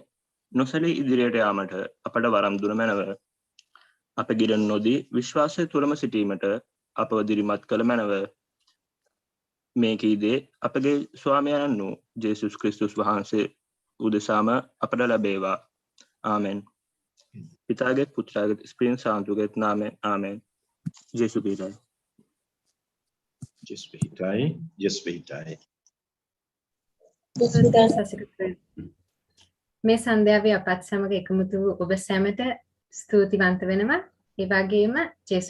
නොසැලී ඉදිරියට යාමට අපට වරම් දුන මැනව. අප ගිරන් නොදී විශ්වාසය තුළම සිටීමට අපව දිරිමත් කළ මැනව. මේ කීදේ අපගේ ස්වාමියාණන් වූ ජේසුස් ක්‍රිස්තුස් වහන්සේ උදෙසාම අපට ලැබේවා. ආමෙන්. පිතාගේත් පුත්‍රාගේත් ස්ප්‍රින් සාන්තුගේත් නාමයෙන් ආමෙන්. ජේසු පිටයි. ජේසු පිටයි. ජේසු පිටයි. මේ සන්ධ්‍යාවේ අපත් සමග එකමුතු වූ ඔබ සැමට ස්තුතිවන්ත වෙනවා. ඒ වගේම ජේසු